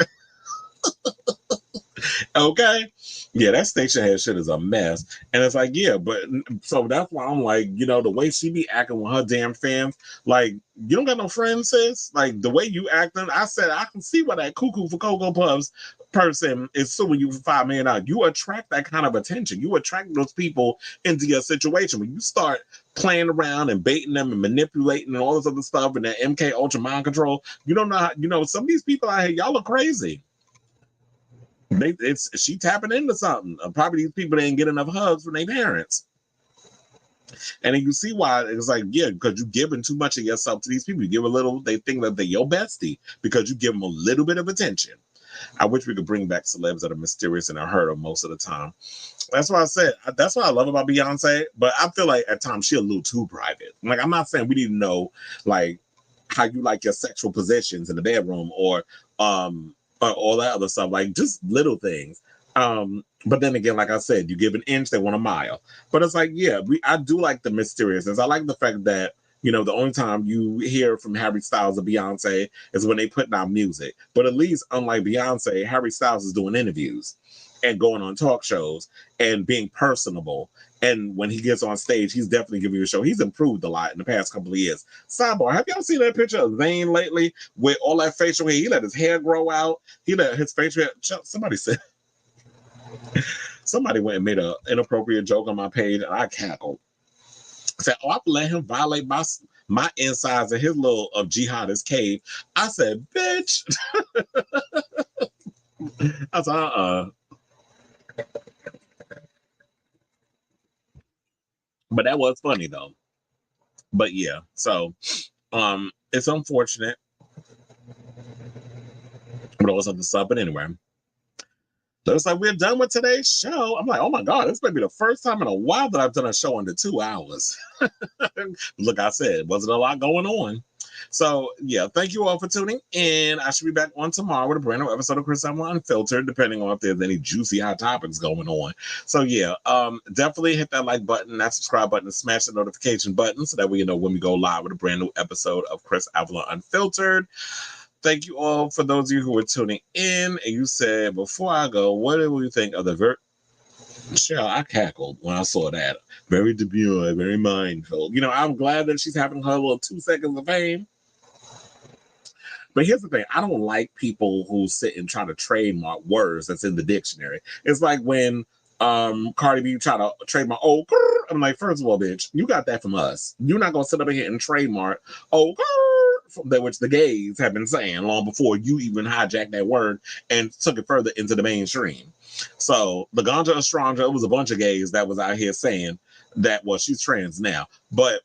[SPEAKER 1] Okay. Yeah, that Station Head shit is a mess. And it's like, yeah, but so that's why I'm like, the way she be acting with her damn fans, like, you don't got no friends, sis. Like, the way you acting, I said, I can see why that cuckoo for Cocoa Puffs person is suing you for $5 million. You attract that kind of attention. You attract those people into your situation. When you start playing around and baiting them and manipulating and all this other stuff and that MK Ultra mind control, you don't know how, some of these people out here, y'all are crazy. She tapping into something. Probably these people didn't get enough hugs from their parents. And then you see why it's like, yeah, because you're giving too much of yourself to these people. You give a little, they think that they're your bestie because you give them a little bit of attention. I wish we could bring back celebs that are mysterious and unheard of most of the time. That's why I said, that's what I love about Beyonce. But I feel like at times she's a little too private. Like, I'm not saying we need to know, like, how you like your sexual positions in the bedroom or all that other stuff, like just little things. But then again, like I said, you give an inch, they want a mile. But it's like, yeah, I do like the mysteriousness. I like the fact that, the only time you hear from Harry Styles or Beyonce is when they putting out music. But at least, unlike Beyonce, Harry Styles is doing interviews and going on talk shows and being personable. And when he gets on stage, he's definitely giving you a show. He's improved a lot in the past couple of years. Sidebar, have y'all seen that picture of Zayn lately with all that facial hair? He let his hair grow out. He let his facial hair. Somebody went and made an inappropriate joke on my page, and I cackled. I said, I let him violate my insides of his little jihadist cave. I said, bitch. I said, But that was funny though. But yeah, so it's unfortunate. But also the sub, but anyway. Looks like we're done with today's show. I'm like, oh my God, this may be the first time in a while that I've done a show under 2 hours. Look, I said, wasn't a lot going on. So yeah, thank you all for tuning in. I should be back on tomorrow with a brand new episode of Kris Unfiltered, depending on if there's any juicy hot topics going on. So yeah, definitely hit that like button, that subscribe button, and smash the notification button so that way you know when we go live with a brand new episode of Kris Avalon Unfiltered. Thank you all for those of you who were tuning in. And you said, before I go, what do you think of the Michelle, I cackled when I saw that. Very demure, very mindful. You know, I'm glad that she's having her little 2 seconds of fame. But here's the thing, I don't like people who sit and try to trademark words that's in the dictionary. It's like when Cardi B try to trademark I'm like, first of all, bitch, you got that from us. You're not gonna sit up here and trademark from that, which the gays have been saying long before you even hijacked that word and took it further into the mainstream. So the Ganja Estranja, it was a bunch of gays that was out here saying that, well, she's trans now, but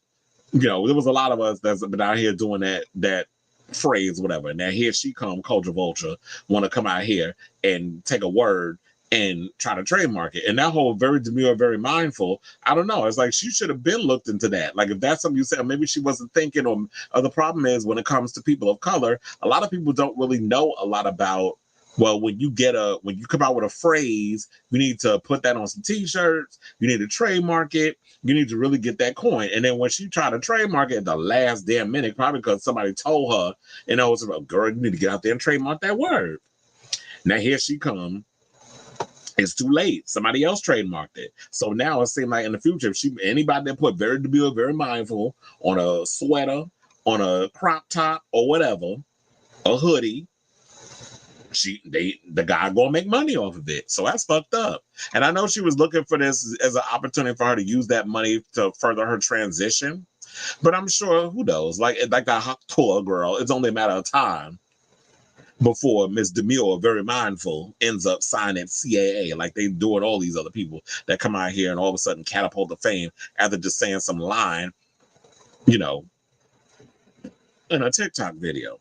[SPEAKER 1] you know, there was a lot of us that's been out here doing that phrase, whatever. Now here she come, culture vulture, want to come out here and take a word and try to trademark it. And that whole very demure, very mindful, I don't know. It's like she should have been looked into that. Like if that's something you said, maybe she wasn't thinking. Or the problem is when it comes to people of color, a lot of people don't really know a lot about. Well, when you come out with a phrase, you need to put that on some t-shirts. You need to trademark it. You need to really get that coin. And then when she tried to trademark it at the last damn minute, probably because somebody told her, and it was about, girl, you need to get out there and trademark that word. Now here she come. It's too late. Somebody else trademarked it. So now it seems like in the future, if anybody that put very demure, very mindful on a sweater, on a crop top or whatever, a hoodie, the guy gonna make money off of it. So that's fucked up. And I know she was looking for this as an opportunity for her to use that money to further her transition. But I'm sure, who knows? Like that hot tour girl, it's only a matter of time before Miss Demure, very mindful, ends up signing CAA like they do with all these other people that come out here and all of a sudden catapult to fame after just saying some line, you know, in a TikTok video.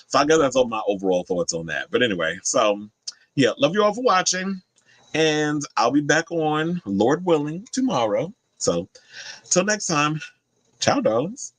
[SPEAKER 1] So I guess that's all my overall thoughts on that. But anyway, so yeah, love you all for watching. And I'll be back on, Lord willing, tomorrow. So till next time, ciao, darlings.